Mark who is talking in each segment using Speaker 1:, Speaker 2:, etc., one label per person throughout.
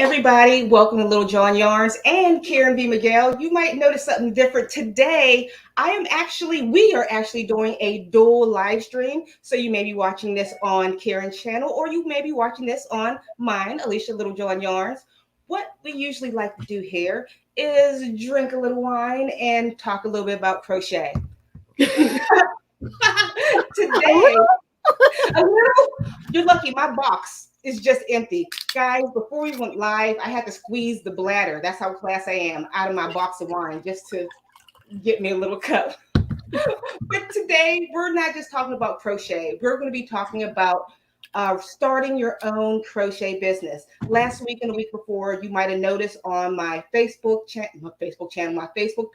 Speaker 1: everybody. Welcome to Little John Yarns and Karen B. Miguel. You might notice something different today. We are actually doing a dual live stream. So you may be watching this on Karen's channel or you may be watching this on mine, Alysha Littlejohn Yarns. What we usually like to do here is drink a little wine and talk a little bit about crochet. Today, a little, you're lucky, my box is just empty. Guys, before we went live, I had to squeeze the bladder. That's how class I am, out of my box of wine just to get me a little cup. But today, we're not just talking about crochet. We're going to be talking about starting your own crochet business. Last week and the week before, you might have noticed on my Facebook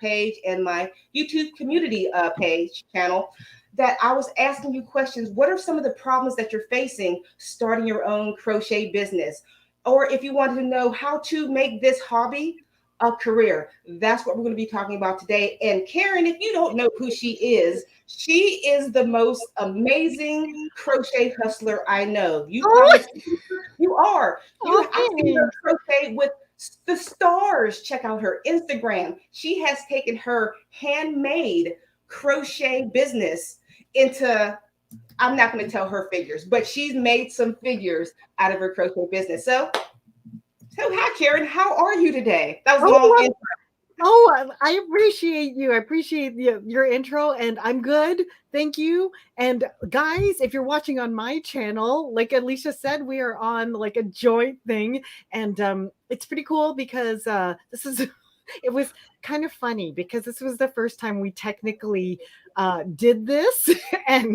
Speaker 1: page, and my YouTube community channel, that I was asking you questions. What are some of the problems that you're facing starting your own crochet business? Or if you wanted to know how to make this hobby a career, that's what we're going to be talking about today. And Karen, if you don't know who she is the most amazing crochet hustler I know. You are. I've seen her crochet with the stars. Check out her Instagram. She has taken her handmade crochet business into, I'm not going to tell her figures, but she's made some figures out of her crochet business. So hi, Karen. How are you today? That was a long intro.
Speaker 2: Oh, I appreciate you. I appreciate your intro, and I'm good. Thank you. And guys, if you're watching on my channel, like Alysha said, we are on like a joint thing, and it's pretty cool because it was kind of funny because this was the first time we technically did this. And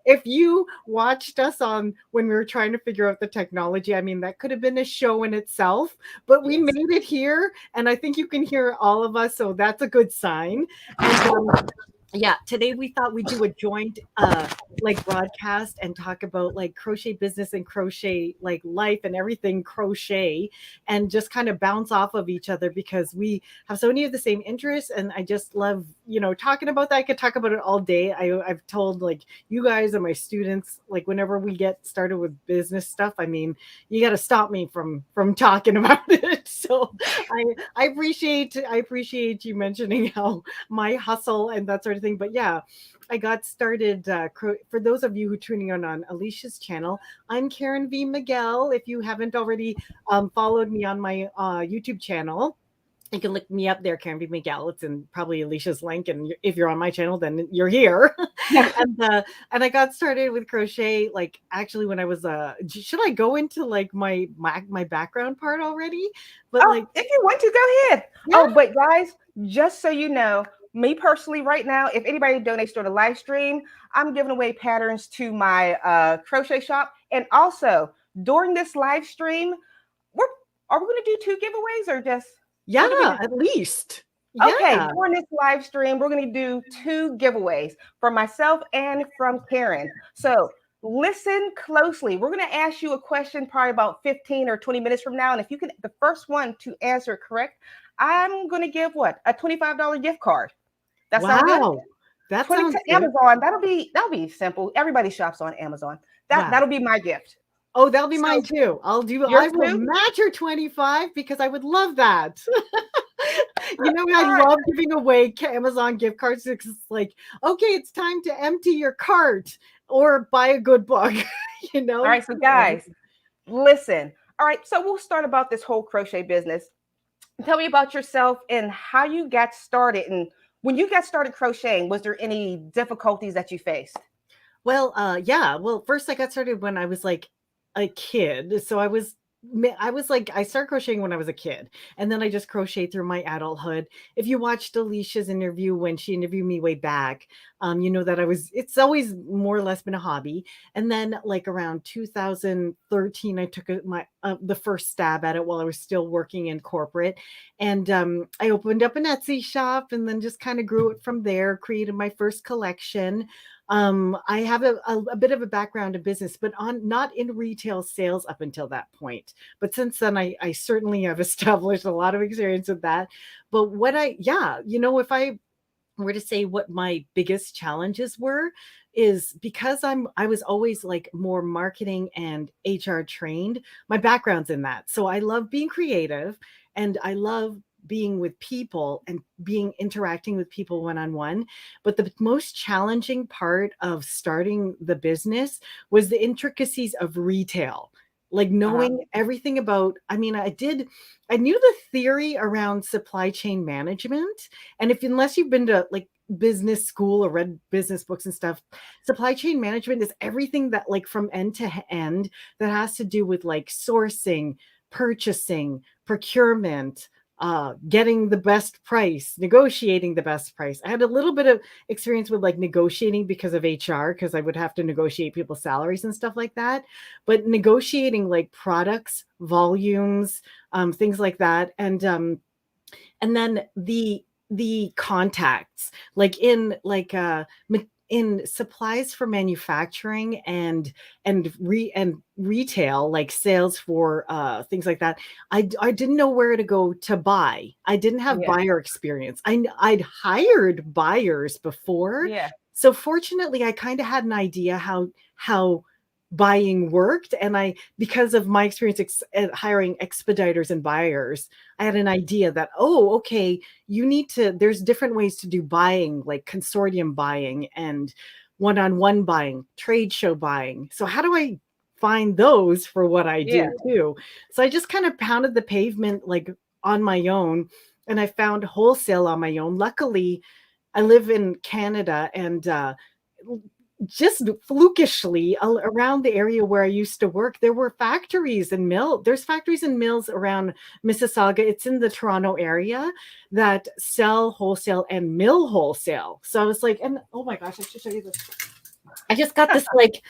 Speaker 2: if you watched us on when we were trying to figure out the technology, I mean, that could have been a show in itself, but we made it here, and I think you can hear all of us, so that's a good sign. And yeah, today we thought we'd do a joint like broadcast and talk about like crochet business and crochet like life and everything crochet, and just kind of bounce off of each other because we have so many of the same interests, and I just love talking about that. I could talk about it all day. I've told like you guys and my students, like whenever we get started with business stuff, I mean, you got to stop me from talking about it. So I appreciate you mentioning how my hustle and that sort of thing. But yeah, I got started. For those of you who are tuning in on Alysha's channel, I'm Karen V. Miguel. If you haven't already followed me on my YouTube channel, you can look me up there, Karen B. Miguel. It's in probably Alysha's link. And if you're on my channel, then you're here. And I got started with crochet, like actually when I was, should I go into like my background part already? But like,
Speaker 1: if you want to, go ahead. Yeah. Oh, but guys, just so you know, me personally right now, if anybody donates during the live stream, I'm giving away patterns to my crochet shop. And also during this live stream, are we going to do 2 giveaways or just...
Speaker 2: Yeah, at least.
Speaker 1: Okay, during this live stream, we're going to do 2 giveaways from myself and from Karen. So listen closely. We're going to ask you a question probably about 15 or 20 minutes from now. And if you can, the first one to answer it correct, I'm going to give a $25 gift card. That sounds good?
Speaker 2: That sounds good.
Speaker 1: Amazon. That'll be simple. Everybody shops on Amazon. That'll be my gift.
Speaker 2: Oh, that'll be mine too. I will match your 25 because I would love that. I love giving away Amazon gift cards. It's like, okay, it's time to empty your cart or buy a good book. All
Speaker 1: right, so guys, listen. All right, so we'll start about this whole crochet business. Tell me about yourself and how you got started. And when you got started crocheting, was there any difficulties that you faced?
Speaker 2: Well, yeah. Well, first I got started when I was like a kid. So I started crocheting when I was a kid, and then I just crocheted through my adulthood. If you watched Alysha's interview when she interviewed me way back, you know that it's always more or less been a hobby. And then like around 2013, I took the first stab at it while I was still working in corporate. And I opened up an Etsy shop and then just kind of grew it from there, created my first collection. I have a bit of a background in business, but not in retail sales up until that point. But since then, I certainly have established a lot of experience with that. But if I were to say what my biggest challenges were, is because I was always like more marketing and HR trained. My background's in that. So I love being creative, and I love being with people and being interacting with people one on one. But the most challenging part of starting the business was the intricacies of retail. Like
Speaker 1: Uh-huh.
Speaker 2: knowing everything about, I mean, I knew the theory around supply chain management. And if, unless you've been to like business school or read business books and stuff, supply chain management is everything that, like, from end to end, that has to do with like sourcing, purchasing, procurement, getting the best price, negotiating the best price. I had a little bit of experience with like negotiating because of HR, because I would have to negotiate people's salaries and stuff like that. But negotiating like products, volumes, things like that, and then the contacts, like in like in supplies for manufacturing and retail, like sales for things like that. I didn't know where to go to buy. I didn't have
Speaker 1: Yeah.
Speaker 2: buyer experience. I'd hired buyers before,
Speaker 1: Yeah.
Speaker 2: so fortunately I kind of had an idea how buying worked. And I, because of my experience at hiring expediters and buyers, I had an idea that, oh, okay, you need to, there's different ways to do buying, like consortium buying and one-on-one buying, trade show buying. So how do I find those for what I
Speaker 1: Yeah.
Speaker 2: do too? So I just kind of pounded the pavement like on my own, and I found wholesale on my own. Luckily, I live in Canada, and just flukishly around the area where I used to work, there were factories and there's factories and mills around Mississauga. It's in the Toronto area that sell wholesale and mill wholesale. So I was like, and oh my gosh, I should show you this. I just got this like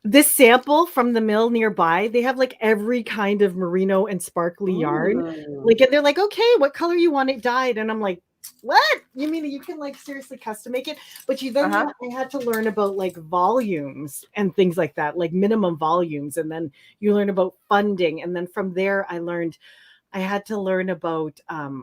Speaker 2: this sample from the mill nearby. They have like every kind of merino and sparkly yarn.
Speaker 1: Ooh.
Speaker 2: Like, and they're like, okay, what color you want it dyed? And I'm like, what? You mean you can like seriously custom make it? But
Speaker 1: Uh-huh.
Speaker 2: I had to learn about like volumes and things like that, like minimum volumes. And then you learn about funding. And then from there, I had to learn about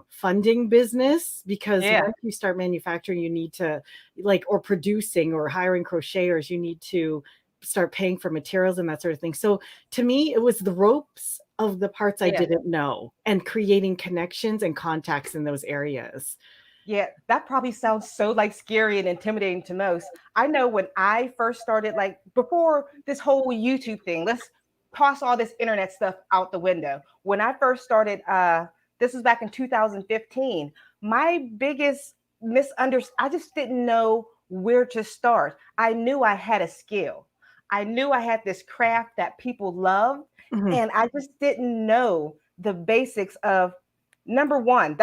Speaker 2: funding business, because
Speaker 1: Yeah.
Speaker 2: once you start manufacturing, you need to, like, or producing or hiring crocheters, you need to start paying for materials and that sort of thing. So to me, it was the ropes of the parts I
Speaker 1: Yeah.
Speaker 2: didn't know, and creating connections and contacts in those areas.
Speaker 1: Yeah, that probably sounds so like scary and intimidating to most. I know when I first started, like before this whole YouTube thing, let's toss all this internet stuff out the window. When I first started, this was back in 2015. My biggest misunderstanding, I just didn't know where to start. I knew I had a skill. I knew I had this craft that people loved,
Speaker 2: Mhm.
Speaker 1: and I just didn't know the basics of number one.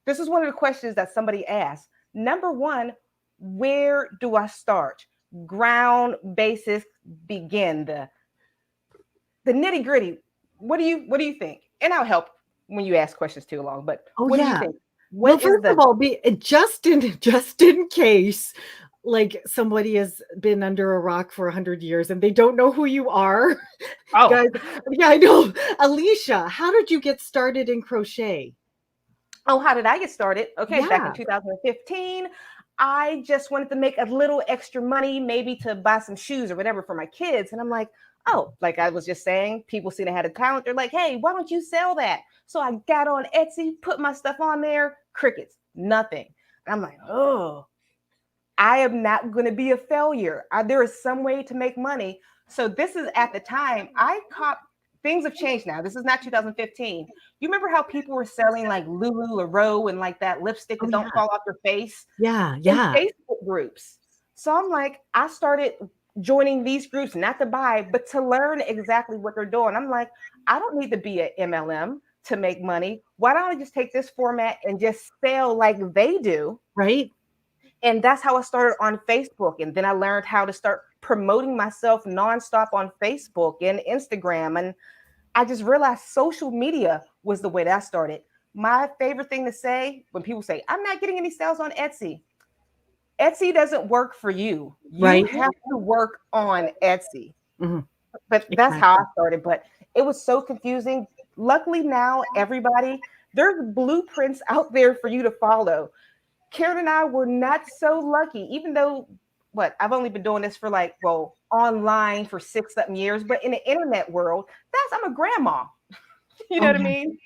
Speaker 1: This is one of the questions that somebody asked. Number one, where do I start? Ground basis, begin the nitty gritty. What do you think? And I'll help when you ask questions too long. But
Speaker 2: Oh
Speaker 1: what do you
Speaker 2: yeah.
Speaker 1: think?
Speaker 2: Well,
Speaker 1: What is
Speaker 2: first of
Speaker 1: the
Speaker 2: all, be just in just in case like somebody has been under a rock for 100 years and they don't know who you are.
Speaker 1: oh
Speaker 2: Guys, yeah, I know. Alysha, how did you get started in crochet?
Speaker 1: oh, how did I get started? Okay, back in
Speaker 2: Yeah.
Speaker 1: 2015, I just wanted to make a little extra money, maybe to buy some shoes or whatever for my kids. And I'm like, oh, like I was just saying, people seen I had a talent. They're like, hey, why don't you sell that? So I got on Etsy, put my stuff on there, crickets, nothing. And I'm like, oh, I am not going to be a failure. There is some way to make money. So this is at the time I caught, things have changed now. This is not 2015. You remember how people were selling like Lululemon and like that lipstick
Speaker 2: Oh
Speaker 1: that
Speaker 2: yeah.
Speaker 1: don't fall off your face
Speaker 2: Yeah,
Speaker 1: in
Speaker 2: yeah.
Speaker 1: Facebook groups? So I'm like, I started joining these groups not to buy, but to learn exactly what they're doing. I'm like, I don't need to be an MLM to make money. Why don't I just take this format and just sell like they do?
Speaker 2: Right?
Speaker 1: And that's how I started on Facebook. And then I learned how to start promoting myself nonstop on Facebook and Instagram. And I just realized social media was the way that I started. My favorite thing to say when people say, I'm not getting any sales on Etsy, Etsy doesn't work for you. You
Speaker 2: Right?
Speaker 1: have to work on Etsy.
Speaker 2: Mhm.
Speaker 1: But that's how I
Speaker 2: Exactly.
Speaker 1: started. But it was so confusing. Luckily now, everybody, there's blueprints out there for you to follow. Karen and I were not so lucky, even though I've only been doing this for like, well, online for 6 something years, but in the internet world, I'm a grandma. You know
Speaker 2: Oh,
Speaker 1: what I
Speaker 2: yeah.
Speaker 1: mean?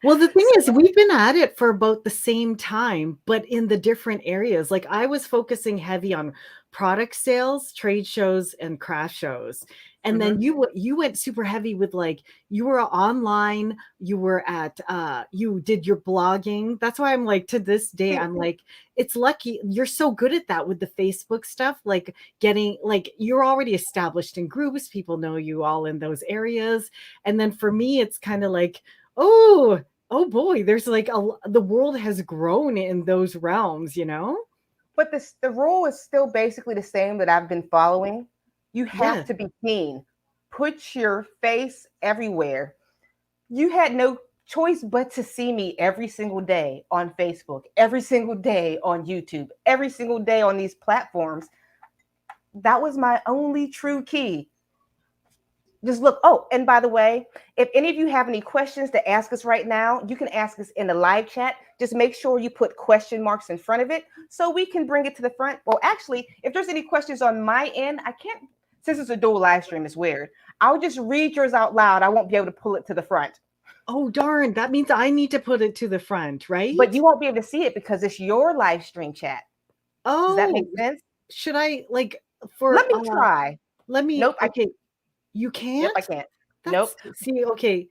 Speaker 2: Well, the thing
Speaker 1: So,
Speaker 2: is, we've been at it for about the same time, but in the different areas. Like I was focusing heavy on product sales, trade shows, and craft shows. And then
Speaker 1: mhm.
Speaker 2: you went super heavy with like you were online, you were at you did your blogging. That's why I'm like to this day,
Speaker 1: See,
Speaker 2: I'm like, it's lucky you're so good at that with the Facebook stuff, like getting like you're already established in groups, people know you all in those areas. And then for me, it's kind of like, oh, oh boy, there's like the world has grown in those realms, you know?
Speaker 1: but the rule is still basically the same that I've been following. You have
Speaker 2: Yeah.
Speaker 1: to be seen. Put your face everywhere. You had no choice but to see me every single day on Facebook, every single day on YouTube, every single day on these platforms. That was my only true key. Just look. Oh, and by the way, if any of you have any questions to ask us right now, you can ask us in the live chat. Just make sure you put question marks in front of it so we can bring it to the front. Well, actually, if there's any questions on my end, I can't, since it's a dual live stream, it's weird. I'll just read yours out loud. I won't be able to pull it to the front.
Speaker 2: Oh darn, that means I need to put it to the front,
Speaker 1: But
Speaker 2: right?
Speaker 1: you won't be able to see it because it's your live stream chat. Does that make
Speaker 2: Oh,
Speaker 1: sense?
Speaker 2: should I like for
Speaker 1: Let me try.
Speaker 2: let me
Speaker 1: Nope.
Speaker 2: okay, you
Speaker 1: Yep, I
Speaker 2: can't?
Speaker 1: can't. Nope.
Speaker 2: That's see, okay.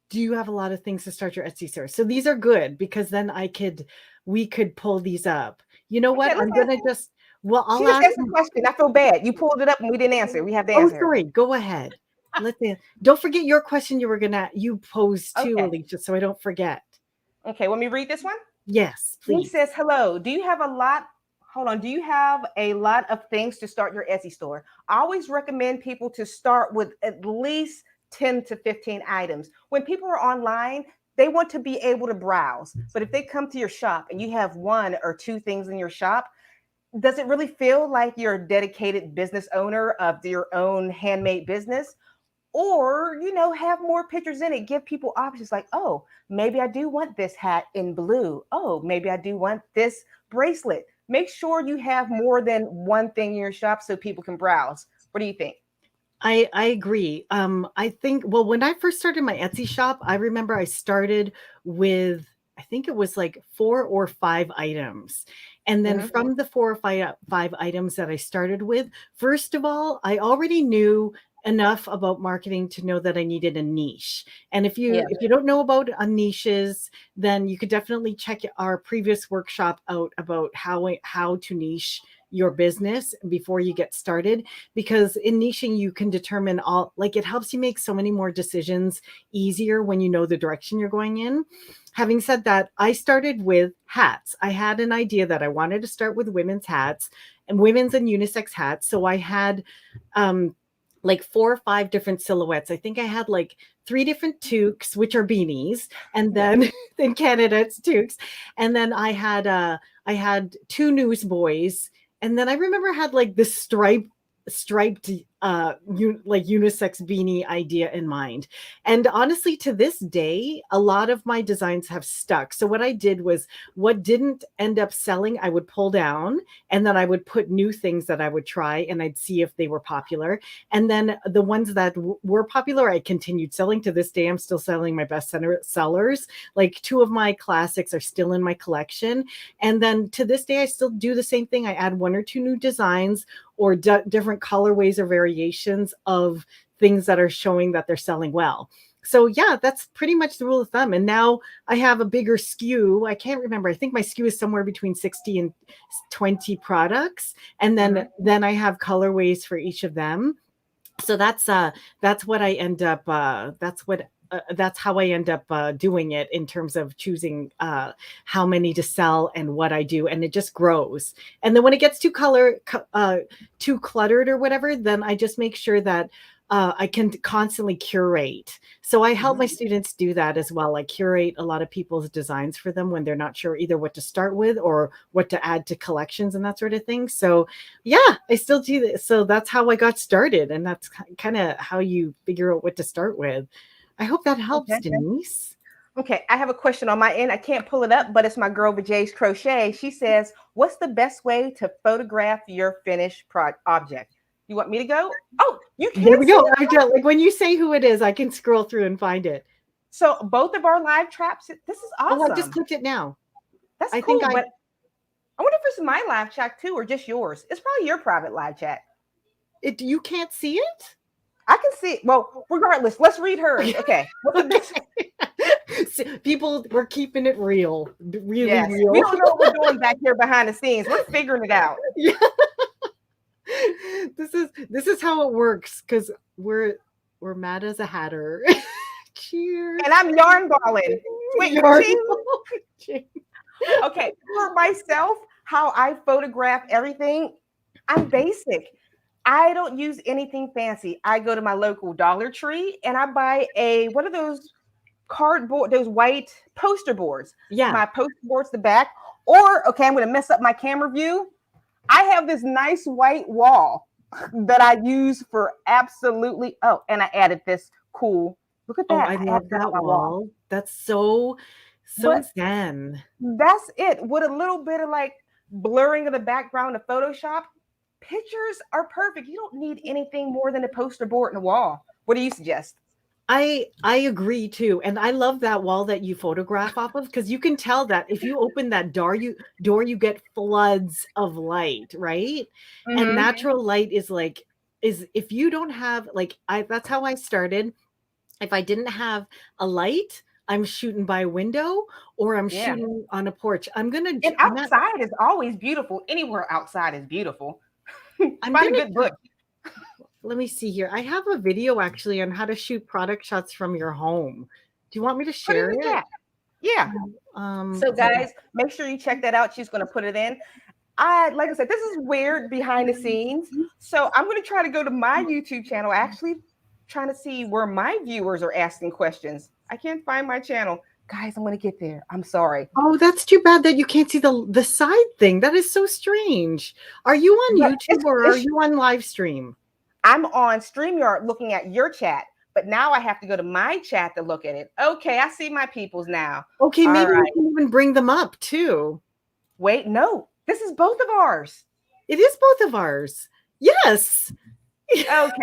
Speaker 2: Do you have a lot of things to start your Etsy store? So these are good because then we could pull these up. You know
Speaker 1: Okay,
Speaker 2: what?
Speaker 1: let's
Speaker 2: I'm
Speaker 1: ask.
Speaker 2: gonna just well,
Speaker 1: She
Speaker 2: I'll
Speaker 1: just
Speaker 2: ask
Speaker 1: asked a question. I feel bad. You pulled it up and we didn't answer. We have to
Speaker 2: oh,
Speaker 1: answer.
Speaker 2: sorry. Go ahead. Don't forget your question you posed too,
Speaker 1: Okay.
Speaker 2: Alysha, so I don't forget.
Speaker 1: Okay. Let me read this one.
Speaker 2: Yes,
Speaker 1: He
Speaker 2: please.
Speaker 1: says, hello. Do you have a lot? Hold on. Do you have a lot of things to start your Etsy store? I always recommend people to start with at least 10 to 15 items. When people are online, they want to be able to browse. But if they come to your shop and you have one or two things in your shop, does it really feel like you're a dedicated business owner of your own handmade business? Or have more pictures in it, give people options like, oh, maybe I do want this hat in blue, oh, maybe I do want this bracelet. Make sure you have more than one thing in your shop so people can browse. What do you think?
Speaker 2: I agree. I think well, when I first started my Etsy shop, I remember I started with I think it was like 4 or 5 items. And then
Speaker 1: Hmm.
Speaker 2: from the five items that I started with, first of all, I already knew enough about marketing to know that I needed a niche. And
Speaker 1: Yeah.
Speaker 2: if you don't know about niches, then you could definitely check our previous workshop out about how to niche your business before you get started, because in niching you can determine all like it helps you make so many more decisions easier when you know the direction you're going in. Having said that, I started with hats. I had an idea that I wanted to start with women's hats and women's and unisex hats. So I had um like 4 or 5 different silhouettes. I think I had like 3 different toques, which are beanies, and
Speaker 1: Yeah.
Speaker 2: then in Canada it's toques, and then I had 2 newsboys, and then I remember I had like this striped like unisex beanie idea in mind. And honestly, to this day, a lot of my designs have stuck. So what I did was what didn't end up selling, I would pull down, and then I would put new things that I would try and I'd see if they were popular. And then the ones that were popular, I continued selling. To this day, I'm still selling my best sellers. Like 2 of my classics are still in my collection. And then to this day, I still do the same thing. I add 1 or 2 new designs or different colorways or variations of things that are showing that they're selling well. So yeah, that's pretty much the rule of thumb. And now I have a bigger SKU. I can't remember. I think my SKU is somewhere between 60 and 20 products. And
Speaker 1: Hmm.
Speaker 2: then I have colorways for each of them. So that's what I end up that's how I end up doing it in terms of choosing how many to sell and what I do, and it just grows. And then when it gets too cluttered or whatever, then I just make sure that I can constantly curate. So I help my
Speaker 1: Hmm.
Speaker 2: students do that as well. I curate a lot of people's designs for them when they're not sure either what to start with or what to add to collections and that sort of thing. So yeah, I still do this. So that's how I got started. And that's kind of how you figure out what to start with. I hope that helps,
Speaker 1: Okay.
Speaker 2: Denise.
Speaker 1: Okay, I have a question on my end. I can't pull it up, but it's my girl Vijay's Crochet. She says, "What's the best way to photograph your finished object?" You want me to go? Oh, you
Speaker 2: There
Speaker 1: can
Speaker 2: we
Speaker 1: see
Speaker 2: go.
Speaker 1: it.
Speaker 2: I just, like when you say who it is, I can scroll through and find it.
Speaker 1: So both of our live traps. This is
Speaker 2: Oh, I just
Speaker 1: awesome.
Speaker 2: clicked it now.
Speaker 1: That's
Speaker 2: I think
Speaker 1: cool. But I wonder if it's my live chat too, or just yours. It's probably your private live chat.
Speaker 2: you can't see it?
Speaker 1: I can see it. Well, regardless, let's read hers. Okay. What's the best?
Speaker 2: People, we're keeping it real, really
Speaker 1: Yes.
Speaker 2: real.
Speaker 1: We don't know what we're doing back here behind the scenes. We're figuring it out.
Speaker 2: Yeah. This is how it works because we're mad as a hatter. Cheers.
Speaker 1: And I'm yarn balling. Wait,
Speaker 2: Yarn
Speaker 1: ching. Okay. For myself, how I photograph everything, I'm basic. I don't use anything fancy. I go to my local Dollar Tree and I buy what are those cardboard, those white poster boards.
Speaker 2: Yeah.
Speaker 1: My poster boards, the back. Or, okay, I'm going to mess up my camera view. I have this nice white wall that I use for absolutely. Oh, and I added this cool. Look at that.
Speaker 2: Oh, I love that wall. That's so zen.
Speaker 1: That's it. With a little bit of like blurring of the background of Photoshop, pictures are perfect. You don't need anything more than a poster board and a wall. What do you suggest?
Speaker 2: I agree too. And I love that wall that you photograph off of because you can tell that if you open that door, you get floods of light, right? Mm-hmm. And natural light is if you don't have that's how I started. If I didn't have a light, I'm shooting by a window or I'm shooting on a porch. And
Speaker 1: outside is always beautiful. Anywhere outside is beautiful.
Speaker 2: I'm
Speaker 1: Find a good book.
Speaker 2: Let me see here. I have a video actually on how to shoot product shots from your home. Do you want me to share it?
Speaker 1: Yeah. So guys, make sure you check that out. She's going to put it in. Like I said, this is weird behind the scenes. So I'm going to try to go to my YouTube channel, actually trying to see where my viewers are asking questions. I can't find my channel. Guys, I'm going to get there. I'm sorry.
Speaker 2: Oh, that's too bad that you can't see the side thing. That is so strange. Are you on YouTube or are you on live stream?
Speaker 1: I'm on StreamYard looking at your chat, but now I have to go to my chat to look at it. Okay, I see my peoples now.
Speaker 2: Okay, maybe we can even bring them up too.
Speaker 1: Wait, no, this is both of ours.
Speaker 2: It is both of ours. Yes.
Speaker 1: Okay. All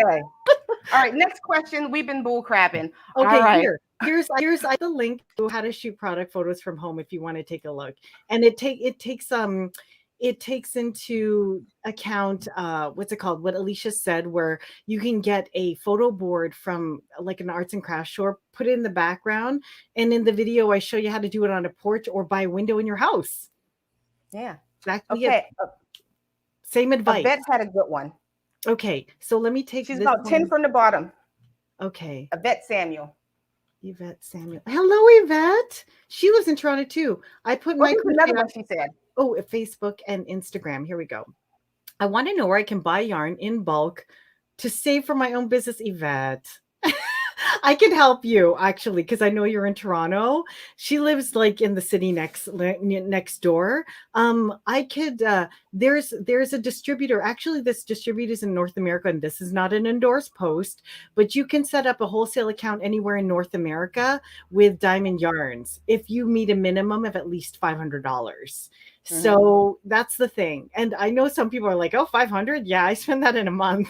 Speaker 1: right, next question. We've been bull crapping.
Speaker 2: Okay,
Speaker 1: right.
Speaker 2: Here's the link to how to shoot product photos from home if you want to take a look. And it takes into account what's it called? What Alysha said, where you can get a photo board from like an arts and crafts store, put it in the background, and in the video I show you how to do it on a porch or by a window in your house.
Speaker 1: Yeah,
Speaker 2: exactly.
Speaker 1: Okay.
Speaker 2: Same advice.
Speaker 1: Yvette's had a good one.
Speaker 2: Okay, so let me take.
Speaker 1: She's about 10 from the bottom.
Speaker 2: Okay.
Speaker 1: Yvette Samuel.
Speaker 2: Hello, Yvette. She lives in Toronto too. I put my
Speaker 1: another one she said.
Speaker 2: Oh, Facebook and Instagram. Here we go. I want to know where I can buy yarn in bulk to save for my own business, Yvette. I can help you actually because I know you're in Toronto. She lives like in the city next door. I could. There's a distributor. Actually, this distributor is in North America, and this is not an endorsed post. But you can set up a wholesale account anywhere in North America with Diamond Yarns if you meet a minimum of at least $500. So that's the thing. And I know some people are like, oh, 500. Yeah, I spend that in a month.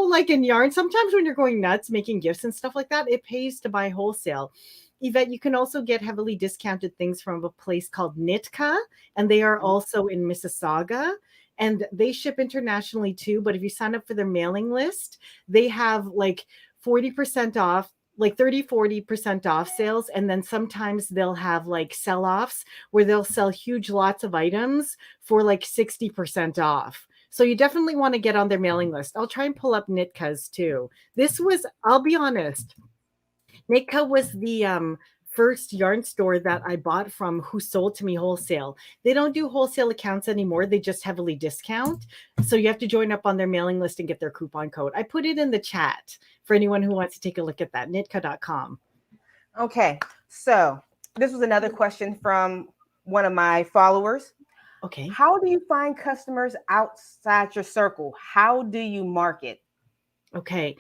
Speaker 2: Like in yarn, sometimes when you're going nuts, making gifts and stuff like that, it pays to buy wholesale. Yvette, you can also get heavily discounted things from a place called Nitka, and they are also in Mississauga. And they ship internationally too. But if you sign up for their mailing list, they have like 40% off, like 30-40% off sales. And then sometimes they'll have like sell-offs where they'll sell huge lots of items for like 60% off. So you definitely want to get on their mailing list. I'll try and pull up Nitka's too. I'll be honest, Nitka was the first yarn store that I bought from who sold to me wholesale. They don't do wholesale accounts anymore. They just heavily discount. So you have to join up on their mailing list and get their coupon code. I put it in the chat for anyone who wants to take a look at that, nitka.com.
Speaker 1: Okay. So this was another question from one of my followers.
Speaker 2: Okay.
Speaker 1: How do you find customers outside your circle? How do you market?
Speaker 2: Okay.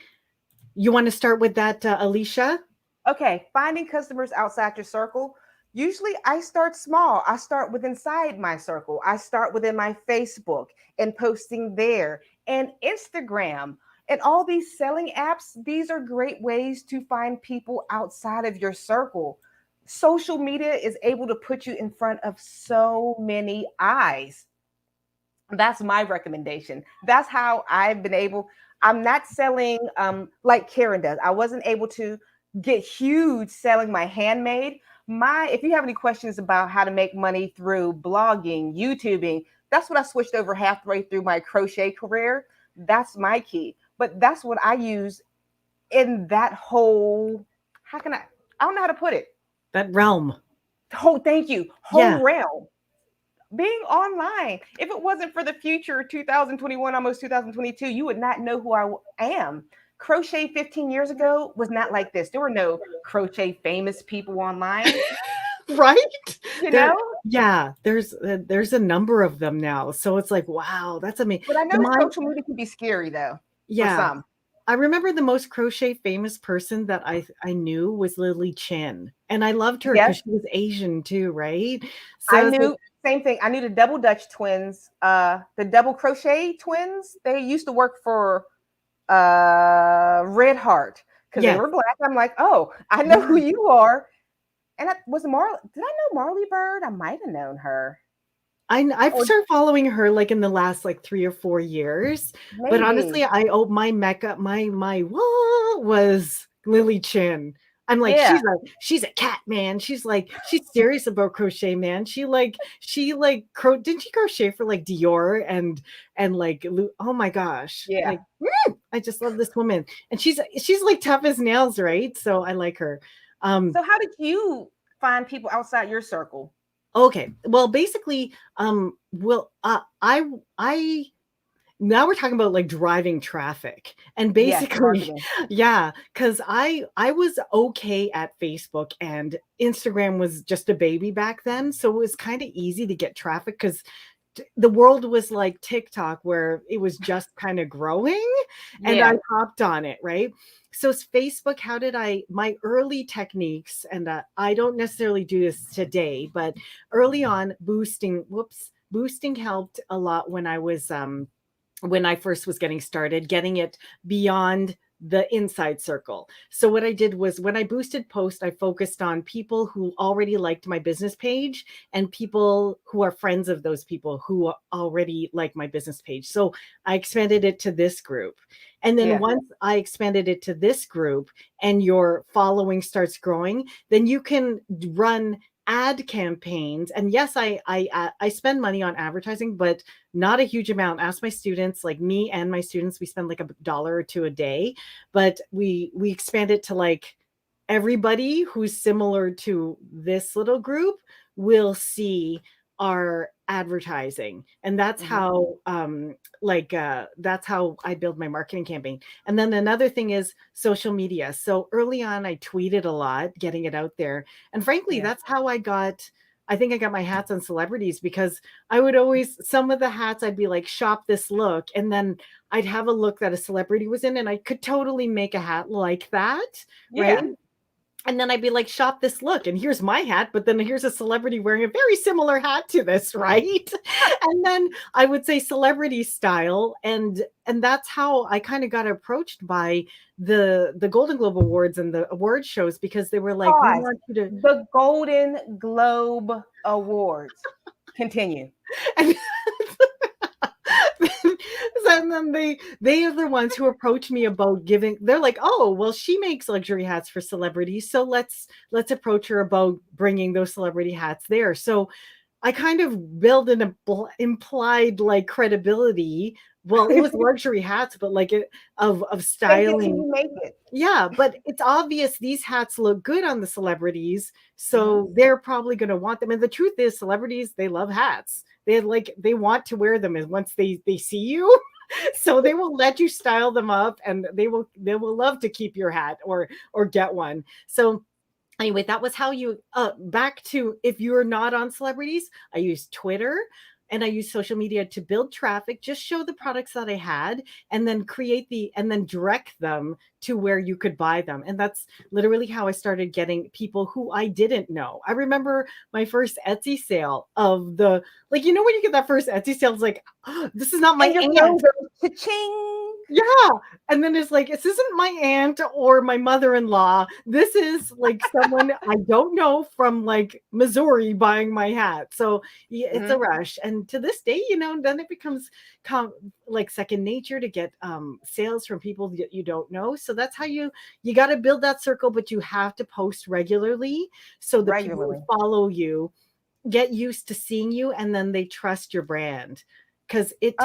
Speaker 2: You want to start with that, Alysha?
Speaker 1: Okay, finding customers outside your circle. Usually I start small. I start with inside my circle. I start within my Facebook and posting there and Instagram and all these selling apps. These are great ways to find people outside of your circle. Social media is able to put you in front of so many eyes. That's my recommendation. That's how I've been able. I'm not selling like Karen does. I wasn't able to get huge selling my handmade. My If you have any questions about how to make money through blogging, YouTubing, that's what I switched over halfway through my crochet career. That's my key. But that's what I use in that whole, how can I don't know how to put it.
Speaker 2: That realm.
Speaker 1: Whole thank you.
Speaker 2: Yeah.
Speaker 1: Whole realm being online. If it wasn't for the future 2021, almost 2022, you would not know who I am. Crochet 15 years ago was not like this. There were no crochet famous people online,
Speaker 2: Right?
Speaker 1: you
Speaker 2: There,
Speaker 1: know?
Speaker 2: yeah, there's a number of them now. So it's like, wow, that's amazing.
Speaker 1: But I know
Speaker 2: My
Speaker 1: social media can be scary though, for
Speaker 2: Yeah.
Speaker 1: some.
Speaker 2: I remember the most crochet famous person that I knew was Lily Chin. And I loved her
Speaker 1: Yes,
Speaker 2: because she was Asian too, right?
Speaker 1: I
Speaker 2: So it's like,
Speaker 1: knew same thing. I knew the double Dutch twins, the double crochet twins. They used to work for Red Heart because they
Speaker 2: yes,
Speaker 1: were black. I'm like, oh, I know who
Speaker 2: yeah.
Speaker 1: you are. And I was Marley. Did I know Marley Bird? I might have known her,
Speaker 2: I've
Speaker 1: or
Speaker 2: started following her like in the last like 3 or 4 years. But honestly,
Speaker 1: maybe.
Speaker 2: my mecca, my what was Lily Chin. I'm like,
Speaker 1: Yeah,
Speaker 2: she's a cat, man. She's serious about crochet, man. Didn't she crochet for like Dior and like oh my gosh.
Speaker 1: yeah.
Speaker 2: Like I just love this woman. And she's like tough as nails, right? So I like her. Um
Speaker 1: So how did you find people outside your circle?
Speaker 2: okay. Well, basically, I now we're talking about like driving traffic and
Speaker 1: Yes,
Speaker 2: basically
Speaker 1: marketing.
Speaker 2: yeah, because I was okay at Facebook and Instagram was just a baby back then, so it was kind of easy to get traffic because the world was like TikTok where it was just kind of growing and I
Speaker 1: Yeah,
Speaker 2: hopped on it, right? So Facebook, how did my early techniques, and I don't necessarily do this today, but early on boosting helped a lot when I first was getting started, getting it beyond the inside circle. So what I did was when I boosted post, I focused on people who already liked my business page and people who are friends of those people who already like my business page. So I expanded it to this group. And then
Speaker 1: yeah,
Speaker 2: once I expanded it to this group and your following starts growing, then you can run ad campaigns. And yes, I spend money on advertising, but not a huge amount. Ask my students, like me and my students, we spend like $1 or two a day, but we expand it to like everybody who's similar to this little group will see our advertising. And that's
Speaker 1: mhm,
Speaker 2: how that's how I build my marketing campaign. And then another thing is social media. So early on I tweeted a lot, getting it out there. And frankly,
Speaker 1: yeah.
Speaker 2: that's how I think I got my hats on celebrities because I would always, some of the hats, I'd be like, shop this look. And then I'd have a look that a celebrity was in, and I could totally make a hat like that. Right.
Speaker 1: Yeah.
Speaker 2: And then I'd be like, shop this look. And here's my hat. But then here's a celebrity wearing a very similar hat to this. Right. And then I would say celebrity style. And that's how I kind of got approached by the Golden Globe Awards and the award shows because they were like, we
Speaker 1: Pause.
Speaker 2: want you to.
Speaker 1: The Golden Globe Awards. Continue.
Speaker 2: And and then they are the ones who approach me about giving, they're like, oh well, she makes luxury hats for celebrities, so let's approach her about bringing those celebrity hats there. So I kind of build an implied like credibility. Well, it was luxury hats, but like of
Speaker 1: Fake it till
Speaker 2: styling.
Speaker 1: you make it.
Speaker 2: Yeah, but it's obvious these hats look good on the celebrities,
Speaker 1: Mhm.
Speaker 2: so they're probably going to want them. And the truth is, celebrities, they love hats. They want to wear them, and once they see you, so they will let you style them up, and they will love to keep your hat or get one. So anyway, that was how you back to if you're not on celebrities, I use Twitter and I used social media to build traffic, just show the products that I had, and then and then direct them to where you could buy them. And that's literally how I started getting people who I didn't know. I remember my first Etsy sale of like, you know, when you get that first Etsy sale, it's like, oh, this is not my
Speaker 1: And your phone
Speaker 2: aunt.
Speaker 1: goes cha-ching.
Speaker 2: Yeah. And then it's like, this isn't my aunt or my mother-in-law. This is like someone I don't know from like Missouri buying my hat. So yeah, it's a rush. And to this day, you know, then it becomes like second nature to get sales from people that you don't know. So that's how you got to build that circle, but you have to post regularly so the people who follow you get used to seeing you, and then they trust your brand. Because it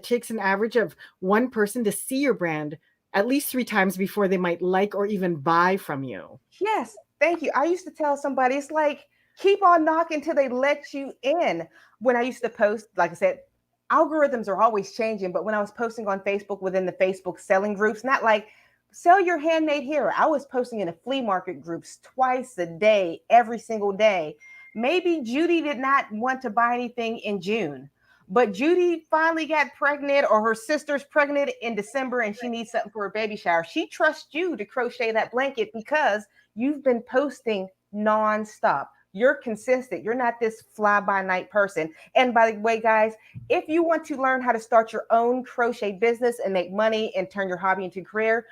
Speaker 2: takes an average of one person to see your brand at least 3 times before they might like or even buy from you.
Speaker 1: Yes, thank you. I used to tell somebody, it's like, keep on knocking till they let you in. When I used to post, like I said, algorithms are always changing, but when I was posting on Facebook within the Facebook selling groups, not like sell your handmade here, I was posting in the flea market groups twice a day, every single day. Maybe Judy did not want to buy anything in June, but Judy finally got pregnant, or her sister's pregnant in December and she needs something for her baby shower. She trusts you to crochet that blanket because you've been posting nonstop. You're consistent. You're not this fly by night person. And by the way, guys, if you want to learn how to start your own crochet business and make money and turn your hobby into a career,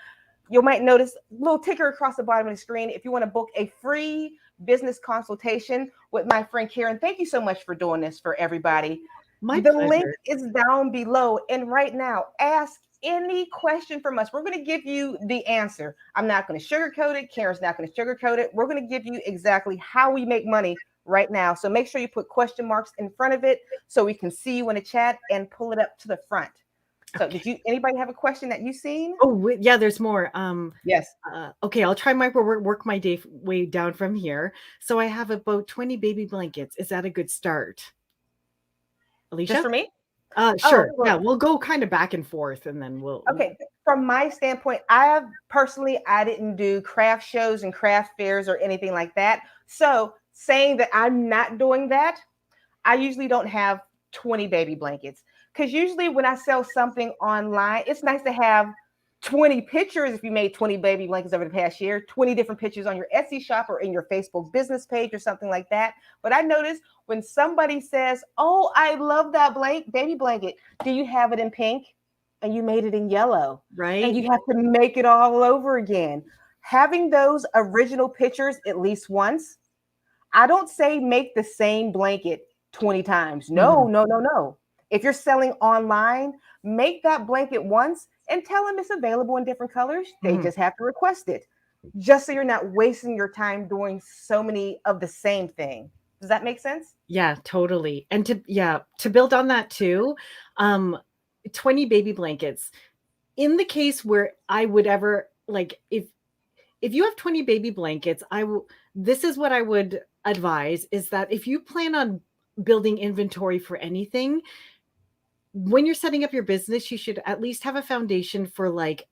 Speaker 1: you might notice a little ticker across the bottom of the screen. If you want to book a free business consultation with my friend Karen, thank you so much for doing this for everybody.
Speaker 2: My
Speaker 1: the
Speaker 2: pleasure.
Speaker 1: link is down below. And right now, ask any question from us. We're going to give you the answer. I'm not going to sugarcoat it. Karen's not going to sugarcoat it. We're going to give you exactly how we make money right now. So make sure you put question marks in front of it so we can see you in the chat and pull it up to the front. So okay. Anybody have a question that you've seen?
Speaker 2: Oh, yeah, there's more.
Speaker 1: Yes.
Speaker 2: Okay, I'll try my work my way down from here. So I have about 20 baby blankets. Is that a good start? Alysha?
Speaker 1: Just for me?
Speaker 2: Sure. Yeah, we'll go kind of back and forth and then we'll.
Speaker 1: Okay. From my standpoint, I didn't do craft shows and craft fairs or anything like that. So saying that I'm not doing that, I usually don't have 20 baby blankets. Because usually when I sell something online, it's nice to have 20 pictures. If you made 20 baby blankets over the past year, 20 different pictures on your Etsy shop or in your Facebook business page or something like that. But I noticed when somebody says, oh, I love that baby blanket. Do you have it in pink? And you made it in yellow.
Speaker 2: Right.
Speaker 1: And you have to make it all over again. Having those original pictures at least once. I don't say make the same blanket 20 times. No. If you're selling online, make that blanket once and tell them it's available in different colors. They just have to request it, just so you're not wasting your time doing so many of the same thing. Does that make sense?
Speaker 2: Yeah, totally. And to build on that too, 20 baby blankets. In the case where I would ever, like, if you have 20 baby blankets, this is what I would advise, is that if you plan on building inventory for anything, when you're setting up your business, you should at least have a foundation for like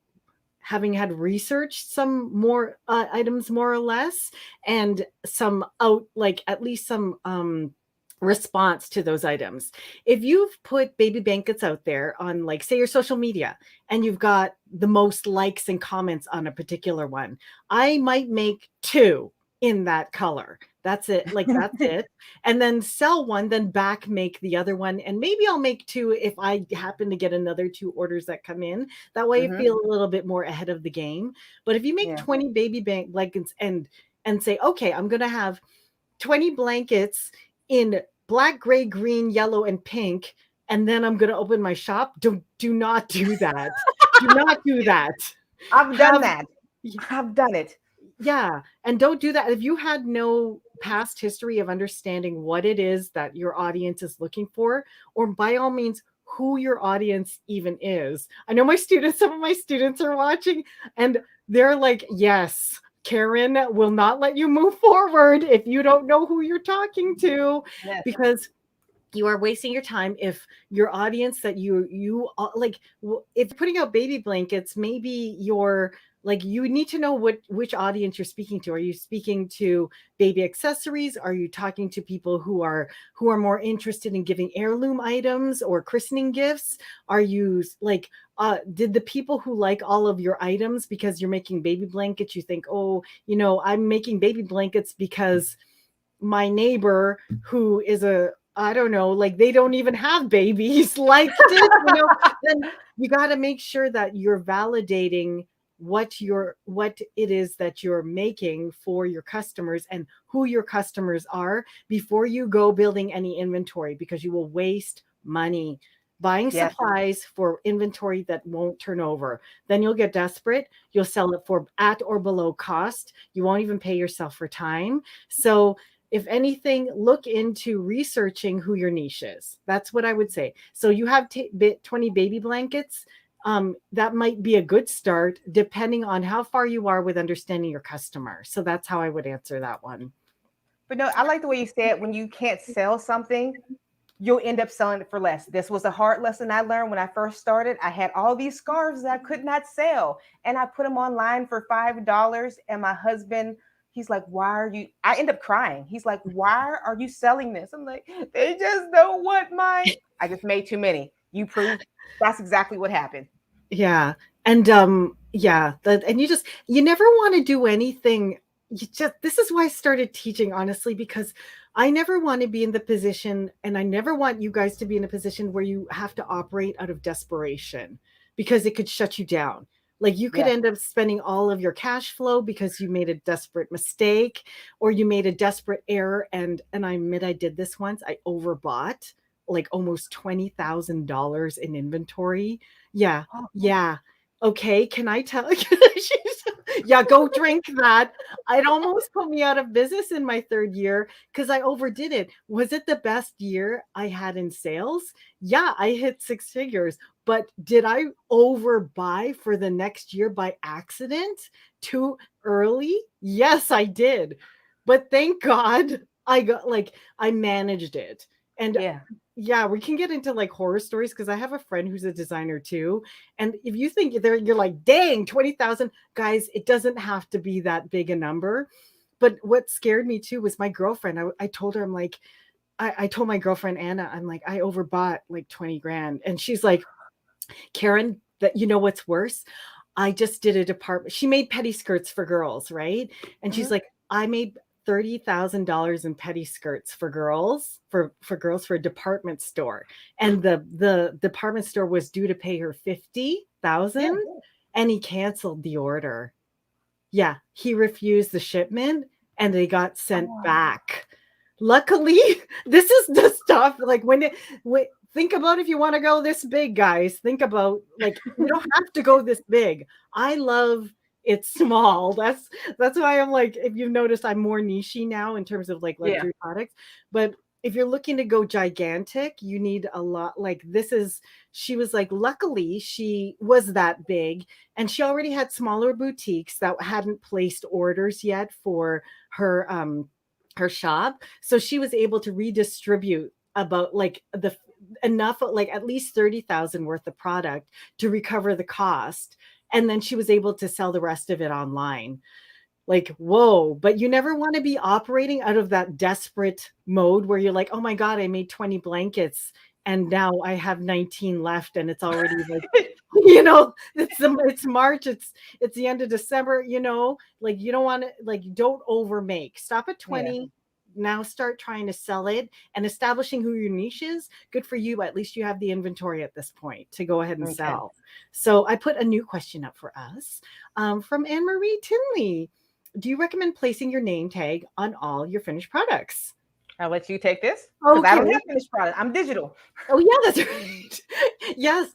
Speaker 2: having had researched some more items more or less, and some at least some response to those items. If you've put baby blankets out there on, like, say, your social media, and you've got the most likes and comments on a particular one, I might make 2 in that color. That's it. Like, that's it. And then sell one, then back make the other one. And maybe I'll make 2 if I happen to get another 2 orders that come in. That way I feel a little bit more ahead of the game. But if you make 20 baby blankets and say, okay, I'm going to have 20 blankets in black, gray, green, yellow, and pink, and then I'm going to open my shop. Do not do that. Do not do that.
Speaker 1: I've done that. I've done it.
Speaker 2: Yeah. And don't do that. If you had no past history of understanding what it is that your audience is looking for, or by all means, who your audience even is. I know some of my students are watching, and they're like, yes, Karen will not let you move forward if you don't know who you're talking to, because you are wasting your time. If your audience that you like, if you're putting out baby blankets, maybe your Like you need to know which audience you're speaking to. Are you speaking to baby accessories? Are you talking to people who are more interested in giving heirloom items or christening gifts? Are you like did the people who like all of your items because you're making baby blankets, you think, oh, I'm making baby blankets because my neighbor who is a, I don't know, like they don't even have babies liked it, then you got to make sure that you're validating what it is that you're making for your customers and who your customers are before you go building any inventory, because you will waste money buying
Speaker 1: Yes.
Speaker 2: supplies for inventory that won't turn over. Then you'll get desperate, you'll sell it for at or below cost, you won't even pay yourself for time. So if anything, look into researching who your niche is. That's what I would say. So you have 20 baby blankets. That might be a good start depending on how far you are with understanding your customer. So that's how I would answer that one.
Speaker 1: But no, I like the way you said when you can't sell something, you'll end up selling it for less. This was a hard lesson I learned when I first started. I had all these scarves that I could not sell, and I put them online for $5. And my husband, he's like, "Why are you?" I end up crying. He's like, "Why are you selling this?" I'm like, "They just don't want mine." I just made too many. You proved that's exactly what happened.
Speaker 2: Yeah. And yeah, and you never want to do anything. This is why I started teaching, honestly, because I never want to be in the position, and I never want you guys to be in a position where you have to operate out of desperation, because it could shut you down. Like you could
Speaker 1: Yeah.
Speaker 2: end up spending all of your cash flow because you made a desperate mistake or you made a desperate error. And I admit I did this once. I overbought like almost $20,000 in inventory. Yeah.
Speaker 1: Oh,
Speaker 2: Yeah. Okay. Can I tell? Yeah, go drink that. It almost put me out of business in my third year because I overdid it. Was it the best year I had in sales? Yeah, I hit six figures. But did I overbuy for the next year by accident too early? Yes, I did. But thank God I managed it. And
Speaker 1: yeah.
Speaker 2: yeah, we can get into like horror stories because I have a friend who's a designer too. And if you think you're like, dang, 20,000 guys, it doesn't have to be that big a number. But what scared me too was my girlfriend. I told her, I'm like, I told my girlfriend Anna, I'm like, I overbought like 20 grand. And she's like, Karen, that what's worse? I just did a department. She made petty skirts for girls, right? And she's
Speaker 1: Mhm.
Speaker 2: like, I made $30,000 in petty skirts for girls for a department store, and the department store was due to pay her 50,000,
Speaker 1: Yeah.
Speaker 2: and he canceled the order. Yeah, he refused the shipment, and they got sent
Speaker 1: Oh,
Speaker 2: back. Luckily, this is the stuff like when think about if you want to go this big, guys. Think about like you don't have to go this big. I love it small. That's why I'm like, if you've noticed, I'm more nichey now in terms of like
Speaker 1: yeah.
Speaker 2: luxury products. But if you're looking to go gigantic, you need a lot. Like this is, she was like, luckily she was that big, and she already had smaller boutiques that hadn't placed orders yet for her shop, so she was able to redistribute about like the enough like at least 30,000 worth of product to recover the cost, and then she was able to sell the rest of it online. Like, whoa. But you never want to be operating out of that desperate mode where you're like, oh my god, I made 20 blankets and now I have 19 left, and it's already like it's March, it's the end of December, like you don't want to, like, don't overmake. Stop at
Speaker 1: Yeah.
Speaker 2: 20. Now start trying to sell it and establishing who your niche is. Good for you. At least you have the inventory at this point to go ahead and
Speaker 1: Okay.
Speaker 2: sell. So I put a new question up for us, from Anne Marie Tinley. Do you recommend placing your name tag on all your finished products?
Speaker 1: I'll let you take this because I don't
Speaker 2: Okay.
Speaker 1: have finished product. I'm digital.
Speaker 2: Oh yeah, that's right. Yes.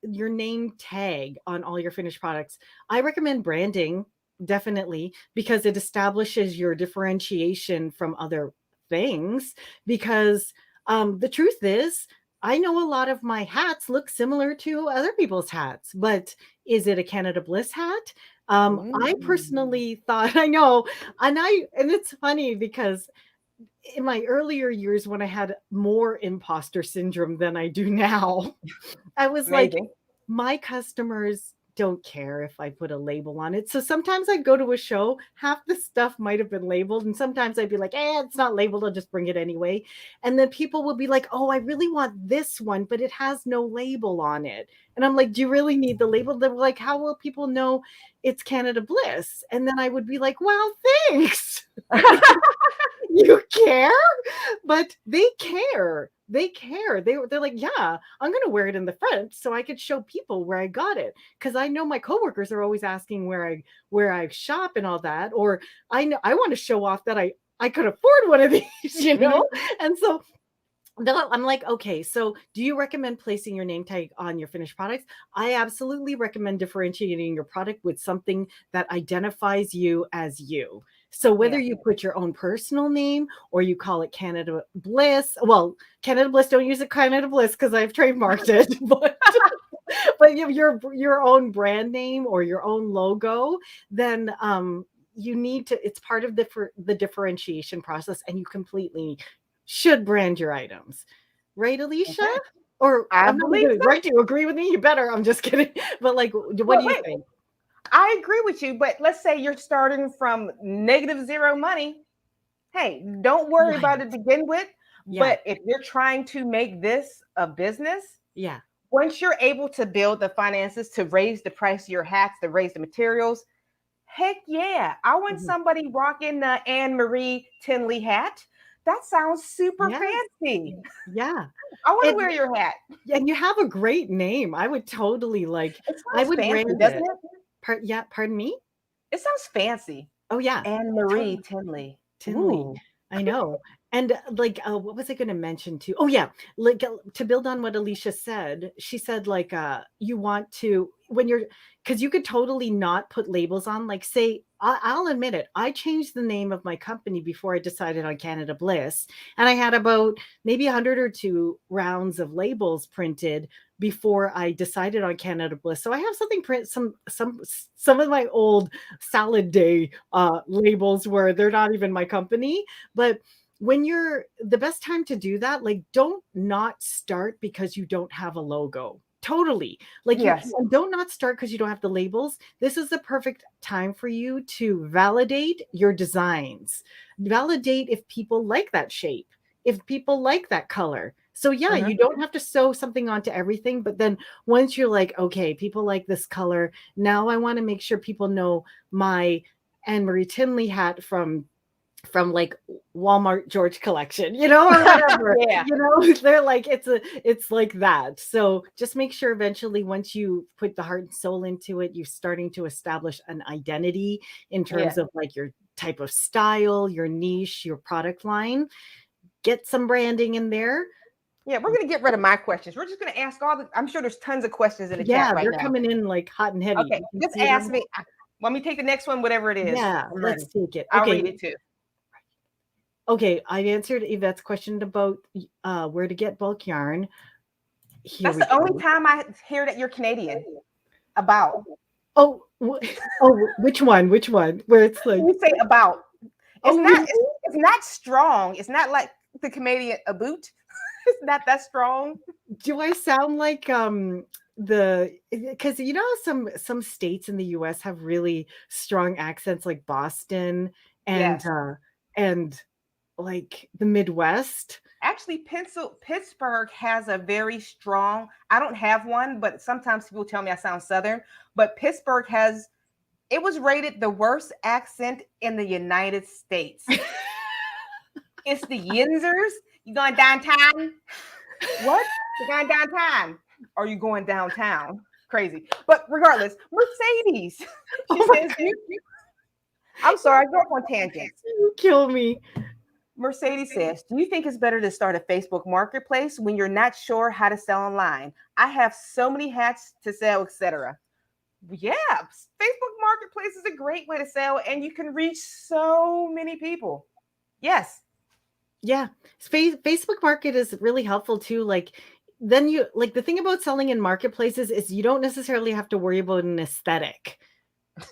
Speaker 2: Your name tag on all your finished products. I recommend branding, definitely, because it establishes your differentiation from other things. Because the truth is, I know a lot of my hats look similar to other people's hats, but is it a Canada Bliss hat? I
Speaker 1: Mm.
Speaker 2: personally thought I know, and it's funny because in my earlier years when I had more imposter syndrome than I do now, I was like,
Speaker 1: Amazing.
Speaker 2: my customers don't care if I put a label on it. So sometimes I'd go to a show, half the stuff might have been labeled, and sometimes I'd be like, it's not labeled, I'll just bring it anyway. And then people will be like, oh, I really want this one, but it has no label on it. And I'm like, do you really need the label? They're like, how will people know it's Canada Bliss? And then I would be like, well, thanks. You care? But they care. They care. They're like, yeah, I'm going to wear it in the front so I could show people where I got it. Because I know my coworkers are always asking where I shop and all that. Or I know I want to show off that I could afford one of these, you know? And so I'm like, okay, so do you recommend placing your name tag on your finished products? I absolutely recommend differentiating your product with something that identifies you as you. So whether you put your own personal name or you call it Canada Bliss, well, Canada Bliss, don't use it Canada Bliss because I've trademarked it, but your own brand name or your own logo, then you need to, it's part of the differentiation process, and you completely should brand your items. Right, Alysha?
Speaker 1: Okay.
Speaker 2: Or
Speaker 1: I
Speaker 2: I'm not
Speaker 1: believe
Speaker 2: good.
Speaker 1: so.
Speaker 2: Right? Do you agree with me? You better. I'm just kidding. But like, what do you think?
Speaker 1: I agree with you, but let's say you're starting from -0 money. Hey, don't worry about it to begin with.
Speaker 2: Yeah.
Speaker 1: But if you're trying to make this a business,
Speaker 2: Yeah.
Speaker 1: once you're able to build the finances to raise the price of your hats, to raise the materials, heck yeah. I want somebody rocking the Anne Marie Tinley hat. That sounds super fancy.
Speaker 2: Yeah.
Speaker 1: I want to wear your hat.
Speaker 2: And you have a great name. I would totally like, I would
Speaker 1: fancy,
Speaker 2: brand
Speaker 1: doesn't
Speaker 2: it.
Speaker 1: it?
Speaker 2: Pardon me?
Speaker 1: It sounds fancy.
Speaker 2: Oh, yeah.
Speaker 1: Anne Marie Tinley.
Speaker 2: Tinley. I know. And like, what was I going to mention too? Oh yeah, like to build on what Alysha said, she said like, you want to, when you're, because you could totally not put labels on. Like, say, I'll admit it, I changed the name of my company before I decided on Canada Bliss, and I had about maybe 100 or 2 rounds of labels printed before I decided on Canada Bliss. So I have something print, some of my old salad day labels where they're not even my company, but when you're, the best time to do that, like, don't not start because you don't have a logo. Totally. Like, don't not start because you don't have the labels. This is the perfect time for you to validate your designs. Validate if people like that shape, if people like that color. So yeah, you don't have to sew something onto everything, but then once you're like, okay, people like this color, now I want to make sure people know my Anne Marie Tinley hat from like Walmart George collection, you know, or whatever. You know, they're like, it's like that. So just make sure eventually, once you put the heart and soul into it, you're starting to establish an identity in terms of like your type of style, your niche, your product line. Get some branding in there.
Speaker 1: Yeah, we're going to get rid of my questions. We're just going to ask I'm sure there's tons of questions in the chat right now.
Speaker 2: Yeah, they're coming in like hot and heavy.
Speaker 1: Okay, just ask me. Let me take the next one, whatever it is.
Speaker 2: Yeah, let's take it.
Speaker 1: I'll read it too.
Speaker 2: Okay, I answered Yvette's question about where to get bulk yarn.
Speaker 1: That's the only time I hear that you're Canadian. About.
Speaker 2: Oh, which one? Which one? Where it's like,
Speaker 1: you say about. It's not strong. It's not like the Canadian about. It's not that strong.
Speaker 2: Do I sound like because you know some states in the US have really strong accents, like Boston and like the Midwest?
Speaker 1: Actually, Pittsburgh has a very strong, I don't have one, but sometimes people tell me I sound Southern, but Pittsburgh it was rated the worst accent in the United States. It's the Yinzers. You going downtown? What? You going downtown? Are you going downtown? Crazy. But regardless, Mercedes. She says, I'm sorry, I go off on tangents.
Speaker 2: You kill me.
Speaker 1: Mercedes says, do you think it's better to start a Facebook marketplace when you're not sure how to sell online? I have so many hats to sell, etc. Yeah, Facebook marketplace is a great way to sell, and you can reach so many people. Yes.
Speaker 2: Yeah, Facebook Market is really helpful too. Like, then you, like, the thing about selling in marketplaces is you don't necessarily have to worry about an aesthetic,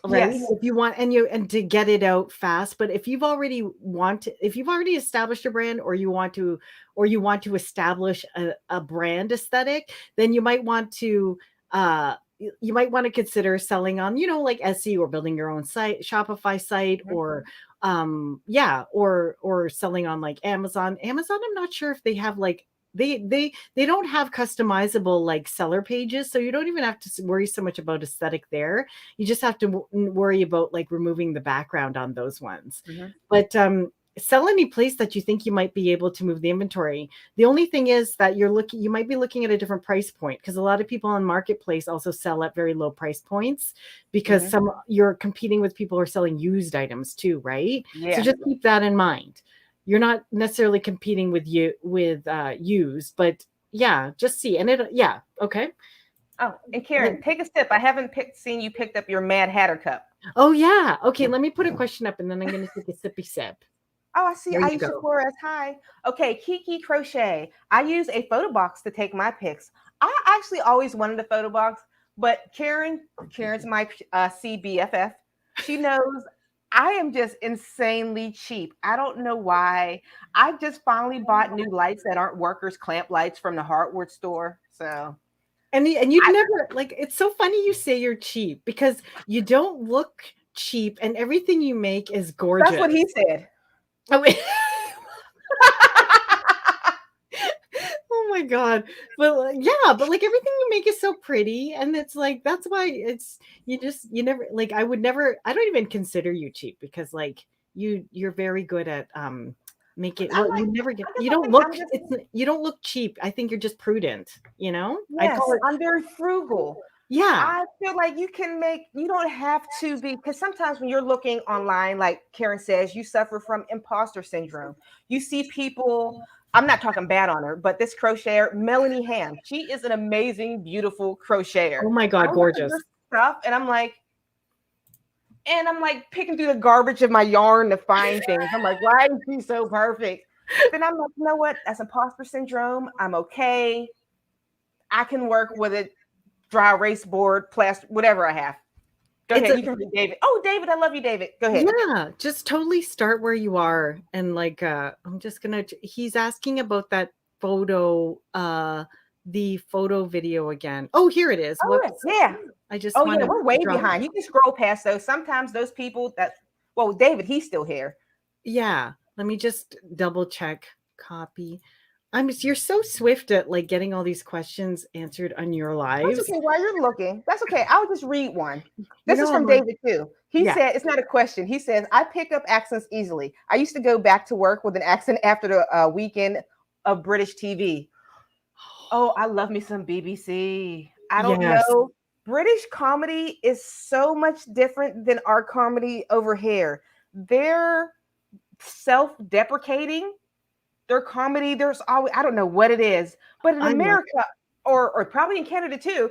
Speaker 2: right?
Speaker 1: Yes.
Speaker 2: If you want, and to get it out fast. But if you've already established a brand, or you want to establish a brand aesthetic, then you might want to you might want to consider selling on, like Etsy, or building your own site, Shopify site, or or selling on like Amazon. I'm not sure if they have like they don't have customizable like seller pages, so you don't even have to worry so much about aesthetic there. You just have to worry about like removing the background on those ones. But sell any place that you think you might be able to move the inventory. The only thing is that you might be looking at a different price point, because a lot of people on Marketplace also sell at very low price points, because you're competing with people who are selling used items too, right? So just keep that in mind. You're not necessarily competing with used, but just see. And okay.
Speaker 1: Oh, and Karen, take a sip. I haven't seen you picked up your Mad Hatter cup.
Speaker 2: Oh yeah. Okay, let me put a question up, and then I'm going to take a sippy sip.
Speaker 1: Oh, I see. Aisha Flores. Hi. Okay, Kiki Crochet. I use a photo box to take my pics. I actually always wanted a photo box, but Karen's my CBFF. She knows I am just insanely cheap. I don't know why. I just finally bought new lights that aren't workers' clamp lights from the hardware store. So,
Speaker 2: and you'd never like. It's so funny you say you're cheap, because you don't look cheap, and everything you make is gorgeous.
Speaker 1: That's what he said.
Speaker 2: Oh, oh my God. But like everything you make is so pretty, and it's like, that's why you never like, I don't even consider you cheap, because like you're very good at making you don't look cheap. I think you're just prudent,
Speaker 1: Yes, I'm very frugal. I feel like you don't have to be, because sometimes when you're looking online, like Karen says, you suffer from imposter syndrome. You see people, I'm not talking bad on her, but this crocheter, Melanie Ham, she is an amazing, beautiful crocheter.
Speaker 2: Oh my God, gorgeous
Speaker 1: stuff. And I'm like picking through the garbage of my yarn to find things. I'm like, why is she so perfect? Then I'm like, you know what? That's imposter syndrome. I'm okay. I can work with it. Dry erase board, plastic, whatever I have. Go ahead. You can read David. Oh, David, I love you, David. Go ahead.
Speaker 2: Yeah, just totally start where you are. And like, I'm just gonna. He's asking about that photo, the photo video again. Oh, here it is.
Speaker 1: Oh, yeah.
Speaker 2: I just.
Speaker 1: We're way behind. You can scroll past those. Sometimes those people David, he's still here.
Speaker 2: Yeah. Let me just double check. Copy. You're so swift at like getting all these questions answered on your lives.
Speaker 1: That's okay. While you're looking, that's okay. I'll just read one. This is from David too. He said, it's not a question. He says, I pick up accents easily. I used to go back to work with an accent after the weekend of British TV. Oh, I love me some BBC. I don't know. British comedy is so much different than our comedy over here. They're self-deprecating. Their comedy, there's always, I don't know what it is, but in America, or probably in Canada too,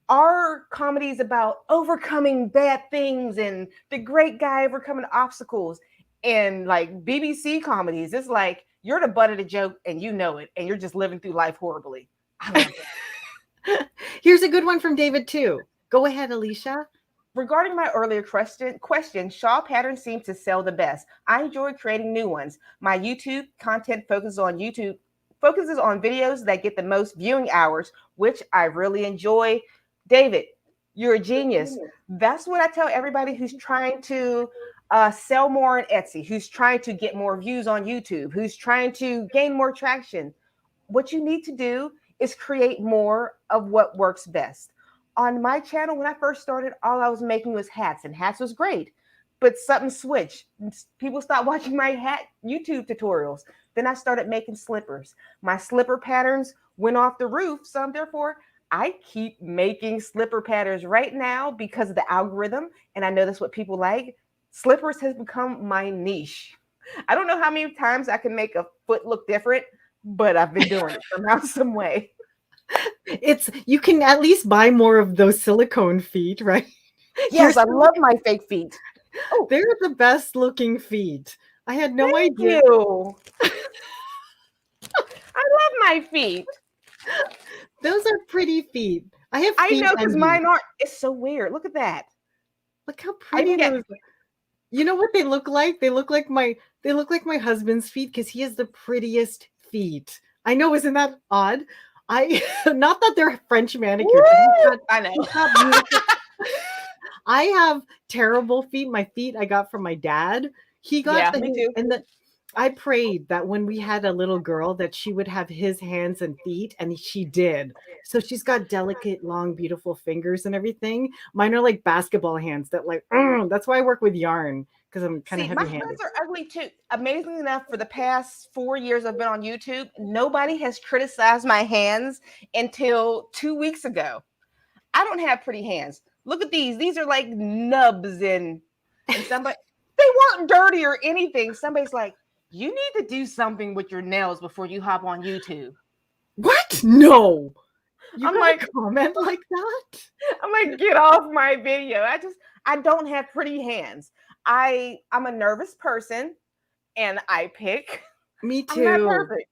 Speaker 1: our comedy is about overcoming bad things and the great guy overcoming obstacles. And like BBC comedies, it's like you're the butt of the joke and you know it, and you're just living through life horribly. I love it.
Speaker 2: Here's a good one from David too. Go ahead, Alysha.
Speaker 1: Regarding my earlier question, shawl patterns seem to sell the best. I enjoy creating new ones. My YouTube content focuses on videos that get the most viewing hours, which I really enjoy. David, you're a genius. That's what I tell everybody who's trying to sell more on Etsy, who's trying to get more views on YouTube, who's trying to gain more traction. What you need to do is create more of what works best. On my channel, when I first started, all I was making was hats, and hats was great, but something switched. People stopped watching my hat YouTube tutorials. Then I started making slippers. My slipper patterns went off the roof, so therefore I keep making slipper patterns right now because of the algorithm, and I know that's what people like. Slippers has become my niche. I don't know how many times I can make a foot look different, but I've been doing it somehow, some way.
Speaker 2: You can at least buy more of those silicone feet, right?
Speaker 1: Yes, I love my fake feet.
Speaker 2: Oh, they're the best looking feet. I had no idea.
Speaker 1: You. I love my feet.
Speaker 2: Those are pretty feet. I
Speaker 1: know, because mine aren't. It's so weird. Look at that.
Speaker 2: Look how pretty those are. You know what they look like? They look like my husband's feet, because he has the prettiest feet. I know, isn't that odd? not that they're French manicured,
Speaker 1: Woo!
Speaker 2: but
Speaker 1: I know.
Speaker 2: he's got beautiful. I have terrible feet. My feet I got from my dad. He got
Speaker 1: Me too.
Speaker 2: I prayed that when we had a little girl that she would have his hands and feet, and she did. So she's got delicate, long, beautiful fingers and everything. Mine are like basketball hands that like, that's why I work with yarn because I'm kind of
Speaker 1: See, my
Speaker 2: heavy-handed.
Speaker 1: hands are ugly too. Amazingly enough, for the past 4 years I've been on YouTube, nobody has criticized my hands until 2 weeks ago. I don't have pretty hands. Look at these. These are like nubs and somebody, they weren't dirty or anything. Somebody's like, you need to do something with your nails before you hop on YouTube.
Speaker 2: What? No. You
Speaker 1: I'm
Speaker 2: got
Speaker 1: like,
Speaker 2: a comment like that?
Speaker 1: I'm like, get off my video. I don't have pretty hands. I'm a nervous person and I pick.
Speaker 2: Me
Speaker 1: I'm not
Speaker 2: too.
Speaker 1: perfect.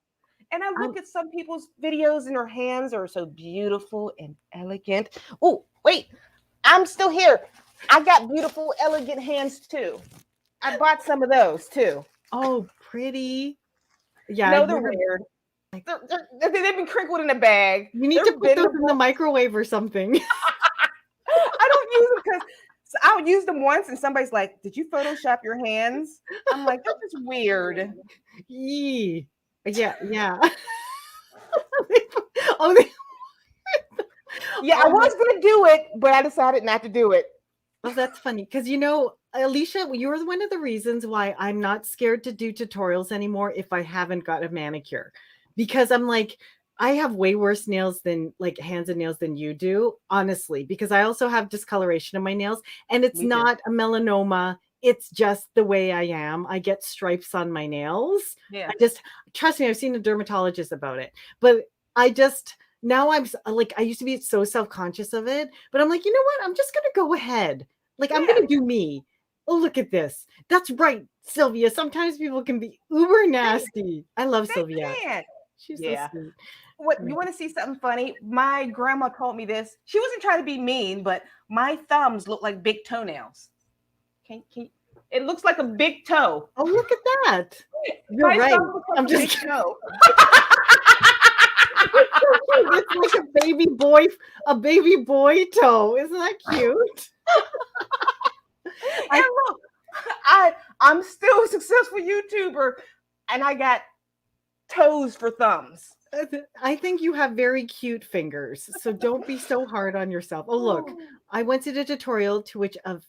Speaker 1: And I look at some people's videos and their hands are so beautiful and elegant. Oh, wait, I'm still here. I got beautiful, elegant hands too. I bought some of those too.
Speaker 2: Oh, pretty. Yeah,
Speaker 1: No,
Speaker 2: I've
Speaker 1: they're
Speaker 2: never.
Speaker 1: weird. They've been crinkled in a bag.
Speaker 2: You need
Speaker 1: They're
Speaker 2: to put those in the
Speaker 1: bendable.
Speaker 2: microwave or something.
Speaker 1: I don't use them because I'll use them once and somebody's like, did you Photoshop your hands? I'm like, that's just weird.
Speaker 2: Yee. Yeah, yeah. Oh, they-
Speaker 1: Yeah, I was going to do it, but I decided not to do it.
Speaker 2: oh, that's funny because Alysha, you're one of the reasons why I'm not scared to do tutorials anymore if I haven't got a manicure, because I'm like, I have way worse nails than like hands and nails than you do, honestly, because I also have discoloration in my nails, and it's
Speaker 1: Me too.
Speaker 2: not a melanoma. It's just the way I am. I get stripes on my nails.
Speaker 1: Yeah.
Speaker 2: Trust me, I've seen a dermatologist about it, but now I'm like, I used to be so self-conscious of it, but I'm like, you know what? I'm just going to go ahead. Like, I'm going to do me. Oh, look at this. That's right, Sylvia. Sometimes people can be uber nasty. I love Sylvia. She's so sweet.
Speaker 1: What, you want to see something funny? My grandma told me this. She wasn't trying to be mean, but my thumbs look like big toenails. It looks like a big toe.
Speaker 2: Oh, look at that. You're
Speaker 1: My
Speaker 2: right.
Speaker 1: thumb looks like
Speaker 2: I'm
Speaker 1: a
Speaker 2: just
Speaker 1: big toe.
Speaker 2: It's like a baby boy toe. Isn't that cute?
Speaker 1: And look, I'm still a successful YouTuber, and I got toes for thumbs.
Speaker 2: I think you have very cute fingers, so don't be so hard on yourself. Oh, look, I went to the tutorial to which a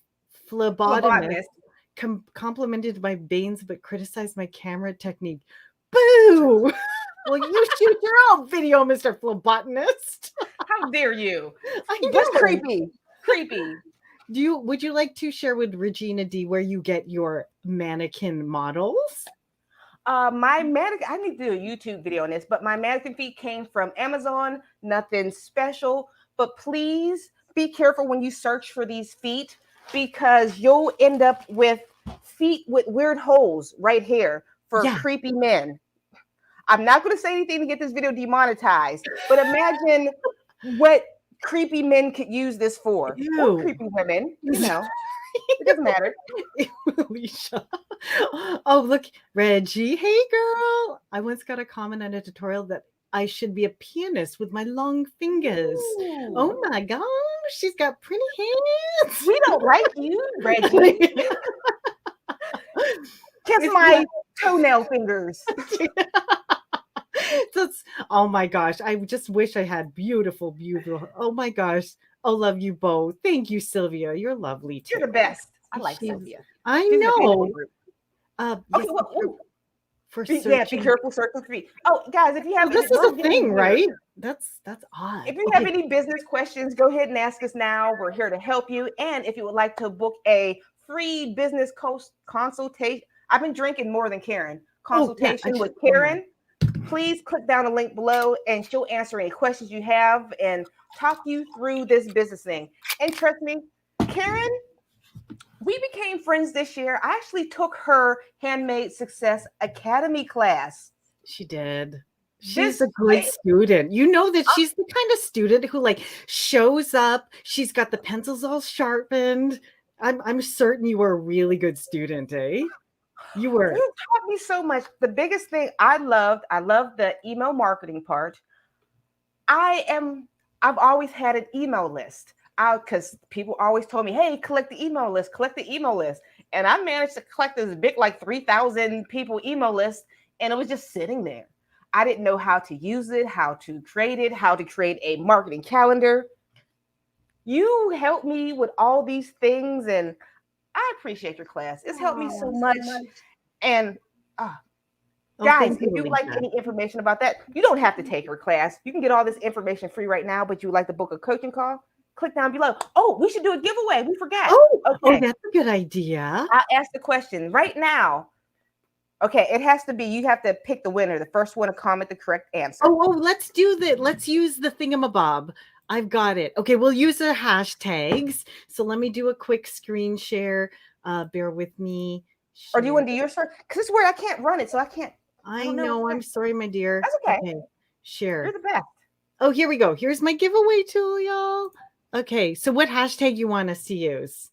Speaker 2: phlebotomist complimented my veins but criticized my camera technique. Boo! Well, you shoot your own video, Mr. Phlebotomist.
Speaker 1: How dare you?
Speaker 2: That's
Speaker 1: creepy. Creepy.
Speaker 2: Would you like to share with Regina D where you get your mannequin models?
Speaker 1: My mannequin, I need to do a YouTube video on this, but my mannequin feet came from Amazon. Nothing special, but please be careful when you search for these feet because you'll end up with feet with weird holes right here for creepy men. I'm not going to say anything to get this video demonetized, but imagine what creepy men could use this for. Or creepy women, it doesn't matter.
Speaker 2: Alysha. Oh, look, Reggie. Hey, girl. I once got a comment on a tutorial that I should be a pianist with my long fingers. Ooh. Oh my gosh, she's got pretty hands.
Speaker 1: We don't like you, Reggie. Kiss my toenail fingers.
Speaker 2: Oh my gosh, I just wish I had beautiful. Oh my gosh. Oh, love you both. Thank you, Sylvia. You're lovely too.
Speaker 1: You're the best. I like Sylvia.
Speaker 2: I know.
Speaker 1: Yes, be careful, circle 3. Oh, guys, if you have
Speaker 2: this is a thing, right? That's odd.
Speaker 1: If you have any business questions, go ahead and ask us now. We're here to help you. And if you would like to book a free business consultation, I've been drinking more than Karen. Consultation with Karen. Please click down the link below and she'll answer any questions you have and talk you through this business thing. And trust me, Karen, we became friends this year. I actually took her Handmade Success Academy class.
Speaker 2: She did. She's a good student. You know that she's the kind of student who like shows up. She's got the pencils all sharpened. I'm certain you were a really good student, eh? You were.
Speaker 1: You taught me so much. The biggest thing I loved the email marketing part. I've always had an email list. Because people always told me, hey, collect the email list, collect the email list. And I managed to collect this big, like 3,000 people email list, and it was just sitting there. I didn't know how to use it, how to create it, how to create a marketing calendar. You helped me with all these things, and I appreciate your class. It's helped me so much. And guys, if you would like any information about that, you don't have to take her class. You can get all this information free right now, but you would like to book a coaching call, click down below. Oh, we should do a giveaway. We forgot.
Speaker 2: Oh, that's a good idea.
Speaker 1: I'll ask the question right now. Okay, it has to be, you have to pick the winner, the first one to comment the correct answer.
Speaker 2: Oh, let's do that. Let's use the thingamabob. I've got it. Okay, we'll use the hashtags. So let me do a quick screen share. Bear with me.
Speaker 1: Share. Or do you want to do yours first? Because it's weird. I can't run it, so I can't.
Speaker 2: I know. I'm sorry, my dear.
Speaker 1: That's okay.
Speaker 2: Share.
Speaker 1: You're the best.
Speaker 2: Oh, here we go. Here's my giveaway tool, y'all. Okay, so what hashtag you want us to use?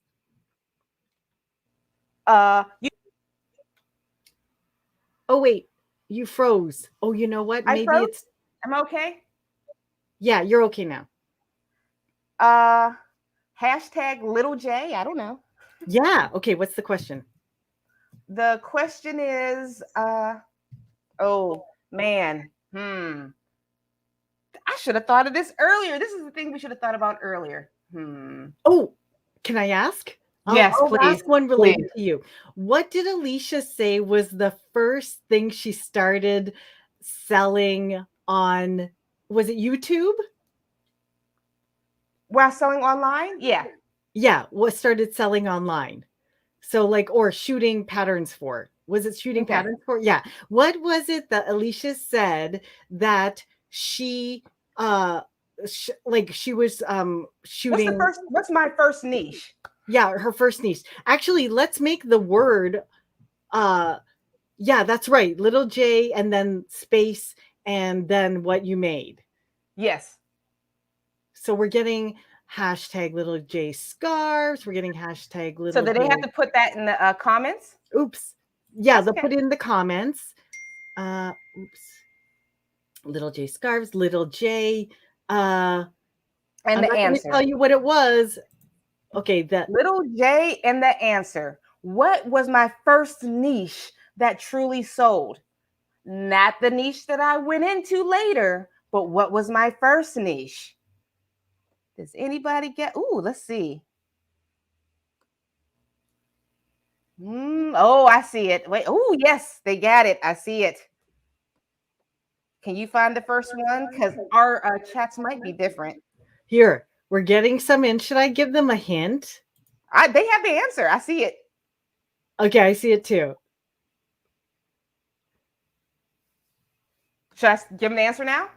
Speaker 2: Oh, wait. You froze. Oh, you know what? Maybe it's...
Speaker 1: Am I okay?
Speaker 2: Yeah, you're okay now.
Speaker 1: Hashtag little J. I don't know.
Speaker 2: Yeah. Okay. What's the question?
Speaker 1: The question is, oh man. I should have thought of this earlier. This is the thing we should have thought about earlier.
Speaker 2: Oh, can I ask?
Speaker 1: Yes, please.
Speaker 2: Ask one related to you. What did Alysha say was the first thing she started selling on? Was it YouTube?
Speaker 1: While selling online? Yeah.
Speaker 2: Yeah. What started selling online? So like, or shooting patterns for? Was it shooting patterns for? Yeah. What was it that Alysha said that she she was shooting?
Speaker 1: What's my first niche?
Speaker 2: Yeah, her first niche. Actually, let's make the word yeah, that's right. Little J and then space and then what you made.
Speaker 1: Yes.
Speaker 2: So we're getting hashtag little J scarves. We're getting hashtag little.
Speaker 1: So do they have to put that in the comments?
Speaker 2: Oops. Yeah, they'll put it in the comments. Oops. Little J scarves, little J.
Speaker 1: And
Speaker 2: I'm
Speaker 1: the
Speaker 2: not
Speaker 1: answer.
Speaker 2: Gonna tell you what it was. Okay, that
Speaker 1: little J and the answer. What was my first niche that truly sold? Not the niche that I went into later, but what was my first niche? Does anybody get? Ooh, let's see. Oh, I see it. Wait. Oh, yes, they got it. I see it. Can you find the first one? Because our chats might be different.
Speaker 2: Here, we're getting some in. Should I give them a hint?
Speaker 1: They have the answer. I see it.
Speaker 2: Okay, I see it too.
Speaker 1: Should I give them the answer now?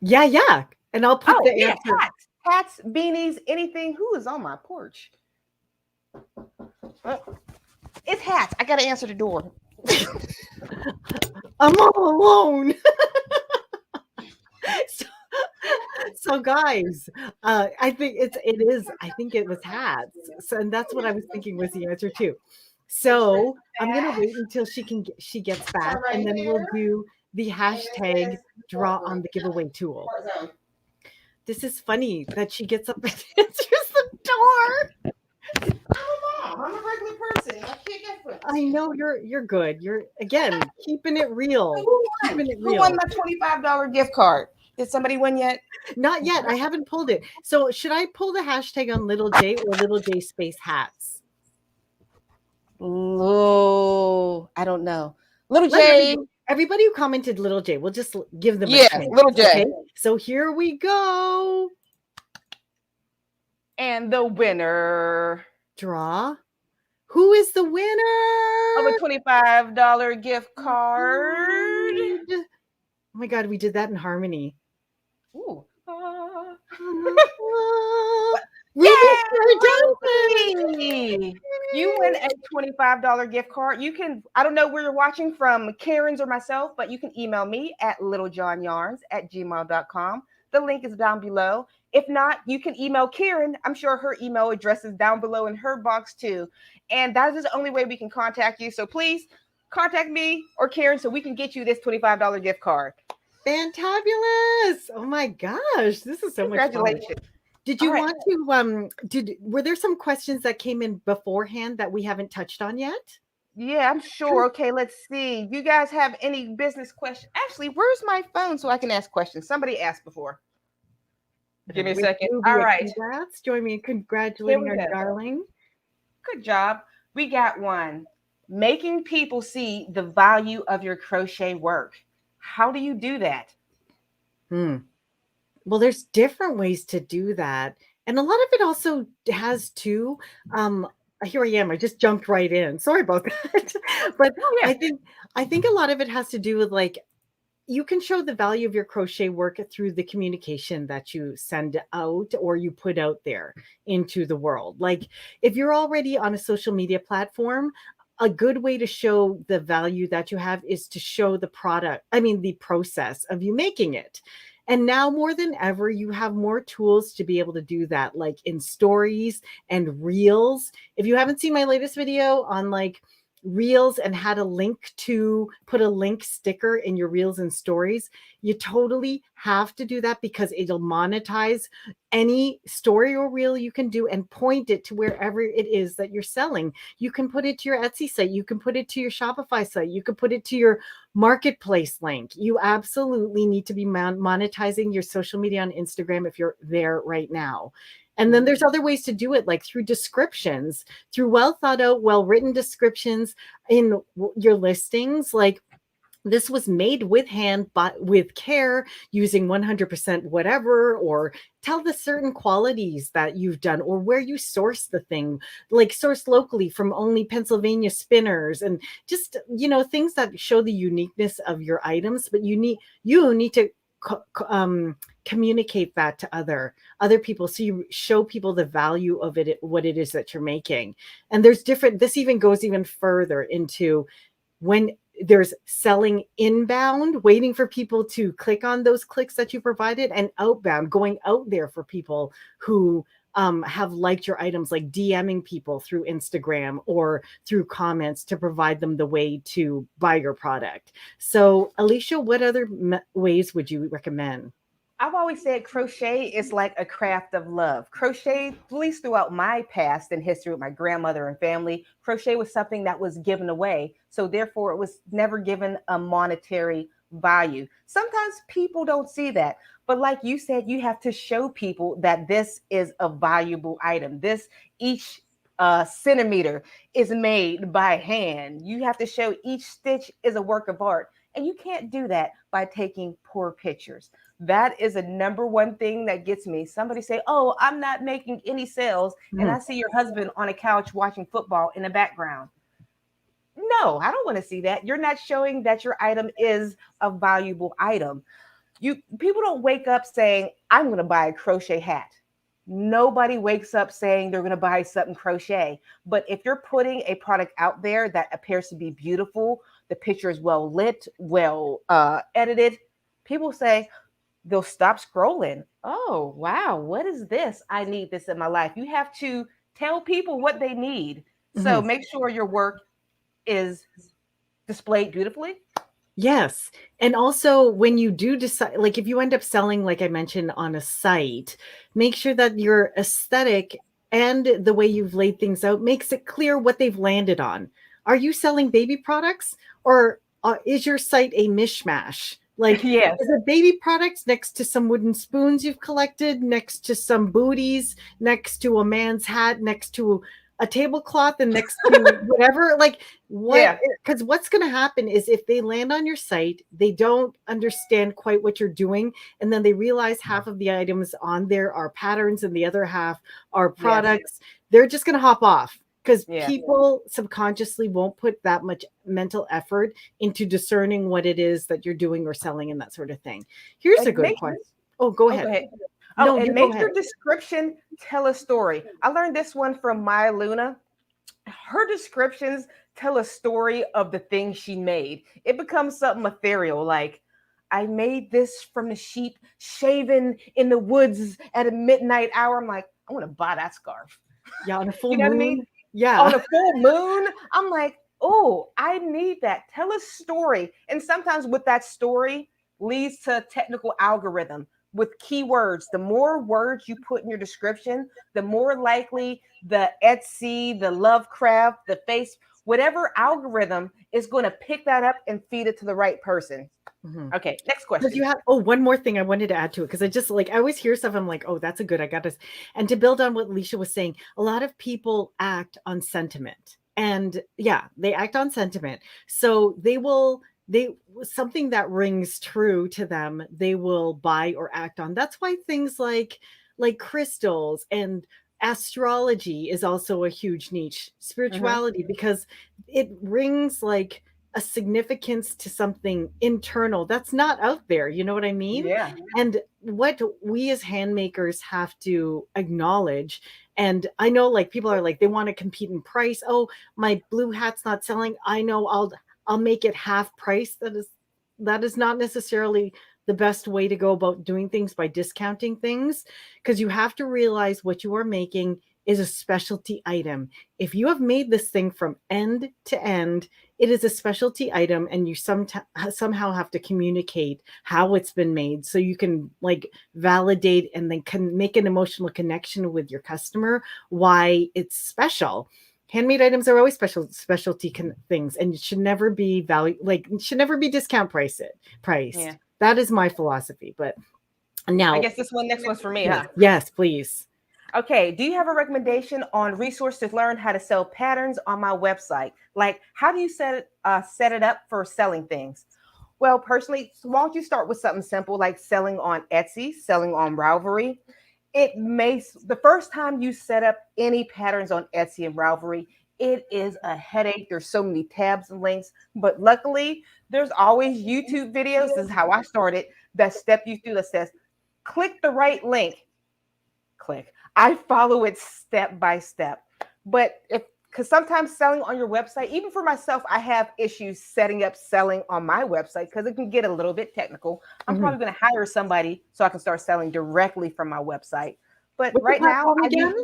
Speaker 2: Yeah. And I'll put the answer.
Speaker 1: Hats, beanies, anything. Who is on my porch? It's hats. I got to answer the door.
Speaker 2: I'm all alone. So guys, I think I think it was hats. So, and that's what I was thinking was the answer too. So I'm going to wait until she gets back, and then we'll do the hashtag draw on the giveaway tool. This is funny that she gets up and answers the door.
Speaker 1: I'm a regular person. I can't get foot.
Speaker 2: I know you're good. You're again keeping it real.
Speaker 1: Who won my $25 gift card? Did somebody win yet?
Speaker 2: Not yet. I haven't pulled it. So should I pull the hashtag on little J or little J space hats?
Speaker 1: Oh, I don't know. Little J.
Speaker 2: Everybody who commented little J, we'll just give them
Speaker 1: a chance. Little J.
Speaker 2: Okay? So here we go.
Speaker 1: And the winner.
Speaker 2: Draw. Who is the winner
Speaker 1: of a $25 gift card?
Speaker 2: Oh my God, we did that in harmony.
Speaker 1: Ooh.
Speaker 2: Yay!
Speaker 1: You win a $25 gift card. You can, I don't know where you're watching from, Karen's or myself, but you can email me at littlejohnyarns@gmail.com. The link is down below. If not, you can email Karen. I'm sure her email address is down below in her box too. And that is the only way we can contact you. So please contact me or Karen so we can get you this $25 gift card.
Speaker 2: Fantabulous. Oh my gosh, this is so much fun.
Speaker 1: Congratulations.
Speaker 2: Did
Speaker 1: All
Speaker 2: you
Speaker 1: right.
Speaker 2: want to were there some questions that came in beforehand that we haven't touched on yet?
Speaker 1: Yeah, I'm sure. Okay, let's see. You guys have any business questions? Actually, where's my phone so I can ask questions? Somebody asked before. Give me a
Speaker 2: With
Speaker 1: second. All
Speaker 2: Nubia,
Speaker 1: right.
Speaker 2: congrats. Join me in
Speaker 1: Here
Speaker 2: congratulating
Speaker 1: we
Speaker 2: our
Speaker 1: go.
Speaker 2: darling.
Speaker 1: Good job. We got one. Making people see the value of your crochet work. How do you do that?
Speaker 2: Hmm. Well, there's different ways to do that. And a lot of it also has to um here I am. I just jumped right in. Sorry about that. But
Speaker 1: Oh, yeah.
Speaker 2: I think I think a lot of it has to do with like you can show the value of your crochet work through the communication that you send out or you put out there into the world. Like if you're already on a social media platform, a good way to show the value that you have is to show the product, I mean, the process of you making it. And now more than ever, you have more tools to be able to do that, like in stories and reels. If you haven't seen my latest video on like reels and had a link to put a link sticker in your reels and stories, you totally have to do that because it'll monetize any story or reel you can do and point it to wherever it is that you're selling. You can put it to your Etsy site, you can put it to your Shopify site, you can put it to your marketplace link. You absolutely need to be monetizing your social media on Instagram if you're there right now. And then there's other ways to do it, like through descriptions, through well thought out, well written descriptions in your listings. Like this was made with hand, but with care, using 100% whatever, or tell the certain qualities that you've done or where you source the thing, like source locally from only Pennsylvania spinners, and just, things that show the uniqueness of your items. But you need to communicate that to other people, so you show people the value of it, what it is that you're making. And this even goes even further into when there's selling inbound, waiting for people to click on those clicks that you provided, and outbound, going out there for people who have liked your items, like DMing people through Instagram or through comments to provide them the way to buy your product. So, Alysha, what other ways would you recommend?
Speaker 1: I've always said crochet is like a craft of love. Crochet, at least throughout my past and history with my grandmother and family, crochet was something that was given away. So therefore, it was never given a monetary value. Sometimes people don't see that. But like you said, you have to show people that this is a valuable item. Each centimeter is made by hand. You have to show each stitch is a work of art. And you can't do that by taking poor pictures. That is a number one thing that gets me. Somebody say, "Oh, I'm not making any sales," and I see your husband on a couch watching football in the background. No, I don't want to see that. You're not showing that your item is a valuable item. People don't wake up saying, "I'm going to buy a crochet hat." Nobody wakes up saying they're going to buy something crochet. But if you're putting a product out there that appears to be beautiful, the picture is well lit, well edited, people say, they'll stop scrolling. Oh, wow, what is this? I need this in my life. You have to tell people what they need. So
Speaker 2: Mhm.
Speaker 1: make sure your work is displayed beautifully.
Speaker 2: Yes. And also, when you do decide, like if you end up selling, like I mentioned, on a site, make sure that your aesthetic and the way you've laid things out makes it clear what they've landed on. Are you selling baby products, or is your site a mishmash? Like,
Speaker 1: Yes.
Speaker 2: is it baby products next to some wooden spoons you've collected, next to some booties, next to a man's hat, next to a tablecloth, and next to whatever? Like, what?
Speaker 1: Yeah.
Speaker 2: Because what's going to happen is if they land on your site, they don't understand quite what you're doing, and then they realize half of the items on there are patterns and the other half are
Speaker 1: Yes.
Speaker 2: products. They're just going to hop off because
Speaker 1: Yeah.
Speaker 2: people subconsciously won't put that much mental effort into discerning what it is that you're doing or selling and that sort of thing. Here's a
Speaker 1: And
Speaker 2: good
Speaker 1: make
Speaker 2: question. Oh, go
Speaker 1: Oh, go
Speaker 2: ahead.
Speaker 1: ahead. Oh,
Speaker 2: No,
Speaker 1: and
Speaker 2: you go
Speaker 1: make
Speaker 2: ahead.
Speaker 1: your description tell a story. I learned this one from Maya Luna. Her descriptions tell a story of the thing she made. It becomes something ethereal, like, I made this from the sheep shaven in the woods at a midnight hour. I'm like, I want to buy that scarf.
Speaker 2: Yeah, on a full
Speaker 1: You know what I mean?
Speaker 2: moon. Yeah.
Speaker 1: On a full moon, I'm like, oh, I need that. Tell a story. And sometimes with that story, leads to technical algorithm with keywords. The more words you put in your description, the more likely the Etsy, the Lovecraft, the Face, whatever algorithm is going to pick that up and feed it to the right person.
Speaker 2: Mhm.
Speaker 1: Okay, next
Speaker 2: Because
Speaker 1: question.
Speaker 2: you have, oh, one more thing I wanted to add to it, because I just like, I always hear stuff, I'm like, oh, that's a good, I got this. And to build on what Alysha was saying, a lot of people act on sentiment. And yeah, they act on sentiment. So they something that rings true to them, they will buy or act on. That's why things like crystals and astrology is also a huge niche,
Speaker 1: Mm-hmm.
Speaker 2: spirituality, because it rings like a significance to something internal that's not out there. You know what I mean?
Speaker 1: Yeah.
Speaker 2: And what we as handmakers have to acknowledge, and I know like people are like, they want to compete in price. Oh, my blue hat's not selling. I know I'll make it half price. That is not necessarily the best way to go about doing things, by discounting things, because you have to realize what you are making is a specialty item. If you have made this thing from end to end, it is a specialty item, and you somehow have to communicate how it's been made, so you can like validate and then can make an emotional connection with your customer why it's special. Handmade items are always specialty things, and it should never be value, like it should never be discount priced.
Speaker 1: Yeah.
Speaker 2: That is my philosophy. But
Speaker 1: I
Speaker 2: now,
Speaker 1: guess this one, next one's for me,
Speaker 2: yes,
Speaker 1: huh?
Speaker 2: yes, please.
Speaker 1: Okay, do you have a recommendation on resource to learn how to sell patterns on my website? Like, how do you set it up for selling things? Well, personally, why don't you start with something simple like selling on Etsy, selling on Ravelry? The first time you set up any patterns on Etsy and Ravelry, it is a headache. There's so many tabs and links, but luckily, there's always YouTube videos. This is how I started, that step you through that says, click the right link. Click. I follow it step by step. But because sometimes selling on your website, even for myself, I have issues setting up selling on my website because it can get a little bit technical. I'm
Speaker 2: Mhm.
Speaker 1: probably going to hire somebody so I can start selling directly from my website. But
Speaker 2: What's the
Speaker 1: right now,
Speaker 2: platform again?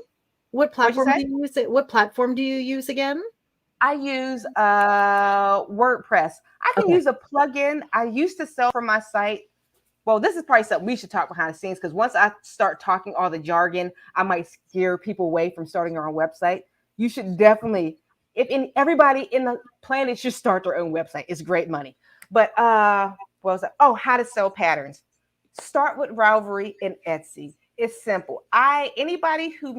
Speaker 2: What
Speaker 1: what'd you
Speaker 2: platform
Speaker 1: say?
Speaker 2: do you use? What platform do you use again?
Speaker 1: I use WordPress. I can
Speaker 2: Okay.
Speaker 1: use a plugin. I used to sell from my site. Well, this is probably something we should talk behind the scenes, because once I start talking all the jargon, I might scare people away from starting their own website. You should definitely, everybody in the planet should start their own website. It's great money. But what was that? Oh, how to sell patterns. Start with Ravelry and Etsy. It's simple. Anybody who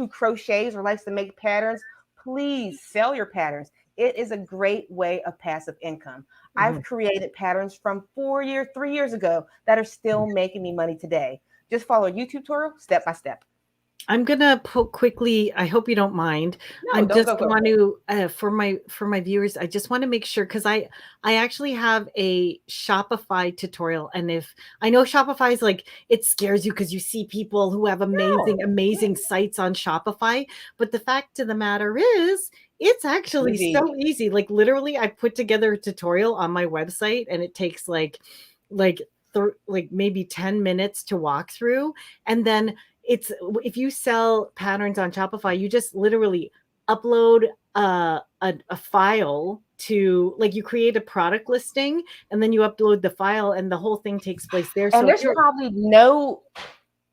Speaker 1: crochets or likes to make patterns, please sell your patterns. It is a great way of passive income. I've
Speaker 2: Mhm.
Speaker 1: created patterns from 4 years, 3 years ago that are still making me money today. Just follow a YouTube tutorial step by step.
Speaker 2: I'm gonna put quickly. I hope you don't mind. I
Speaker 1: No, don't
Speaker 2: just
Speaker 1: go.
Speaker 2: want to for my viewers. I just want to make sure, because I actually have a Shopify tutorial, and if I know Shopify is like, it scares you because you see people who have
Speaker 1: No,
Speaker 2: amazing sites on Shopify, but the fact of the matter is, it's actually
Speaker 1: easy.
Speaker 2: so easy. Like literally, I put together a tutorial on my website, and it takes like like maybe 10 minutes to walk through, and then it's, if you sell patterns on Shopify, you just literally upload a file to, like, you create a product listing, and then you upload the file, and the whole thing takes place there.
Speaker 1: And
Speaker 2: So if
Speaker 1: there's
Speaker 2: you're,
Speaker 1: probably no,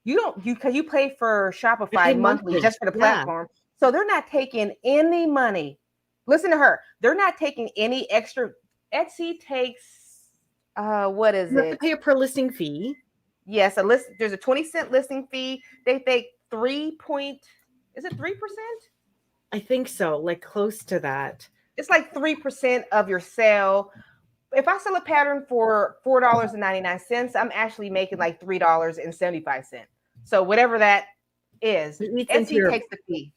Speaker 1: you don't, because you pay for
Speaker 2: I pay
Speaker 1: Shopify monthly
Speaker 2: monthly.
Speaker 1: just for the
Speaker 2: Yeah.
Speaker 1: platform. So they're not taking any money. Listen to her. They're not taking any extra. Etsy takes, what is
Speaker 2: You have to
Speaker 1: it?
Speaker 2: pay a per listing fee.
Speaker 1: Yes, there's a 20-cent listing fee. They take is it 3%?
Speaker 2: I think so, like close to that.
Speaker 1: It's like 3% of your sale. If I sell a pattern for $4.99, I'm actually making like $3.75. So whatever that is,
Speaker 2: It eats into
Speaker 1: Etsy
Speaker 2: your
Speaker 1: takes the fee.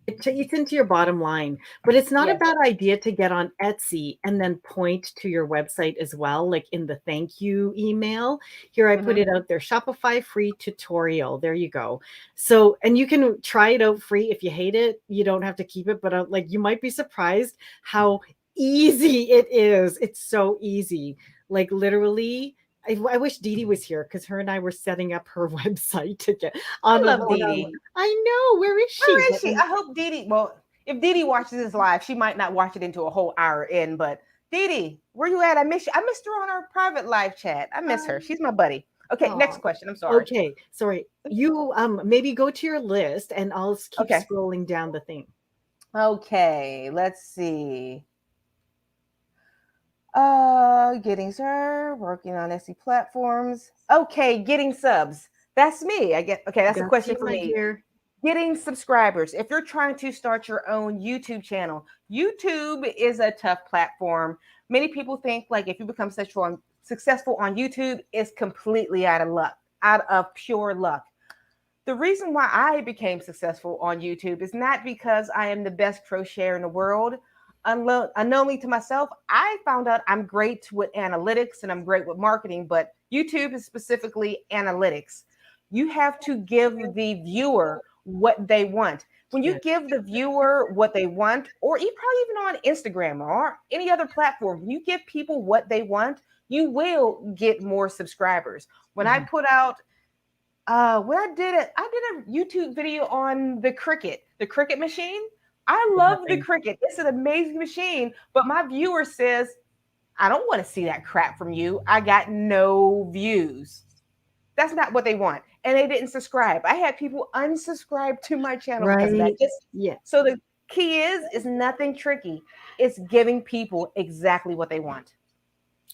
Speaker 2: It eats into your bottom line, but it's not a
Speaker 1: Yes.
Speaker 2: bad idea to get on Etsy and then point to your website as well, like in the thank you email. Here, I put
Speaker 1: Mhm.
Speaker 2: it out there, Shopify free tutorial. There you go. So, and you can try it out free. If you hate it, you don't have to keep it, but like, you might be surprised how easy it is. It's so easy. Like literally, I wish Dee Dee was here, because her and I were setting up her website to get
Speaker 1: I
Speaker 2: on a
Speaker 1: love Dee
Speaker 2: one-on-one.
Speaker 1: Dee.
Speaker 2: I know. Where is she?
Speaker 1: Where is she? I hope Dee Dee. Well, if Dee Dee watches this live, she might not watch it into a whole hour in, but Dee Dee, where you at? I miss you. I missed her on our private live chat. I miss her. She's my buddy. Okay, next
Speaker 2: Oh,
Speaker 1: question. I'm sorry.
Speaker 2: okay. Sorry. You maybe go to your list and I'll keep
Speaker 1: Okay.
Speaker 2: scrolling down the thing.
Speaker 1: Okay, let's see. Getting her working on Etsy platforms. Okay, getting subs. That's me. I get okay, that's a
Speaker 2: That's
Speaker 1: question
Speaker 2: you,
Speaker 1: for
Speaker 2: my
Speaker 1: me.
Speaker 2: dear.
Speaker 1: Getting subscribers. If you're trying to start your own YouTube channel, YouTube is a tough platform. Many people think like if you become successful on YouTube, it's completely out of luck, out of pure luck. The reason why I became successful on YouTube is not because I am the best crocheter in the world. Unknowingly to myself, I found out I'm great with analytics and I'm great with marketing, but YouTube is specifically analytics. You have to give the viewer what they want. When you
Speaker 2: Yes.
Speaker 1: give the viewer what they want, or probably even on Instagram or any other platform, when you give people what they want, you will get more subscribers. When I put out when I did a YouTube video on the cricket machine. I love the cricket. It's an amazing machine, but my viewer says, I don't want to see that crap from you. I got no views. That's not what they want. And they didn't subscribe. I had people unsubscribe to my channel because of that.
Speaker 2: Right. Yeah.
Speaker 1: So the key is nothing tricky. It's giving people exactly what they want.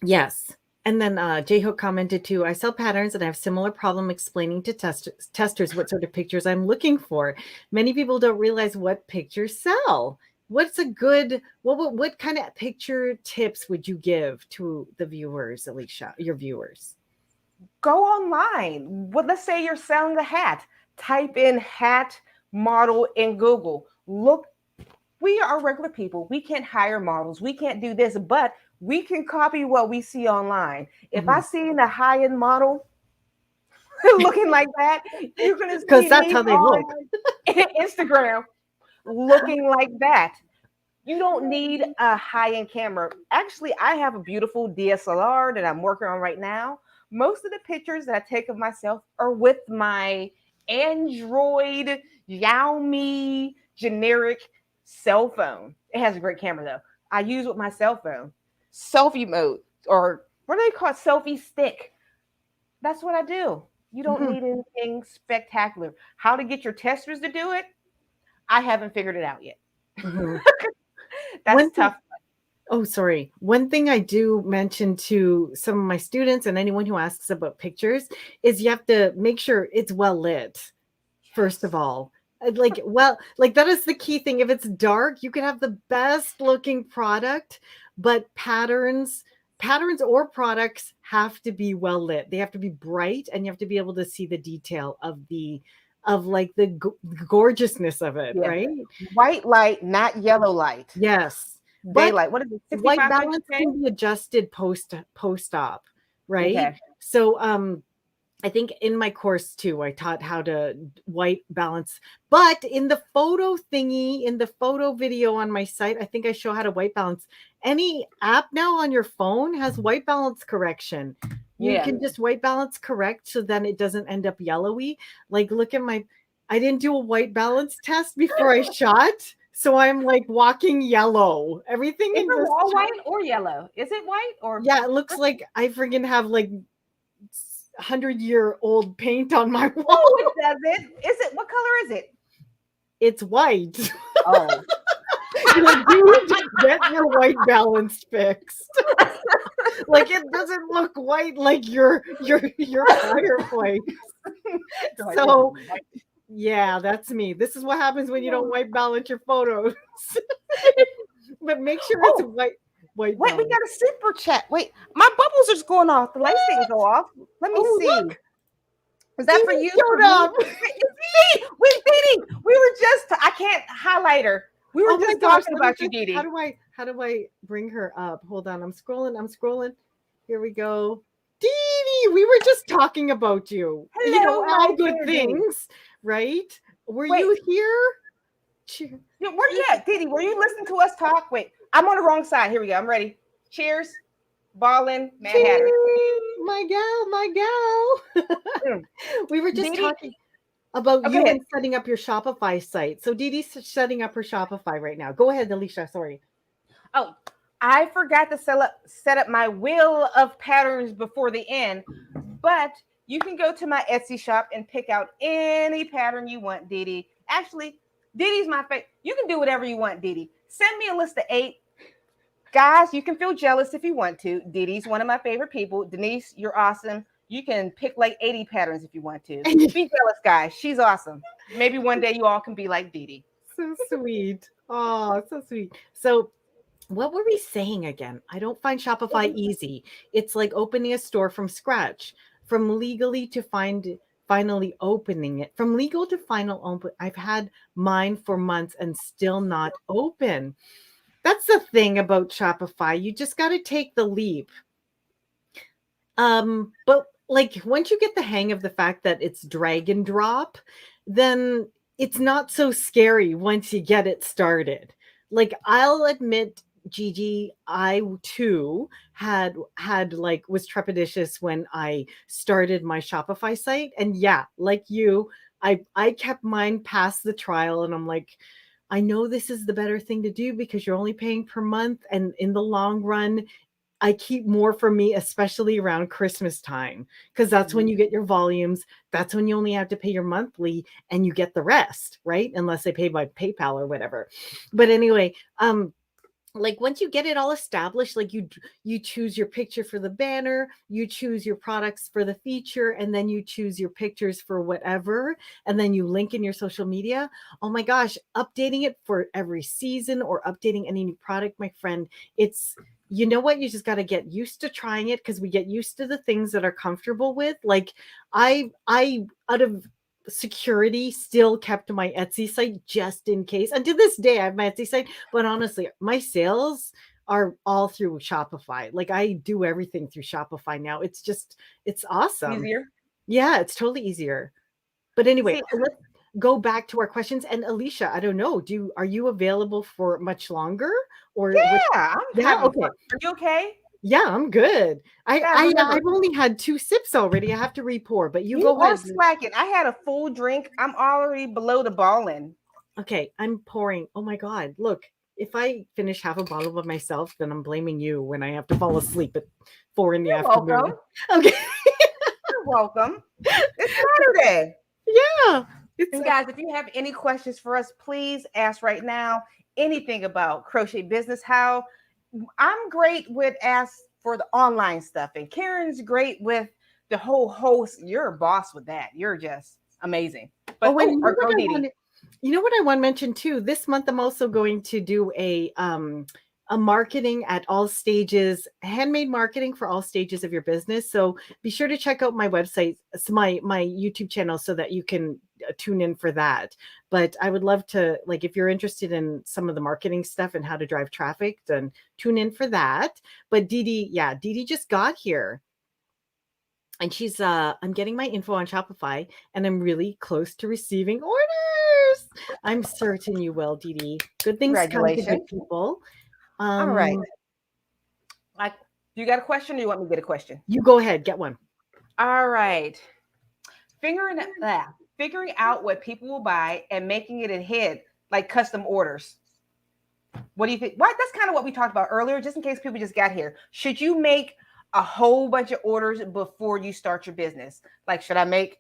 Speaker 2: Yes. And then J-Hook commented too, I sell patterns and I have similar problem explaining to testers what sort of pictures I'm looking for. Many people don't realize what pictures sell. What's a good, what kind of picture tips would you give to the viewers, Alysha, your viewers?
Speaker 1: Go online. Let's say you're selling a hat. Type in hat model in Google. Look, we are regular people. We can't hire models. We can't do this, but we can copy what we see online. If I see a high-end model looking like that, you're gonna
Speaker 2: Because
Speaker 1: see
Speaker 2: that's
Speaker 1: me
Speaker 2: how they look.
Speaker 1: on Instagram looking like that. You don't need a high-end camera. Actually, I have a beautiful DSLR that I'm working on right now. Most of the pictures that I take of myself are with my Android Xiaomi generic cell phone. It has a great camera though. I use with my cell phone. Selfie mode, or what do they call it? Selfie stick. That's what I do. You don't need anything spectacular. How to get your testers to do it? I haven't figured it out yet. That's tough.
Speaker 2: Oh, sorry. One thing I do mention to some of my students and anyone who asks about pictures is you have to make sure it's well lit, first of all. Like that is the key thing. If it's dark, you can have the best looking product, but patterns or products have to be well lit. They have to be bright, and you have to be able to see the detail of the gorgeousness of it, right?
Speaker 1: White light, not yellow light.
Speaker 2: Yes.
Speaker 1: Daylight. What is it?
Speaker 2: White balance can be adjusted post-op, right?
Speaker 1: Okay.
Speaker 2: So I think in my course too, I taught how to white balance. But in the photo thingy, in the photo video on my site, I think I show how to white balance. Any app now on your phone has white balance correction. You can just white balance correct so then it doesn't end up yellowy. Like look at I didn't do a white balance test before I shot. So I'm like walking yellow. Everything
Speaker 1: is it all white or yellow? Is it white or
Speaker 2: yeah? It looks like I friggin' have like 100-year-old paint on my wall.
Speaker 1: Oh, it doesn't. Is it? What color is it?
Speaker 2: It's white.
Speaker 1: Oh,
Speaker 2: dude, get your white balance fixed. Like it doesn't look white like your fireplace. So. Yeah, that's me. This is what happens when you don't white balance your photos. But make sure it's white. Wait,
Speaker 1: we got a super chat. Wait, my bubbles are just going off. The lights didn't go off. Let me see.
Speaker 2: Look.
Speaker 1: Is that for you?
Speaker 2: Showed up.
Speaker 1: It's me. We were just. I can't highlight her. We were just talking about you, Dee Dee.
Speaker 2: How do I bring her up? Hold on. I'm scrolling. Here we go. Dee Dee, we were just talking about you.
Speaker 1: Hello,
Speaker 2: all good things, right? Were you here?
Speaker 1: Dee Dee, were you listening to us talk? Wait, I'm on the wrong side. Here we go. I'm ready. Cheers. Ballin', Mad Hatter.
Speaker 2: My gal. We were just talking about you and setting up your Shopify site. So Dee Dee's setting up her Shopify right now. Go ahead, Alysha. Sorry.
Speaker 1: Oh, I forgot to set up my wheel of patterns before the end, but you can go to my Etsy shop and pick out any pattern you want, Didi. Actually, Didi's my favorite. You can do whatever you want, Didi. Send me a list of 8. Guys, you can feel jealous if you want to. Didi's one of my favorite people. Denise, you're awesome. You can pick like 80 patterns if you want to. Be jealous, guys. She's awesome. Maybe one day you all can be like Didi.
Speaker 2: So sweet. Oh, so sweet. So what were we saying again? I don't find Shopify easy. It's like opening a store from scratch, from legally to finally opening it. From legal to final open. I've had mine for months and still not open. That's the thing about Shopify. You just got to take the leap. But like once you get the hang of the fact that it's drag and drop, then it's not so scary once you get it started. Like I'll admit, Gigi, I too had like was trepidatious when I started my Shopify site. And yeah, like you, I kept mine past the trial and I'm like, I know this is the better thing to do because you're only paying per month. And in the long run, I keep more for me, especially around Christmas time, because that's when you get your volumes. That's when you only have to pay your monthly and you get the rest, right? Unless they pay by PayPal or whatever. But anyway, like once you get it all established, like you choose your picture for the banner, you choose your products for the feature, and then you choose your pictures for whatever, and then you link in your social media. Oh my gosh, updating it for every season or updating any new product, my friend, it's, you know what, you just got to get used to trying it, because we get used to the things that are comfortable with. Like I out of security still kept my Etsy site just in case. And to this day, I have my Etsy site, but honestly, my sales are all through Shopify. Like I do everything through Shopify now. It's awesome.
Speaker 1: Easier.
Speaker 2: Yeah, it's totally easier. But anyway,
Speaker 1: See,
Speaker 2: let's go back to our questions. And Alysha, I don't know, are you available for much longer? Or
Speaker 1: yeah, I'm
Speaker 2: yeah,
Speaker 1: having
Speaker 2: okay.
Speaker 1: fun. Are you okay?
Speaker 2: Yeah, I'm good.
Speaker 1: Yeah, remember,
Speaker 2: I've only had 2 sips already. I have to re-pour, but you
Speaker 1: you
Speaker 2: go
Speaker 1: are
Speaker 2: ahead.
Speaker 1: slacking. I had a full drink. I'm already below the balling.
Speaker 2: Okay, I'm pouring. Oh my God. Look, if I finish half a bottle by myself, then I'm blaming you when I have to fall asleep at 4 in the
Speaker 1: You're
Speaker 2: afternoon.
Speaker 1: welcome.
Speaker 2: Okay.
Speaker 1: You're welcome. It's Saturday.
Speaker 2: Yeah.
Speaker 1: And guys, if you have any questions for us, please ask right now. Anything about crochet business, how I'm great with ask for the online stuff, and Karen's great with the whole host. You're a boss with that. You're just amazing. But
Speaker 2: and you know what I want to mention too? This month I'm also going to do a marketing at all stages, handmade marketing for all stages of your business. So be sure to check out my website, my YouTube channel, so that you can tune in for that. But I would love to, like, if you're interested in some of the marketing stuff and how to drive traffic, then tune in for that. But Didi just got here. And she's I'm getting my info on Shopify and I'm really close to receiving orders. I'm certain you will, Didi. Good things come to good people.
Speaker 1: All right. Like, you got a question, or you want me to get a question?
Speaker 2: You go ahead, get one.
Speaker 1: All right. Figuring out what people will buy and making it a hit, like custom orders. What do you think? What, that's kind of what we talked about earlier, just in case people just got here. Should you make a whole bunch of orders before you start your business? Like, should I make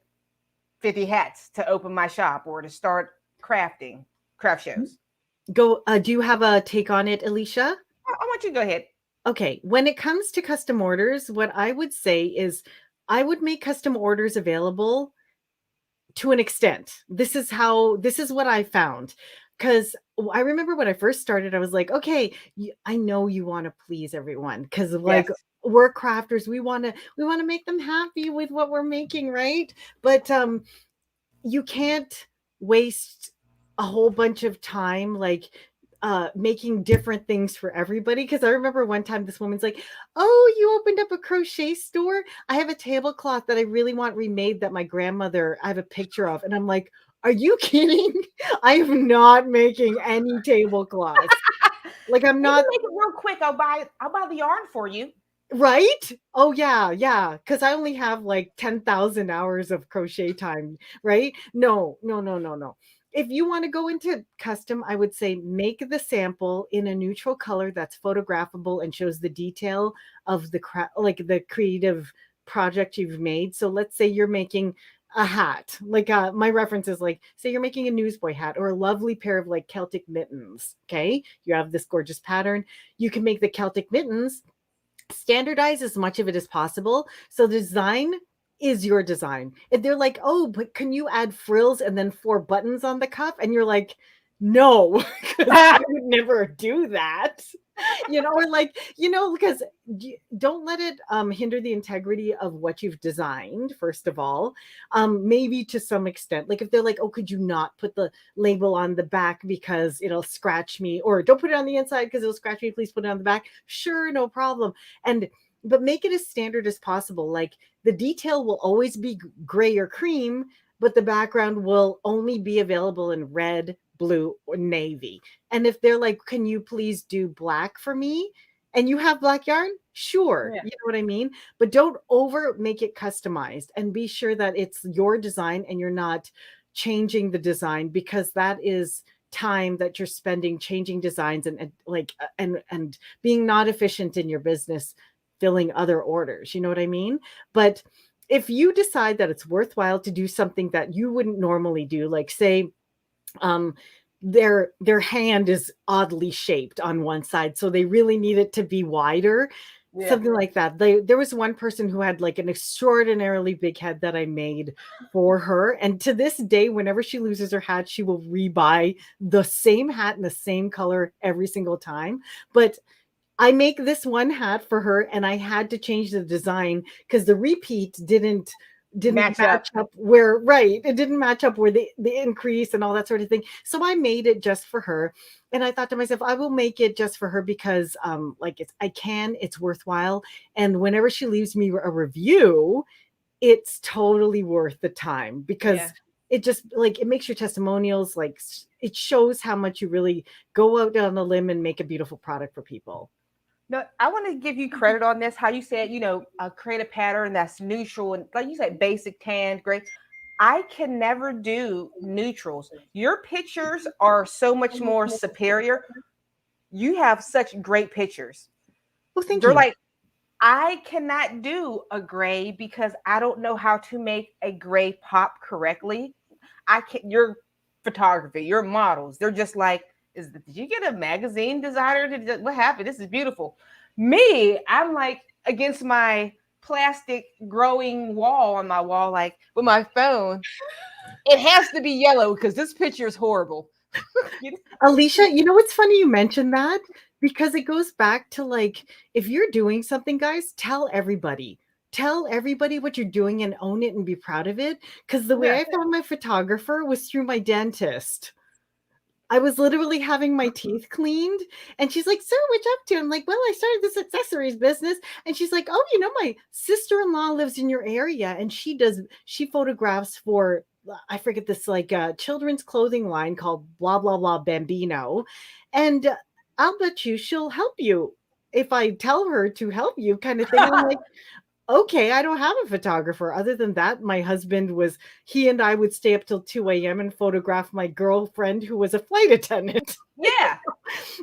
Speaker 1: 50 hats to open my shop or to start craft shows?
Speaker 2: Go. Do you have a take on it, Alysha?
Speaker 1: I want you to go ahead.
Speaker 2: Okay. When it comes to custom orders, what I would say is I would make custom orders available to an extent. This is what I found. Because I remember when I first started, I was like, okay, I know you want to please everyone, because like we're crafters, we want to make them happy with what we're making, right? But you can't waste a whole bunch of time like making different things for everybody. Because I remember one time this woman's like, oh, you opened up a crochet store? I have a tablecloth that I really want remade that my grandmother, I have a picture of. And I'm like, are you kidding? I am not making any tablecloths. Like, I'm not.
Speaker 1: Make it real quick. I'll buy the yarn for you.
Speaker 2: Right? Oh yeah. Because I only have like 10,000 hours of crochet time, right? No. If you want to go into custom, I would say make the sample in a neutral color that's photographable and shows the detail of like the creative project you've made. So let's say you're making a hat, like my reference is like, say you're making a newsboy hat or a lovely pair of like Celtic mittens. Okay, you have this gorgeous pattern. You can make the Celtic mittens, standardize as much of it as possible. So the design is your design. And they're like, oh, but can you add frills and then 4 buttons on the cuff? And you're like, no, because I would never do that. Or like, because don't let it hinder the integrity of what you've designed, first of all. Maybe to some extent, like if they're like, oh, could you not put the label on the back because it'll scratch me, or don't put it on the inside because it'll scratch me, please put it on the back. Sure, no problem. But make it as standard as possible. Like the detail will always be gray or cream, but the background will only be available in red, blue, or navy. And if they're like, can you please do black for me? And you have black yarn? Sure.
Speaker 1: Yeah.
Speaker 2: You know what I mean? But don't over make it customized, and be sure that it's your design and you're not changing the design, because that is time that you're spending changing designs and being not efficient in your business, filling other orders. You know what I mean? But if you decide that it's worthwhile to do something that you wouldn't normally do, like say, their hand is oddly shaped on one side, so they really need it to be wider. Yeah. Something like that. There was one person who had like an extraordinarily big head that I made for her. And to this day, whenever she loses her hat, she will rebuy the same hat in the same color every single time. But I make this one hat for her, and I had to change the design because the repeat didn't match up where, right, it didn't match up where the increase and all that sort of thing. So I made it just for her, and I thought to myself, I will make it just for her because it's worthwhile, and whenever she leaves me a review, it's totally worth the time, because it just like it makes your testimonials, like it shows how much you really go out on a limb and make a beautiful product for people.
Speaker 3: No, I want to give you credit on this. How you said, create a pattern that's neutral and, like you said, basic, tan, gray. I can never do neutrals. Your pictures are so much more superior. You have such great pictures.
Speaker 2: Well, thank
Speaker 3: They're
Speaker 2: you.
Speaker 3: like, I cannot do a gray because I don't know how to make a gray pop correctly. Your photography, your models, they're just like, did you get a magazine designer? What happened? This is beautiful. Me, I'm like against my plastic growing wall on my wall, like with my phone. It has to be yellow because this picture is horrible.
Speaker 2: Alysha, what's funny you mentioned that, because it goes back to like, if you're doing something, guys, tell everybody what you're doing and own it and be proud of it. Because the way I found my photographer was through my dentist. I was literally having my teeth cleaned, and she's like, "Sir, what you up to?" I'm like, "Well, I started this accessories business." And she's like, "Oh, my sister-in-law lives in your area, and she photographs for, I forget this, like children's clothing line called blah blah blah Bambino, and I'll bet you she'll help you if I tell her to help you," kind of thing. And I'm like, okay, I don't have a photographer. Other than that, my husband he and I would stay up till 2 a.m. and photograph my girlfriend who was a flight attendant.
Speaker 3: Yeah.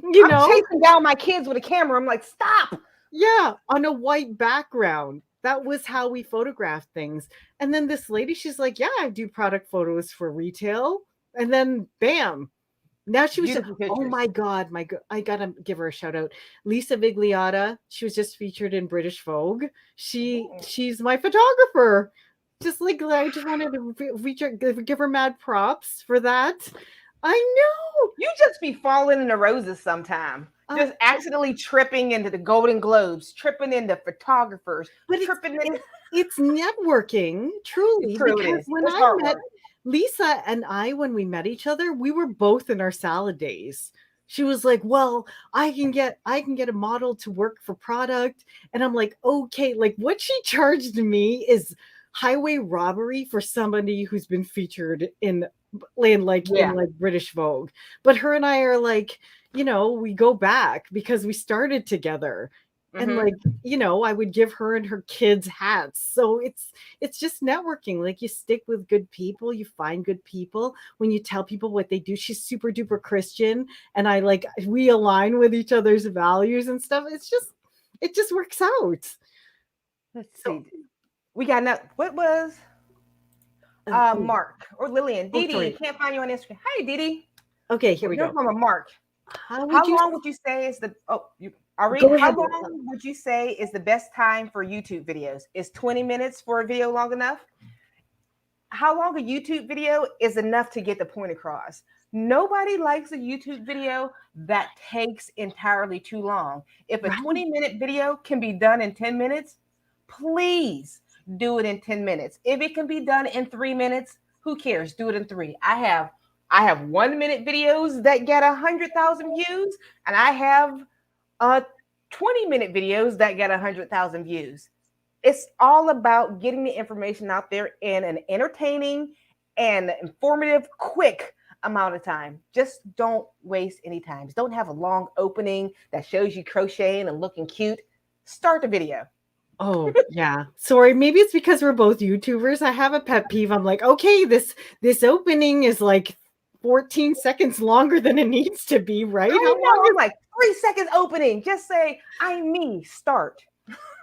Speaker 3: I'm chasing down my kids with a camera. I'm like, stop.
Speaker 2: Yeah, on a white background. That was how we photographed things. And then this lady, she's like, yeah, I do product photos for retail. And then bam. Now she was, oh my God, I gotta give her a shout out. Lisa Vigliotta, she was just featured in British Vogue. She's my photographer. Just like, I just wanted to give her mad props for that. I know.
Speaker 3: You just be falling in the roses sometime. Just accidentally tripping into the Golden Globes, tripping into photographers,
Speaker 2: it's networking, truly. Because when I met Lisa and when we met each other, we were both in our salad days. She was like, well, I can get a model to work for product. And I'm like, okay, like what she charged me is highway robbery for somebody who's been featured in British Vogue. But her and I are like, we go back because we started together. And
Speaker 3: Mm-hmm.
Speaker 2: like, I would give her and her kids hats. So it's just networking. Like, you stick with good people, you find good people. When you tell people what they do, she's super duper Christian, and we align with each other's values and stuff. It just works out.
Speaker 3: Let's
Speaker 2: So
Speaker 3: see. We got what was
Speaker 2: oh,
Speaker 3: Mark or Lillian? Dee Dee,
Speaker 2: sorry.
Speaker 3: can't find you on Instagram. Hi, Dee Dee.
Speaker 2: Okay, here we
Speaker 3: You're
Speaker 2: go.
Speaker 3: from a Mark.
Speaker 2: How would
Speaker 3: How
Speaker 2: you
Speaker 3: long would you say is the you Irene,
Speaker 2: go
Speaker 3: how
Speaker 2: ahead?
Speaker 3: long would you say is the best time for YouTube videos? Is 20 minutes for a video long enough? How long a YouTube video is enough to get the point across? Nobody likes a YouTube video that takes entirely too long. If a
Speaker 2: Right.
Speaker 3: 20-minute video can be done in 10 minutes, please do it in 10 minutes. If it can be done in 3 minutes, who cares? Do it in 3. I have 1-minute videos that get 100,000 views, and I have 20-minute videos that get 100,000 views. It's all about getting the information out there in an entertaining and informative, quick amount of time. Just don't waste any time. Just don't have a long opening that shows you crocheting and looking cute. Start the video.
Speaker 2: Oh, yeah. Sorry, maybe it's because we're both YouTubers. I have a pet peeve. I'm like, okay, this opening is like 14 seconds longer than it needs to be, right?
Speaker 3: I know. I'm like 3 seconds opening. Just say, I'm me. Start.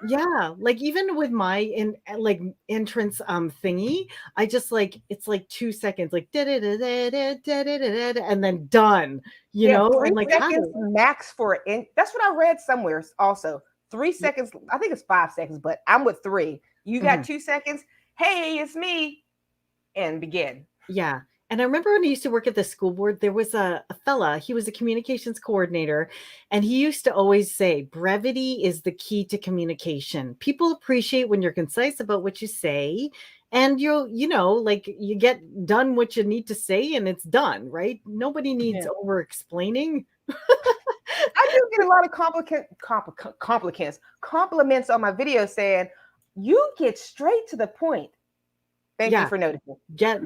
Speaker 2: Yeah, like even with my entrance thingy, I just it's like 2 seconds, like da-da-da-da-da-da-da-da, and then done,
Speaker 3: Yeah, 3
Speaker 2: and like
Speaker 3: seconds max for it. That's what I read somewhere also. 3 seconds, I think it's 5 seconds, but I'm with 3. You got 2 seconds. Hey, it's me. And begin.
Speaker 2: Yeah. And I remember when I used to work at the school board, there was a fella, he was a communications coordinator, and he used to always say, brevity is the key to communication. People appreciate when you're concise about what you say, and you get done what you need to say and it's done, right? Nobody needs over explaining.
Speaker 3: I do get a lot of compliments on my video saying, you get straight to the point. Thank you for noticing.
Speaker 2: Get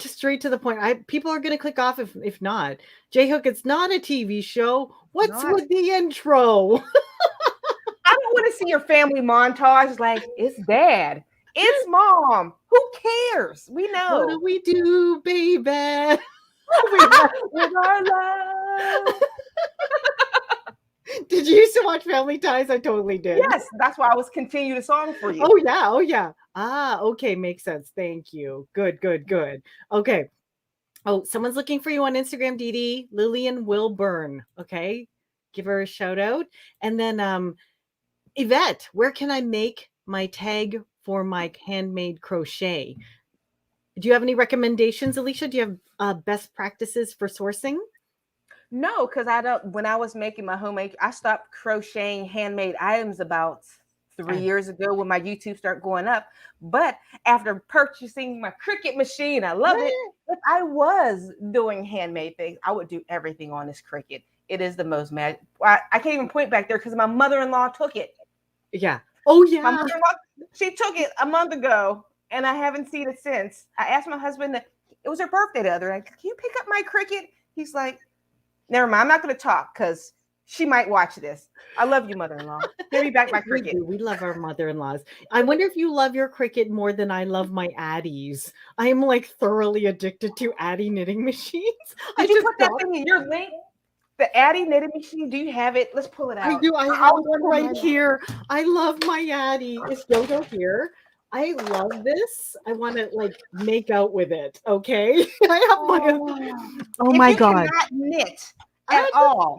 Speaker 2: straight to the point. People are going to click off if not. J-Hook, it's not a TV show. What's with the intro?
Speaker 3: I don't want to see your family montage like, it's dad, it's mom. Who cares? We know.
Speaker 2: What do we do, baby?
Speaker 3: With our love.
Speaker 2: Did you used to watch Family Ties? I totally did.
Speaker 3: Yes, that's why I was continue the song for you.
Speaker 2: Oh yeah. Ah, okay, makes sense. Thank you. Good. Okay. Oh, someone's looking for you on Instagram, Dee Dee. Lillian Wilburn. Okay, give her a shout out. And then Yvette, where can I make my tag for my handmade crochet? Do you have any recommendations, Alysha? Do you have best practices for sourcing?
Speaker 3: No, because I don't. When I was making my homemade, I stopped crocheting handmade items about 3 years ago when my YouTube started going up. But after purchasing my Cricut machine, I love it. If I was doing handmade things, I would do everything on this Cricut. It is the most magic. I can't even point back there because my mother-in-law took it.
Speaker 2: Yeah. Oh yeah.
Speaker 3: My mother-in-law, she took it a month ago, and I haven't seen it since. I asked my husband. It was her birthday the other night. Can you pick up my Cricut? He's like, never mind. I'm not going to talk because she might watch this. I love you, mother-in-law. Give me back my Cricut.
Speaker 2: We love our mother-in-laws. I wonder if you love your Cricut more than I love my Addies. I am like thoroughly addicted to Addie knitting machines.
Speaker 3: Did you put that thing in your link? The Addie knitting machine? Do you have it? Let's pull it out.
Speaker 2: I do. I have one right here. I love my Addie. It's Dodo here. I love this. I want to like make out with it. Okay. I have my. Oh my God.
Speaker 3: Cannot knit at all.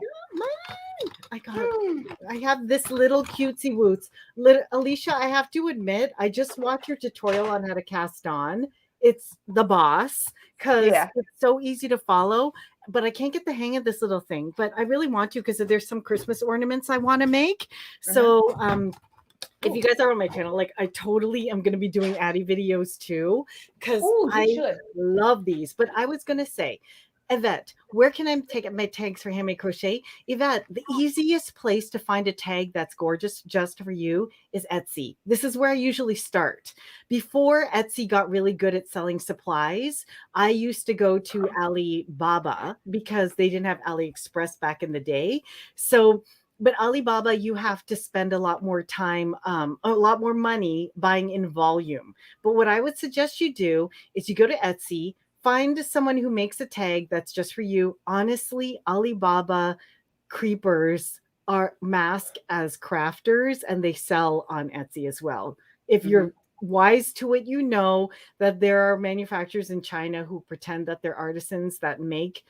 Speaker 2: I have this little cutesy woots. Alysha, I have to admit, I just watched your tutorial on how to cast on. It's the boss because it's so easy to follow, but I can't get the hang of this little thing. But I really want to because there's some Christmas ornaments I want to make. So if you guys are on my channel, like I totally am going to be doing Addie videos too because I love these. But I was going to say, Yvette, where can I take my tags for handmade crochet? Yvette, the easiest place to find a tag that's gorgeous just for you is Etsy. This is where I usually start. Before Etsy got really good at selling supplies, I used to go to Alibaba because they didn't have AliExpress back in the day. So but Alibaba, you have to spend a lot more time, a lot more money buying in volume. But what I would suggest you do is you go to Etsy, find someone who makes a tag that's just for you. Honestly, Alibaba creepers are masked as crafters and they sell on Etsy as well. If
Speaker 3: Mhm.
Speaker 2: you're wise to it, you know that there are manufacturers in China who pretend that they're artisans that make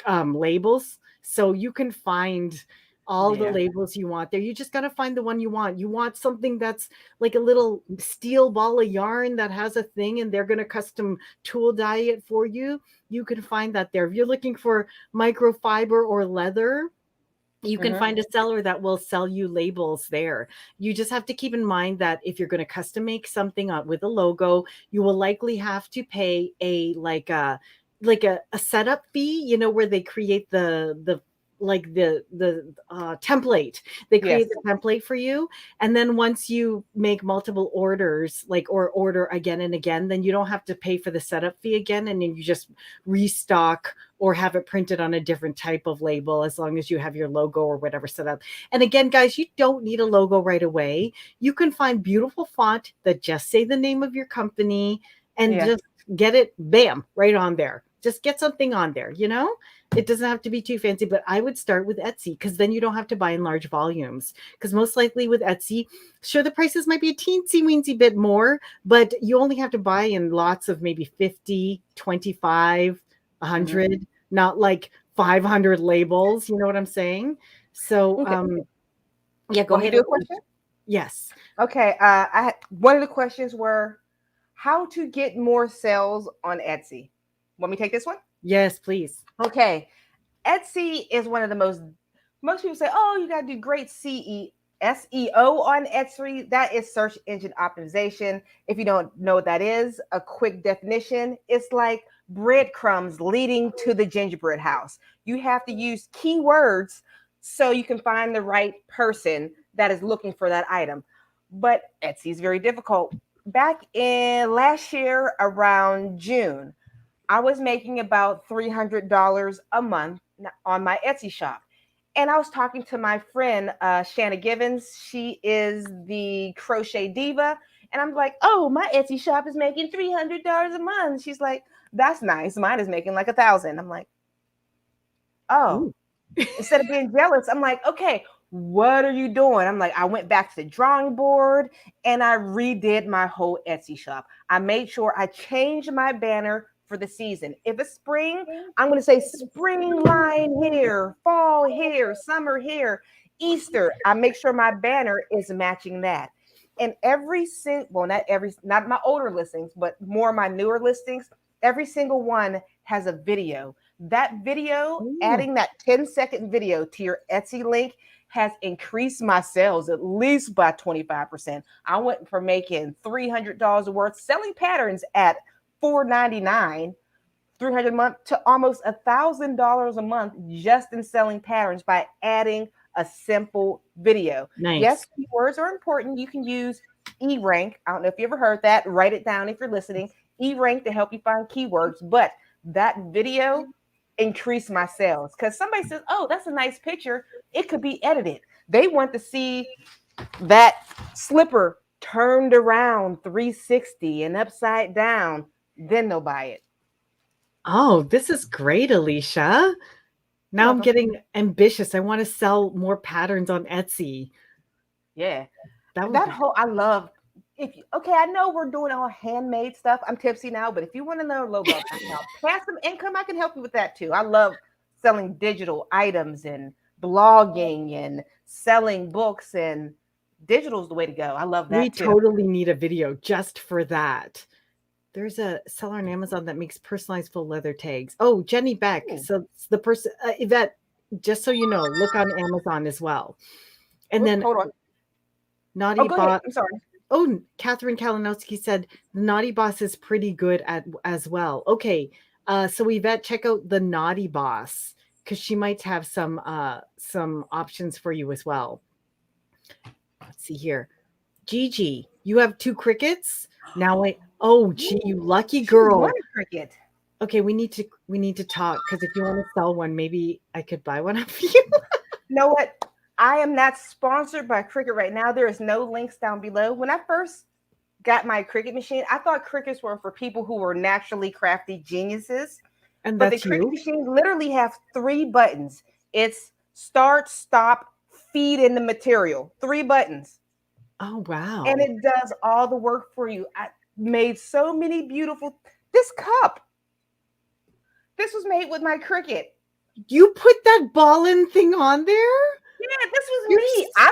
Speaker 2: labels. So you can find all the
Speaker 3: Yeah.
Speaker 2: labels you want there. You just got to find the one you want. You want something that's like a little steel ball of yarn that has a thing and they're going to custom tool dye it for you. You can find that there. If you're looking for microfiber or leather, you can
Speaker 3: Mhm.
Speaker 2: find a seller that will sell you labels there. You just have to keep in mind that if you're going to custom make something with a logo, you will likely have to pay a setup fee, you know, where they create the template. They create
Speaker 3: Yes.
Speaker 2: the template for you, and then once you make multiple orders, like, or order again and again, then you don't have to pay for the setup fee again, and then you just restock or have it printed on a different type of label as long as you have your logo or whatever set up. And again, guys, you don't need a logo right away. You can find beautiful font that just say the name of your company and
Speaker 3: Yeah.
Speaker 2: just get it, bam, right on there. Just get something on there, you know? It doesn't have to be too fancy, but I would start with Etsy because then you don't have to buy in large volumes. Because most likely with Etsy, sure, the prices might be a teensy weensy bit more, but you only have to buy in lots of maybe 50, 25,
Speaker 3: Mhm.
Speaker 2: 100, not like 500 labels. You know what I'm saying? So,
Speaker 3: Okay.
Speaker 2: yeah, go
Speaker 3: Want me
Speaker 2: ahead.
Speaker 3: to do a question?
Speaker 2: Yes.
Speaker 3: Okay. One of the questions were how to get more sales on Etsy. Want me to take this one?
Speaker 2: Yes, please.
Speaker 3: Okay. Etsy is one of the most people say, oh, you got to do great SEO on Etsy. That is search engine optimization. If you don't know what that is, a quick definition, it's like breadcrumbs leading to the gingerbread house. You have to use keywords so you can find the right person that is looking for that item. But Etsy is very difficult. Back in last year, around June, I was making about $300 a month on my Etsy shop. And I was talking to my friend, Shanna Givens. She is the crochet diva. And I'm like, oh, my Etsy shop is making $300 a month. She's like, that's nice. Mine is making like 1,000. I'm like, oh,
Speaker 2: Ooh.
Speaker 3: instead of being jealous, I'm like, okay, what are you doing? I'm like, I went back to the drawing board and I redid my whole Etsy shop. I made sure I changed my banner for the season. If it's spring, I'm going to say spring line here, fall here, summer here, Easter. I make sure my banner is matching that. And every single, well, not my older listings, but more my newer listings, every single one has a video. That video,
Speaker 2: Ooh.
Speaker 3: adding that 10-second video to your Etsy link has increased my sales at least by 25%. I went from making $300 worth selling patterns at $499, 300 a month to almost $1,000 a month just in selling patterns by adding a simple video. Yes,
Speaker 2: Nice.
Speaker 3: keywords are important. You can use eRank. I don't know if you ever heard that. Write it down if you're listening. eRank to help you find keywords, but that video increased my sales because somebody says, oh, that's a nice picture. It could be edited. They want to see that slipper turned around 360 and upside down, then they'll buy it.
Speaker 2: Oh, this is great, Alicia.
Speaker 3: You're
Speaker 2: Now I'm
Speaker 3: welcome.
Speaker 2: getting ambitious. I want to sell more patterns on Etsy.
Speaker 3: Yeah.
Speaker 2: That would
Speaker 3: That
Speaker 2: be
Speaker 3: whole I love if you, okay, I know we're doing all handmade stuff. I'm tipsy now, but if you want to know a little about passive income, I can help you with that too. I love selling digital items and blogging and selling books, and digital is the way to go. I love
Speaker 2: we
Speaker 3: that too.
Speaker 2: totally need a video just for that. There's a seller on Amazon that makes personalized full leather tags. Oh, Jenny Beck.
Speaker 3: Ooh,
Speaker 2: So it's the person, Yvette, just so you know, look on Amazon as well. And then
Speaker 3: hold on. Oh,
Speaker 2: Naughty
Speaker 3: go ahead.
Speaker 2: Bot.
Speaker 3: I'm sorry.
Speaker 2: Oh, Catherine Kalinowski said the Naughty Boss is pretty good at as well. Okay, so Yvette, check out the Naughty Boss because she might have some options for you as well. Let's see here, Gigi, you have 2 crickets now. Wait, oh, gee, you
Speaker 3: Ooh,
Speaker 2: lucky
Speaker 3: she won
Speaker 2: girl.
Speaker 3: a cricket.
Speaker 2: Okay, we need to talk because if you want to sell one, maybe I could buy one of you.
Speaker 3: You know what? I am not sponsored by Cricut right now. There is no links down below. When I first got my Cricut machine, I thought Cricuts were for people who were naturally crafty geniuses.
Speaker 2: And
Speaker 3: But the
Speaker 2: that's
Speaker 3: Cricut
Speaker 2: you?
Speaker 3: machine literally have 3 buttons. It's start, stop, feed in the material. 3 buttons.
Speaker 2: Oh,
Speaker 3: And
Speaker 2: wow.
Speaker 3: it does all the work for you. I made so many beautiful. This cup. This was made with my Cricut.
Speaker 2: You put that ballin thing on there?
Speaker 3: Yeah, this was
Speaker 2: You're
Speaker 3: me.
Speaker 2: so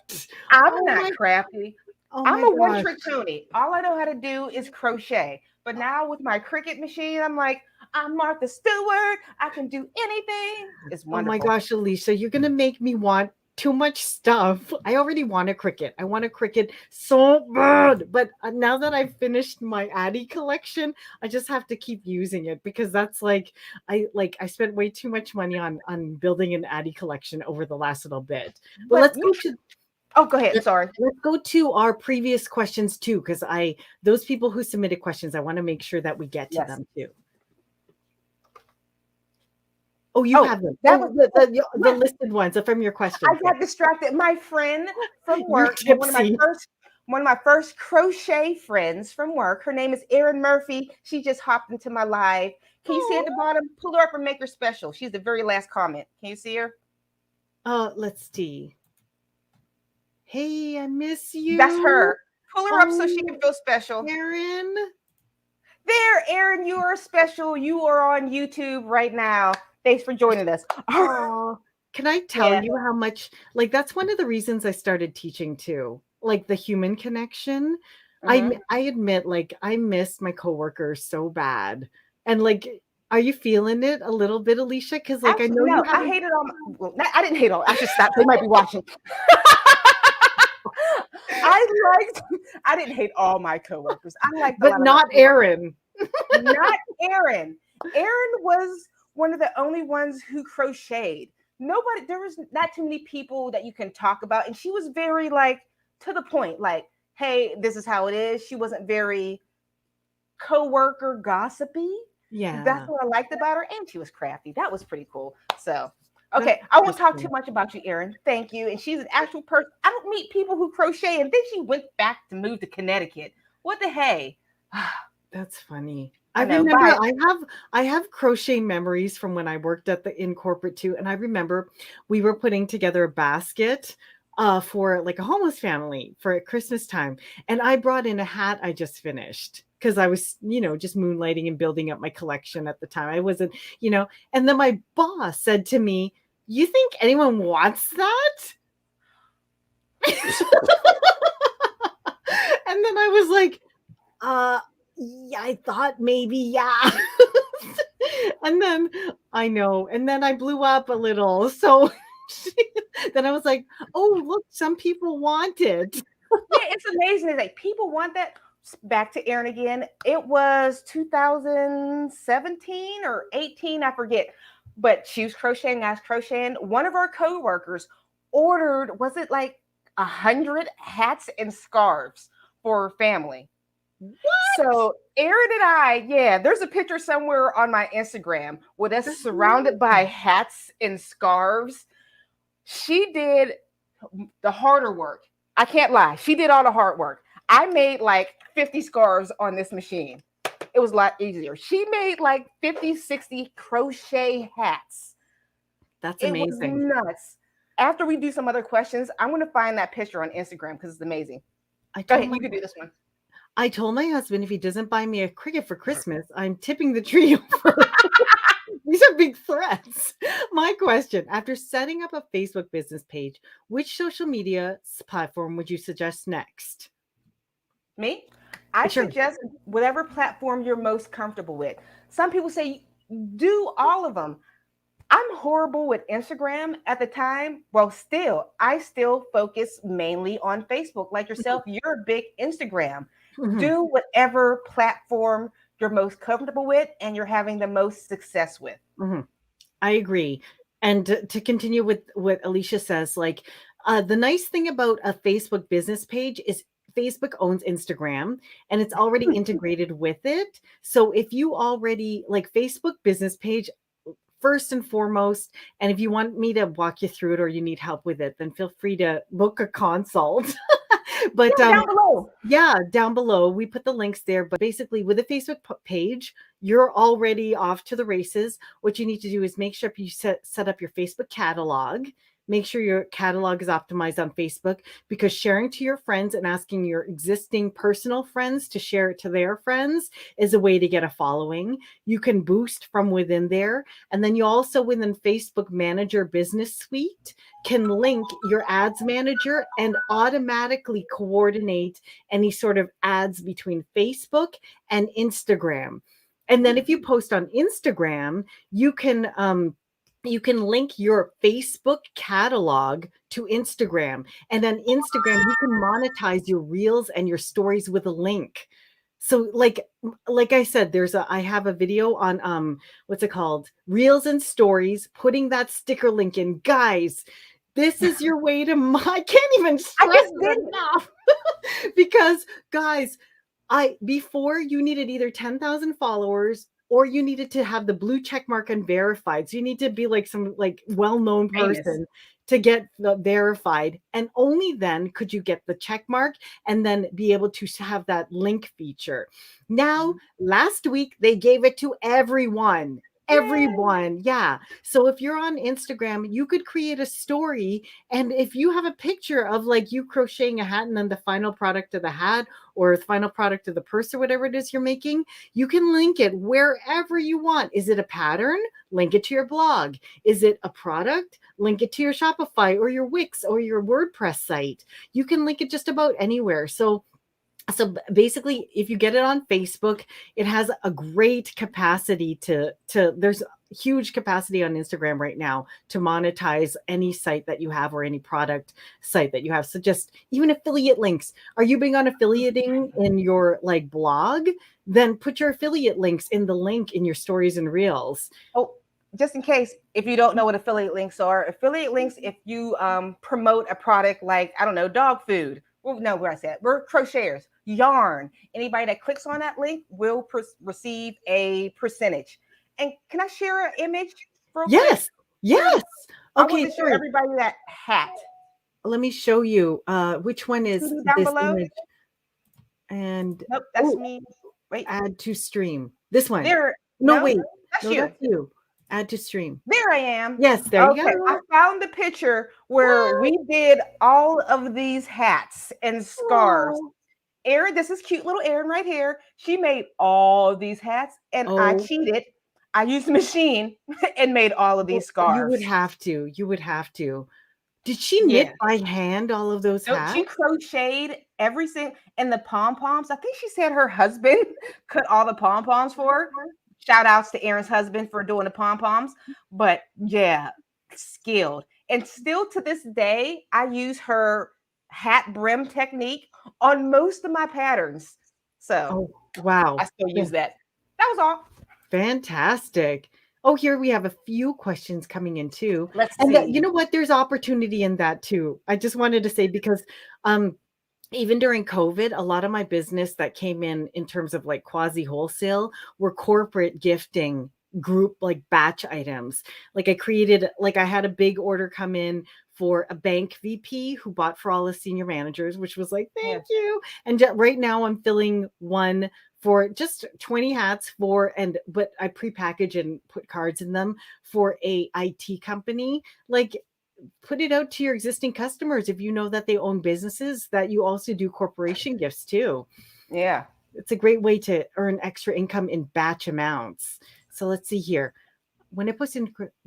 Speaker 2: cute.
Speaker 3: I'm
Speaker 2: Oh
Speaker 3: not
Speaker 2: my,
Speaker 3: crafty.
Speaker 2: oh
Speaker 3: I'm
Speaker 2: my
Speaker 3: a one
Speaker 2: gosh.
Speaker 3: trick pony. All I know how to do is crochet. But now with my Cricut machine, I'm like, I'm Martha Stewart. I can do anything. It's
Speaker 2: Oh my
Speaker 3: wonderful.
Speaker 2: gosh, Alysha, you're gonna make me want too much stuff. I already want a Cricut. I want a Cricut so bad. But now that I've finished my Addy collection, I just have to keep using it because that's I spent way too much money on building an Addy collection over the last little bit. But
Speaker 3: But oh, go ahead. Sorry.
Speaker 2: let's go to our previous questions too, because those people who submitted questions, I want to make sure that we get to
Speaker 3: Yes.
Speaker 2: them too. Oh, you have them.
Speaker 3: That
Speaker 2: Oh,
Speaker 3: was
Speaker 2: the listed ones from your questions.
Speaker 3: I got distracted. My friend from
Speaker 2: You're
Speaker 3: work,
Speaker 2: tipsy.
Speaker 3: one of my first crochet friends from work. Her name is Erin Murphy. She just hopped into my live. Can you see at the bottom? Pull her up and make her special. She's the very last comment. Can you see her?
Speaker 2: Let's see. Hey, I miss you.
Speaker 3: That's her. Pull her up so she can feel special.
Speaker 2: Erin.
Speaker 3: There, Erin, you are special. You are on YouTube right now. Thanks for joining us.
Speaker 2: Oh, can I tell you how much, like, that's one of the reasons I started teaching too, like the human connection. I admit, like, I missed my coworkers so bad. And like, are you feeling it a little bit, Alysha? Because like, I know you
Speaker 3: No,
Speaker 2: have.
Speaker 3: I hated I didn't hate all. I should stop. They might be watching. I didn't hate all my coworkers. I liked,
Speaker 2: but not Erin.
Speaker 3: Not Erin. Erin was one of the only ones who crocheted. There was not too many people that you can talk about, and she was very like to the point. Like, hey, this is how it is. She wasn't very coworker gossipy.
Speaker 2: Yeah,
Speaker 3: that's what I liked about her, and she was crafty. That was pretty cool. So. Okay, I won't talk too much about you, Erin. Thank you. And she's an actual person. I don't meet people who crochet, and then she went back to move to Connecticut. What the hey?
Speaker 2: That's funny.
Speaker 3: I
Speaker 2: remember I have crochet memories from when I worked in corporate too. And I remember we were putting together a basket for like a homeless family for Christmas time. And I brought in a hat I just finished because I was, just moonlighting and building up my collection at the time. I wasn't, and then my boss said to me, "You think anyone wants that?" And then I was like, yeah, I thought maybe, yeah. And then I know, and then I blew up a little. So then I was like, oh, look, some people want it.
Speaker 3: Yeah, it's amazing. It's like people want that. Back to Erin again. It was 2017 or 18, I forget. But she was crocheting, I was crocheting. One of our coworkers ordered, was it like 100 hats and scarves for her family?
Speaker 2: What?
Speaker 3: So Erin and there's a picture somewhere on my Instagram with us surrounded by hats and scarves. She did the harder work. I can't lie. She did all the hard work. I made like 50 scarves on this machine. It was a lot easier. She made like 50, 60 crochet hats.
Speaker 2: That's amazing.
Speaker 3: It was nuts. After we do some other questions, I'm going to find that picture on Instagram because it's amazing. Go ahead. You can do this one.
Speaker 2: I told my husband if he doesn't buy me a Cricut for Christmas, I'm tipping the tree over. These are big threats. My question, after setting up a Facebook business page, which social media platform would you suggest next?
Speaker 3: Me? I suggest whatever platform you're most comfortable with. Some people say do all of them. I'm horrible with Instagram at the time. Well, I still focus mainly on Facebook. Like yourself, you're a big Instagram. Mm-hmm. Do whatever platform you're most comfortable with and you're having the most success with.
Speaker 2: Mm-hmm. I agree. And to continue with what Alysha says, like the nice thing about a Facebook business page is Facebook owns Instagram and it's already integrated with it. So if you already like Facebook business page, first and foremost. And if you want me to walk you through it or you need help with it, then feel free to book a consult. But
Speaker 3: Yeah, down below.
Speaker 2: yeah, down below, we put the links there. But basically, with a Facebook page, you're already off to the races. What you need to do is make sure you set up your Facebook catalog. Make sure your catalog is optimized on Facebook, because sharing to your friends and asking your existing personal friends to share it to their friends is a way to get a following. You can boost from within there. And then you also, within Facebook Manager Business Suite, can link your ads manager and automatically coordinate any sort of ads between Facebook and Instagram. And then if you post on Instagram, you can link your Facebook catalog to Instagram. And on Instagram, you can monetize your reels and your stories with a link. So like I said, I have a video on what's it called? Reels and stories, putting that sticker link in. Guys, this is your way to I can't even stress it enough. Because guys, before you needed either 10,000 followers or you needed to have the blue check mark and verified. So you need to be like some like well-known person to get verified. And only then could you get the check mark and then be able to have that link feature. Now, last week, they gave it to everyone. Everyone. Yeah. So if you're on Instagram, you could create a story. And if you have a picture of like you crocheting a hat and then the final product of the hat or the final product of the purse or whatever it is you're making, you can link it wherever you want. Is it a pattern? Link it to your blog. Is it a product? Link it to your Shopify or your Wix or your WordPress site. You can link it just about anywhere. So basically, if you get it on Facebook, it has a great capacity to there's huge capacity on Instagram right now to monetize any site that you have or any product site that you have. So just even affiliate links. Are you big on affiliating in your like blog? Then put your affiliate links in the link in your stories and reels.
Speaker 3: Oh, just in case, if you don't know what affiliate links are, if you promote a product like, I don't know, dog food. Well, no, where I said we're crocheters, yarn. Anybody that clicks on that link will receive a percentage. And can I share an image?
Speaker 2: Yes. Yes.
Speaker 3: Okay. I want to show everybody that hat.
Speaker 2: Let me show you. Which one is
Speaker 3: down below?
Speaker 2: Image? And
Speaker 3: nope, that's me. Wait.
Speaker 2: Add to stream. This one.
Speaker 3: There.
Speaker 2: No, wait.
Speaker 3: That's
Speaker 2: no,
Speaker 3: you.
Speaker 2: That's you. Add to stream.
Speaker 3: There I am.
Speaker 2: Yes, there you go.
Speaker 3: I found the picture where we did all of these hats and scarves. Oh. Erin, this is cute little Erin right here. She made all of these hats, and I cheated. I used the machine and made all of these scarves.
Speaker 2: You would have to. You would have to. Did she knit by hand all of those hats?
Speaker 3: She crocheted every single, and the pom-poms. I think she said her husband cut all the pom-poms for her. Shout outs to Erin's husband for doing the pom-poms. But yeah, skilled. And still to this day, I use her hat brim technique on most of my patterns. So
Speaker 2: wow.
Speaker 3: I still use that. That was all.
Speaker 2: Fantastic. Oh, here we have a few questions coming in too.
Speaker 3: Let's see.
Speaker 2: You know what? There's opportunity in that too. I just wanted to say, because even during COVID, a lot of my business that came in terms of like quasi wholesale were corporate gifting group, like batch items. Like I had a big order come in for a bank VP who bought for all the senior managers, which was like, thank you. And right now I'm filling one for just 20 hats but I prepackage and put cards in them for a IT company. Like, put it out to your existing customers if you know that they own businesses, that you also do corporation gifts too.
Speaker 3: Yeah.
Speaker 2: It's a great way to earn extra income in batch amounts. So let's see here. When it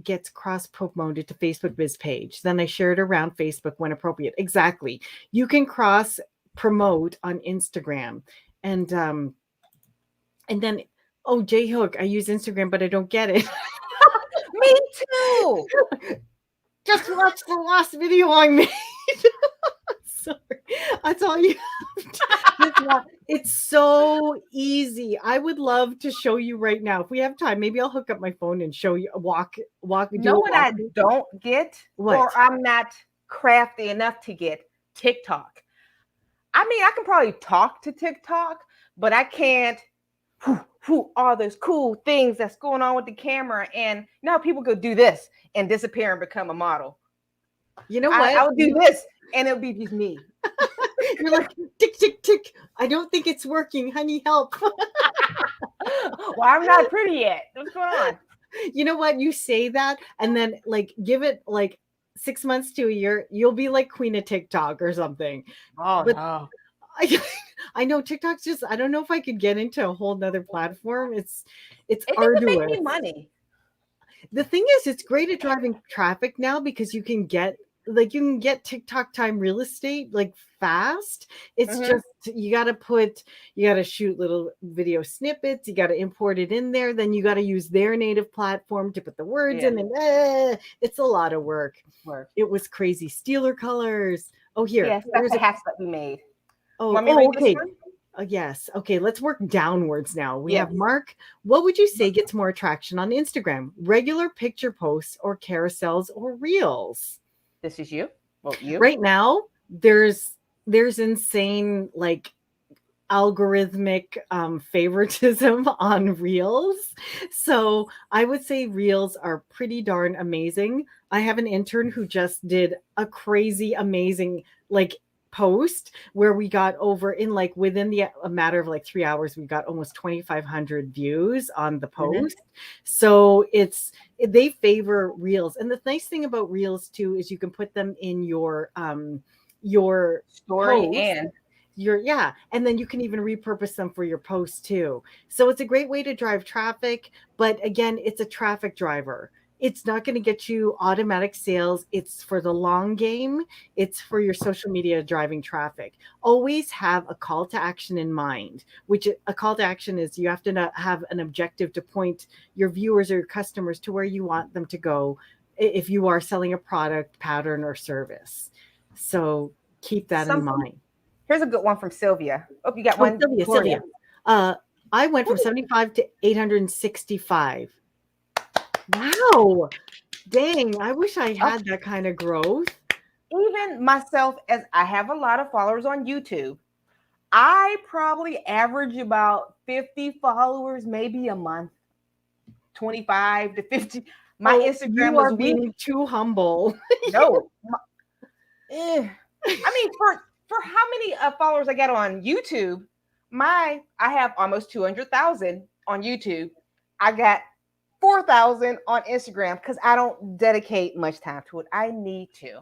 Speaker 2: gets cross-promoted to Facebook Biz page, then I share it around Facebook when appropriate. Exactly. You can cross-promote on Instagram. And then, J Hook, I use Instagram, but I don't get it.
Speaker 3: Me too.
Speaker 2: Just watch the last video I made. Sorry. That's all you have to. It's so easy. I would love to show you right now. If we have time, maybe I'll hook up my phone and show you walk.
Speaker 3: You know what I don't get?
Speaker 2: What?
Speaker 3: Or I'm not crafty enough to get? TikTok. I mean, I can probably talk to TikTok, but I can't all those cool things that's going on with the camera. And now people go do this and disappear and become a model.
Speaker 2: You know what?
Speaker 3: I would do this and it'll be just me.
Speaker 2: You're like, tick, tick, tick. I don't think it's working. Honey, help.
Speaker 3: Well, I'm not pretty yet. What's going on?
Speaker 2: You know what? You say that, and then like give it like 6 months to a year, you'll be like queen of TikTok or something.
Speaker 3: Oh,
Speaker 2: But
Speaker 3: no.
Speaker 2: I know TikTok's just, I don't know if I could get into a whole nother platform. It's
Speaker 3: It doesn't
Speaker 2: arduous.
Speaker 3: make me money.
Speaker 2: The thing is, it's great at driving traffic now because you can get TikTok time real estate like fast. It's just you got to shoot little video snippets, you got to import it in there, then you got to use their native platform to put the words in, and it's a lot of work. It was crazy. Steeler colors. Oh, here.
Speaker 3: Yes, that's the hats that we made.
Speaker 2: Oh, okay. Yes. Okay, let's work downwards now. We have Mark. What would you say gets more traction on Instagram? Regular picture posts or carousels or reels?
Speaker 3: This is you. Well, you.
Speaker 2: Right now, there's insane like algorithmic favoritism on reels. So I would say reels are pretty darn amazing. I have an intern who just did a crazy, amazing like post where we got over in like within a matter of like 3 hours, we got almost 2,500 views on the post. So they favor reels. And the nice thing about reels too is you can put them in your
Speaker 3: story
Speaker 2: post,
Speaker 3: and
Speaker 2: and then you can even repurpose them for your post too. So it's a great way to drive traffic, but again, it's a traffic driver. It's not going to get you automatic sales. It's for the long game. It's for your social media driving traffic. Always have a call to action in mind, which a call to action is you have to have an objective to point your viewers or your customers to where you want them to go if you are selling a product, pattern, or service. So keep that in mind.
Speaker 3: Here's a good one from Sylvia. Oh, you got one?
Speaker 2: Sylvia. I went from 75 to 865. Wow. Dang, I wish I had that kind of growth.
Speaker 3: Even myself, as I have a lot of followers on YouTube, I probably average about 50 followers, maybe a month, 25 to 50. My Instagram
Speaker 2: you are being too humble.
Speaker 3: No. I mean, for how many followers I get on YouTube, I have almost 200,000 on YouTube. I got 4,000 on Instagram because I don't dedicate much time to it. I need to.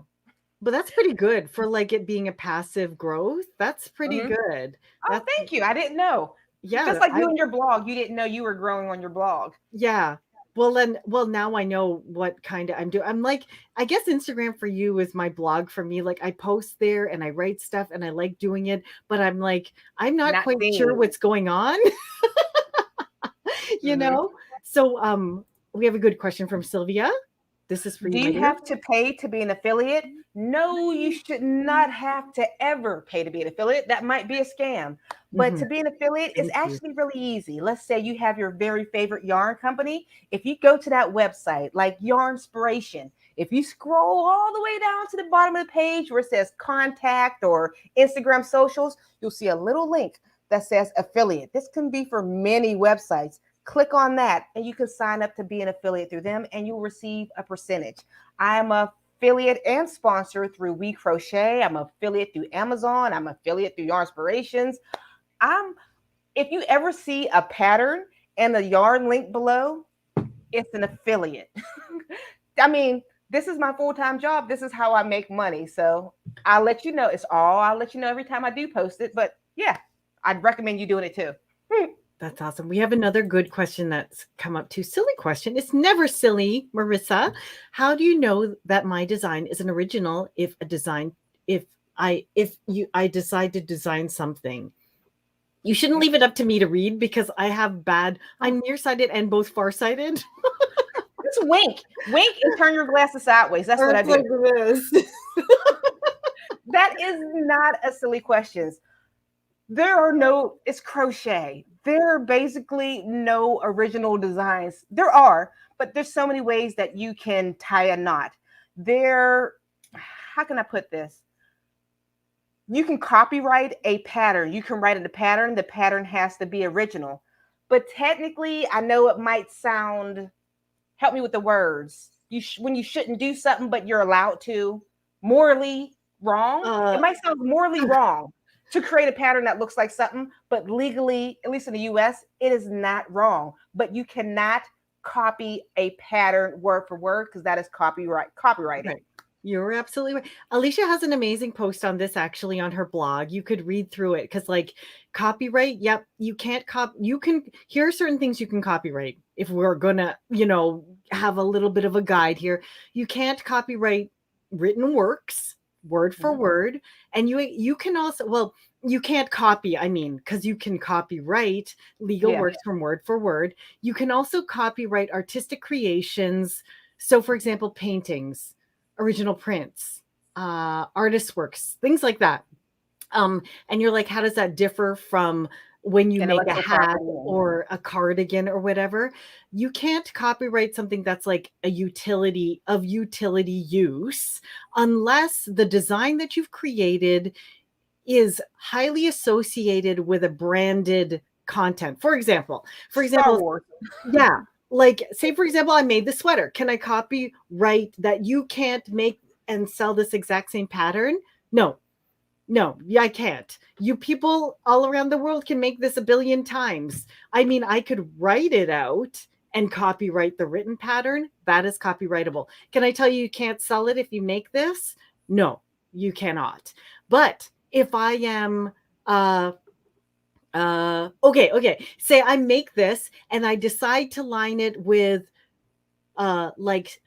Speaker 2: But that's pretty good for like it being a passive growth. That's pretty good.
Speaker 3: Thank you. I didn't know.
Speaker 2: Yeah.
Speaker 3: Just like you and your blog, you didn't know you were growing on your blog.
Speaker 2: Yeah. Well, now I know what kind of I'm doing. I'm like, I guess Instagram for you is my blog for me. Like I post there and I write stuff and I like doing it, but I'm like, I'm not quite sure what's going on. You know? So we have a good question from Sylvia. This is for you.
Speaker 3: Do you have to pay to be an affiliate? No, you should not have to ever pay to be an affiliate. That might be a scam. But to be an affiliate is actually really easy. Let's say you have your very favorite yarn company. If you go to that website, like Yarnspiration, if you scroll all the way down to the bottom of the page where it says contact or Instagram socials, you'll see a little link that says affiliate. This can be for many websites. Click on that and you can sign up to be an affiliate through them and you'll receive a percentage. I'm an affiliate and sponsor through We Crochet. I'm an affiliate through Amazon. I'm an affiliate through Yarnspirations. If you ever see a pattern and the yarn link below, it's an affiliate. I mean, this is my full-time job. This is how I make money. So I'll let you know. I'll let you know every time I do post it. But yeah, I'd recommend you doing it too.
Speaker 2: That's awesome. We have another good question that's come up too. Silly question. It's never silly, Marissa. How do you know that my design is an original if I decide to design something? You shouldn't leave it up to me to read because I'm nearsighted and both farsighted.
Speaker 3: Just wink and turn your glasses sideways. That's what I do.
Speaker 2: Like
Speaker 3: That is not a silly question. It's crochet. There are basically no original designs. There are, but there's so many ways that you can tie a knot. How can I put this? You can copyright a pattern. You can write in the pattern. The pattern has to be original. But technically, I know it might sound, help me with the words. When you shouldn't do something, but you're allowed to, morally wrong. It
Speaker 2: Uh,
Speaker 3: might sound morally wrong to create a pattern that looks like something, but legally, at least in the US, it is not wrong. But you cannot copy a pattern word for word because that is copyrighted.
Speaker 2: right. You're absolutely right. Alysha has an amazing post on this actually on her blog. You could read through it because, like, copyright, yep, you can't you can, here are certain things you can copyright. If we're gonna, have a little bit of a guide here, you can't copyright written works word for
Speaker 3: Mhm.
Speaker 2: word. And you can also, well, you can't copy, I mean, because you can copyright legal
Speaker 3: Yeah.
Speaker 2: works from word for word. You can also copyright artistic creations. So, for example, paintings, original prints, artist works, things like that. And you're like, how does that differ from when you make a
Speaker 3: Intellectual
Speaker 2: hat
Speaker 3: property.
Speaker 2: or a cardigan or whatever? You can't copyright something that's like a utility use unless the design that you've created is highly associated with a branded content. For example,
Speaker 3: Star Wars.
Speaker 2: yeah, like say for example, I made the sweater. Can I copyright that you can't make and sell this exact same pattern? No. No, yeah, I can't. You people all around the world can make this a billion times. I mean, I could write it out and copyright the written pattern. That is copyrightable. Can I tell you you can't sell it if you make this? No, you cannot. But if I am okay, say I make this and I decide to line it with like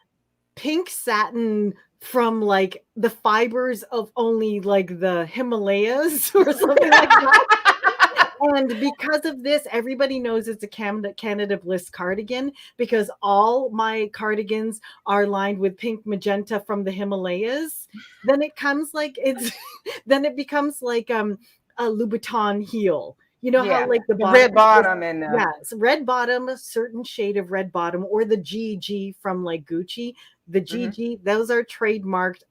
Speaker 2: pink satin from like the fibers of only like the Himalayas or something like that. And because of this, everybody knows it's a Canada Bliss cardigan because all my cardigans are lined with pink magenta from the Himalayas. Then it comes like it's then it becomes like a Louboutin heel. You know how
Speaker 3: Yeah.
Speaker 2: like the
Speaker 3: The
Speaker 2: bottom
Speaker 3: red
Speaker 2: is,
Speaker 3: bottom and
Speaker 2: yes, red bottom, a certain shade of red bottom, or the GG from like Gucci. The
Speaker 3: Mhm.
Speaker 2: GG, those are trademarked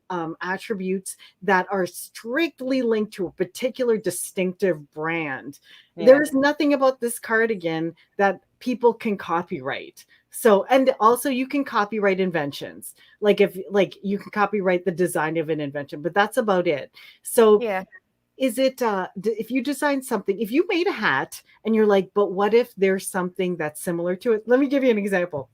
Speaker 2: attributes that are strictly linked to a particular distinctive brand.
Speaker 3: Yeah.
Speaker 2: There's nothing about this cardigan that people can copyright. So, and also you can copyright inventions. Like if like you can copyright the design of an invention, but that's about it. So
Speaker 3: Yeah.
Speaker 2: is it if you design something, if you made a hat and you're like, but what if there's something that's similar to it? Let me give you an example.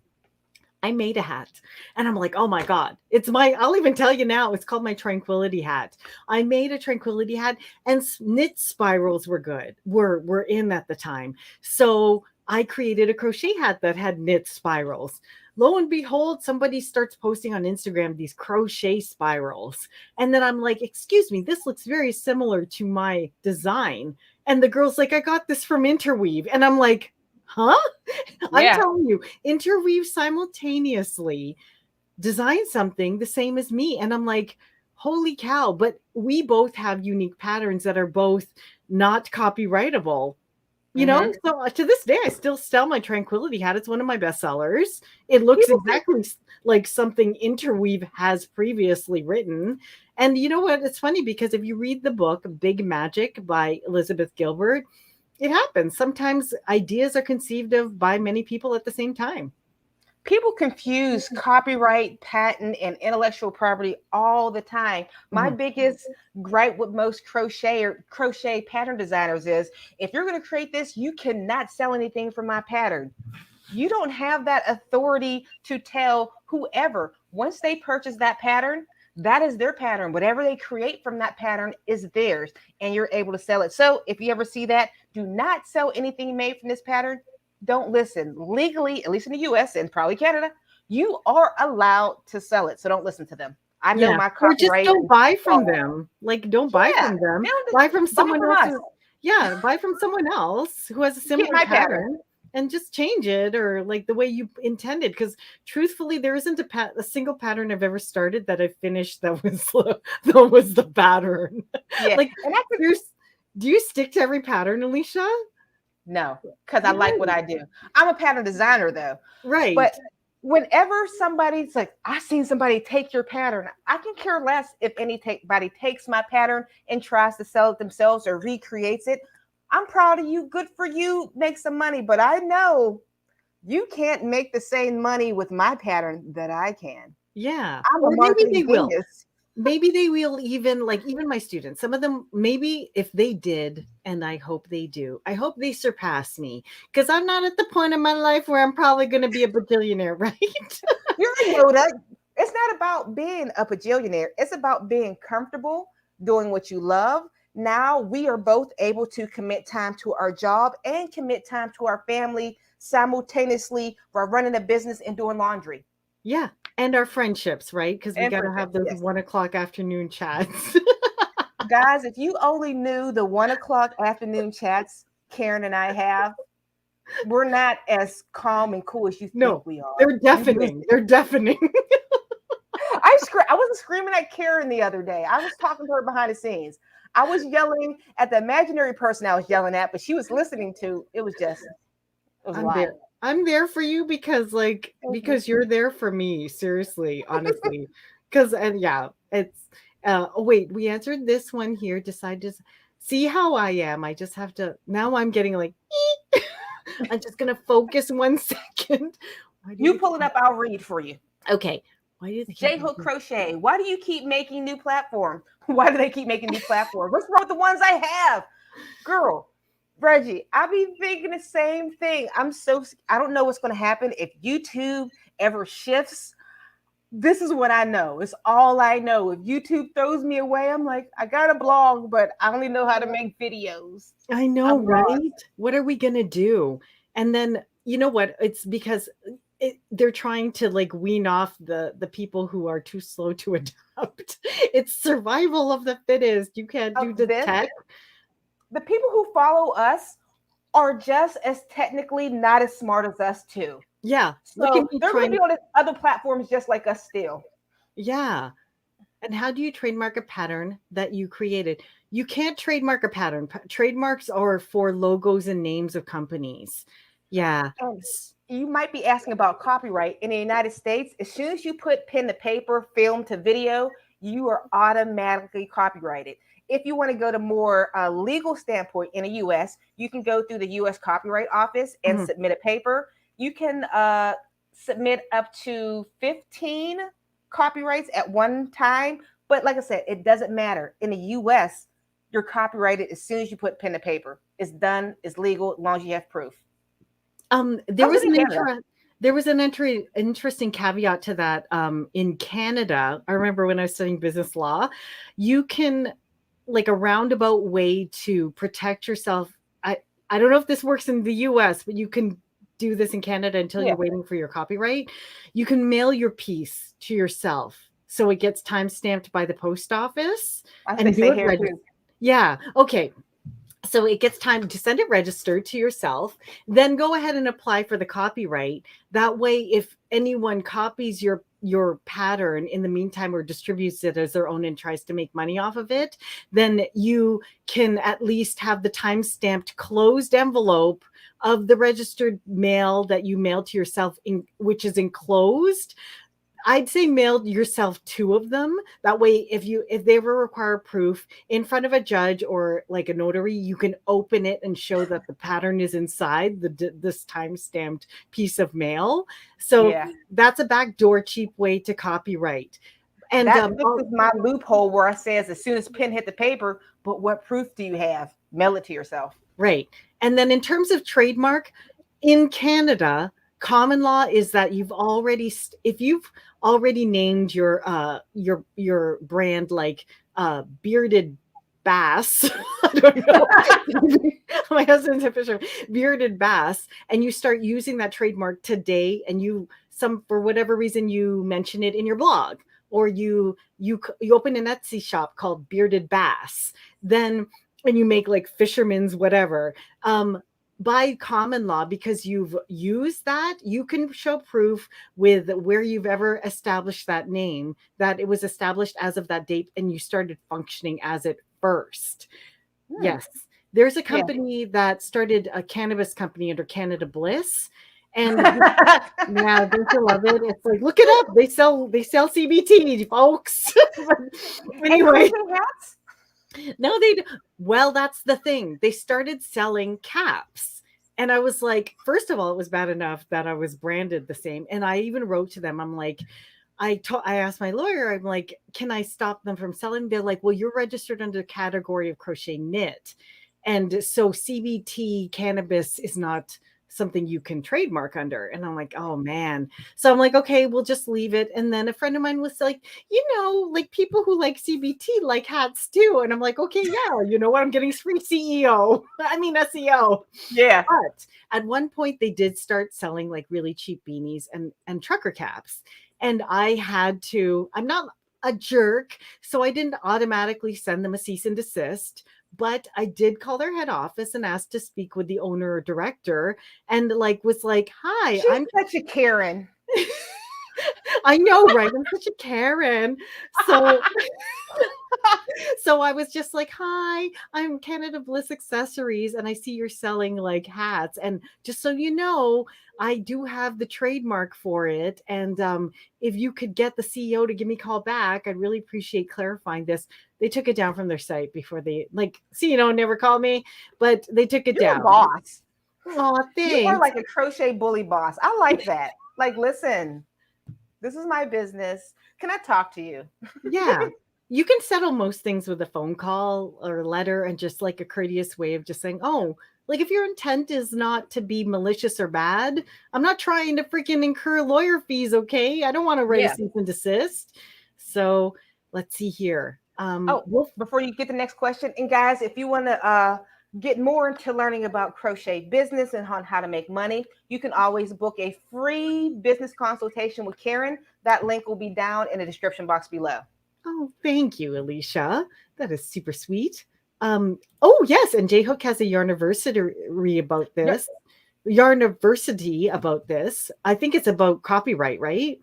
Speaker 2: I made a hat and I'm like, oh my God, I'll even tell you now, it's called my tranquility hat. I made a tranquility hat and knit spirals were in at the time. So I created a crochet hat that had knit spirals. Lo and behold, somebody starts posting on Instagram these crochet spirals. And then I'm like, excuse me, this looks very similar to my design. And the girl's like, I got this from Interweave. And I'm like, huh? I'm
Speaker 3: Yeah.
Speaker 2: telling you, Interweave simultaneously designed something the same as me. And I'm like, holy cow. But we both have unique patterns that are both not copyrightable.
Speaker 3: Mhm.
Speaker 2: So to this day, I still sell my Tranquility hat. It's one of my best sellers. It looks
Speaker 3: People
Speaker 2: exactly like something Interweave has previously written. And you know what? It's funny because if you read the book Big Magic by Elizabeth Gilbert, it happens. Sometimes ideas are conceived of by many people at the same time.
Speaker 3: people confuse copyright, patent, and intellectual property all the time. My
Speaker 2: Mhm.
Speaker 3: biggest gripe with most crochet pattern designers is if you're going to create this, you cannot sell anything from my pattern. You don't have that authority to tell whoever, once they purchase that pattern, that is their pattern. Whatever they create from that pattern is theirs, and you're able to sell it. So if you ever see that, do not sell anything made from this pattern. Don't listen. Legally, at least in the US and probably Canada, you are allowed to sell it. So don't listen to them. I know
Speaker 2: Yeah.
Speaker 3: my
Speaker 2: Or just
Speaker 3: copyright.
Speaker 2: don't buy from them. Like, don't buy
Speaker 3: Yeah,
Speaker 2: from them.
Speaker 3: they don't
Speaker 2: Buy from
Speaker 3: buy
Speaker 2: someone
Speaker 3: from us.
Speaker 2: else's. Yeah. Buy from someone else who has a
Speaker 3: Get
Speaker 2: similar
Speaker 3: my pattern.
Speaker 2: pattern and just change it or like the way you intended. Because truthfully, there isn't a single pattern I've ever started that I finished that was the pattern.
Speaker 3: Yeah,
Speaker 2: Like,
Speaker 3: and I could
Speaker 2: do you stick to every pattern, Alysha?
Speaker 3: no, because I like what
Speaker 2: Right.
Speaker 3: I do. I'm a pattern designer though.
Speaker 2: Right.
Speaker 3: But whenever somebody's like, I seen somebody take your pattern, I can care less if anybody takes my pattern and tries to sell it themselves or recreates it. I'm proud of you. Good for you. Make some money. But I know you can't make the same money with my pattern that I can.
Speaker 2: Yeah.
Speaker 3: I'm a
Speaker 2: Or maybe
Speaker 3: marketing
Speaker 2: they will.
Speaker 3: genius.
Speaker 2: Maybe they will, even my students, some of them, maybe if they did, and I hope they do, I hope they surpass me, because I'm not at the point in my life where I'm probably going to be a bajillionaire, right?
Speaker 3: You already know that. It's not about being a bajillionaire. It's about being comfortable doing what you love. Now we are both able to commit time to our job and commit time to our family simultaneously while running a business and doing laundry.
Speaker 2: Yeah. And our friendships, right? Because we
Speaker 3: And
Speaker 2: got to have
Speaker 3: friendships,
Speaker 2: those
Speaker 3: yes.
Speaker 2: 1 o'clock afternoon chats.
Speaker 3: Guys, if you only knew the 1 o'clock afternoon chats Karen and I have, we're not as calm and cool as you think
Speaker 2: No,
Speaker 3: we are.
Speaker 2: they're deafening. They're deafening.
Speaker 3: I wasn't screaming at Karen the other day. I was talking to her behind the scenes. I was yelling at the imaginary person I was yelling at, but she was listening to. It was a
Speaker 2: I'm
Speaker 3: lot.
Speaker 2: there. I'm there for you because you're there for me. Seriously, honestly. Because yeah, it's oh wait, we answered this one here. Decide to see how I am. I just have to now I'm getting like I'm just gonna focus 1 second.
Speaker 3: You pull it up, I'll read for you.
Speaker 2: Okay. Why do they keep
Speaker 3: J-Hook Crochet. Why do you keep making new platforms? Why do they keep making new platforms? What's wrong with the ones I have? Girl, Reggie, I be thinking the same thing. I don't know what's going to happen if YouTube ever shifts. This is what I know. It's all I know. If YouTube throws me away, I'm like, I got a blog, but I only know how to make videos.
Speaker 2: I know,
Speaker 3: I'm
Speaker 2: right?
Speaker 3: lost.
Speaker 2: What are we gonna do? And then you know what? It's because they're trying to like wean off the people who are too slow to adapt. It's survival of the fittest. You can't do the tech.
Speaker 3: The people who follow us are just as technically not as smart as us too.
Speaker 2: Yeah.
Speaker 3: So they're going to be on other platforms just like us still.
Speaker 2: Yeah. And how do you trademark a pattern that you created? You can't trademark a pattern. Trademarks are for logos and names of companies. Yeah.
Speaker 3: You might be asking about copyright in the United States. As soon as you put pen to paper, film to video, you are automatically copyrighted. If you want to go to more legal standpoint in the U.S., you can go through the U.S. Copyright Office and submit a paper. You can submit up to 15 copyrights at one time. But like I said, it doesn't matter. In the U.S., you're copyrighted as soon as you put pen to paper. It's done. It's legal as long as you have proof.
Speaker 2: There was an interesting caveat to that. In Canada, I remember when I was studying business law, you can like a roundabout way to protect yourself. I don't know if this works in the US, but you can do this in Canada until you're waiting for your copyright. You can mail your piece to yourself. So it gets time stamped by the post office. And do it registered. Yeah. Okay. So it gets time to send it registered to yourself, then go ahead and apply for the copyright. That way, if anyone copies your pattern in the meantime or distributes it as their own and tries to make money off of it, then you can at least have the time-stamped closed envelope of the registered mail that you mail to yourself, which is enclosed. I'd say mail yourself 2 of them. That way, if they ever require proof in front of a judge or like a notary, you can open it and show that the pattern is inside this time-stamped piece of mail. So that's a backdoor cheap way to copyright. And
Speaker 3: this is my loophole where I says as soon as pen hit the paper, but what proof do you have? Mail it to yourself.
Speaker 2: Right. And then in terms of trademark, in Canada, common law is that if you've already named your brand like Bearded Bass, I don't know. My husband's a fisherman, Bearded Bass, and you start using that trademark today, and for whatever reason you mention it in your blog, or you open an Etsy shop called Bearded Bass, then and you make like fisherman's whatever. By common law, because you've used that, you can show proof with where you've ever established that name, that it was established as of that date and you started functioning as it first. Yes. There's a company that started a cannabis company under Canada Bliss. And yeah, don't you love it? It's like, look it up. They sell CBT, folks. Anyway. No, Well, that's the thing. They started selling caps. And I was like, first of all, it was bad enough that I was branded the same. And I even wrote to them, I'm like, I asked my lawyer, I'm like, can I stop them from selling? They're like, well, you're registered under the category of crochet knit. And so CBT cannabis is not something you can trademark under. And I'm like, oh man. So I'm like, okay, we'll just leave it. And then a friend of mine was like, like people who like CBT like hats too. And I'm like, okay, yeah, you know what? I'm getting free CEO. I mean SEO.
Speaker 3: Yeah.
Speaker 2: But at one point they did start selling like really cheap beanies and trucker caps. And I'm not a jerk, so I didn't automatically send them a cease and desist, but I did call their head office and asked to speak with the owner or director and like was like, "Hi,
Speaker 3: She's
Speaker 2: I'm
Speaker 3: such a Karen.
Speaker 2: I know, right? I'm such a Karen." So so I was just like, "Hi, I'm Canada Bliss Accessories, and I see you're selling like hats. And just so you know, I do have the trademark for it. And if you could get the CEO to give me a call back, I'd really appreciate clarifying this." They took it down from their site before they CEO never called me, but they took it
Speaker 3: You're a
Speaker 2: down.
Speaker 3: boss.
Speaker 2: Oh,
Speaker 3: You are
Speaker 2: thanks.
Speaker 3: like a crochet bully boss. I like that. Like, listen, this is my business. Can I talk to you?
Speaker 2: Yeah. You can settle most things with a phone call or a letter and just like a courteous way of just saying, oh, like if your intent is not to be malicious or bad, I'm not trying to freaking incur lawyer fees, okay? I don't want to write a
Speaker 3: Yeah.
Speaker 2: cease and desist. So let's see here.
Speaker 3: Oh, before you get the next question, and guys, if you want to get more into learning about crochet business and on how to make money, you can always book a free business consultation with Karen. That link will be down in the description box below.
Speaker 2: Oh, thank you, Alysha. That is super sweet. Oh yes, and J-Hook has a yarniversary about
Speaker 3: Yep.
Speaker 2: this. Yarniversity about this. I think it's about copyright, right?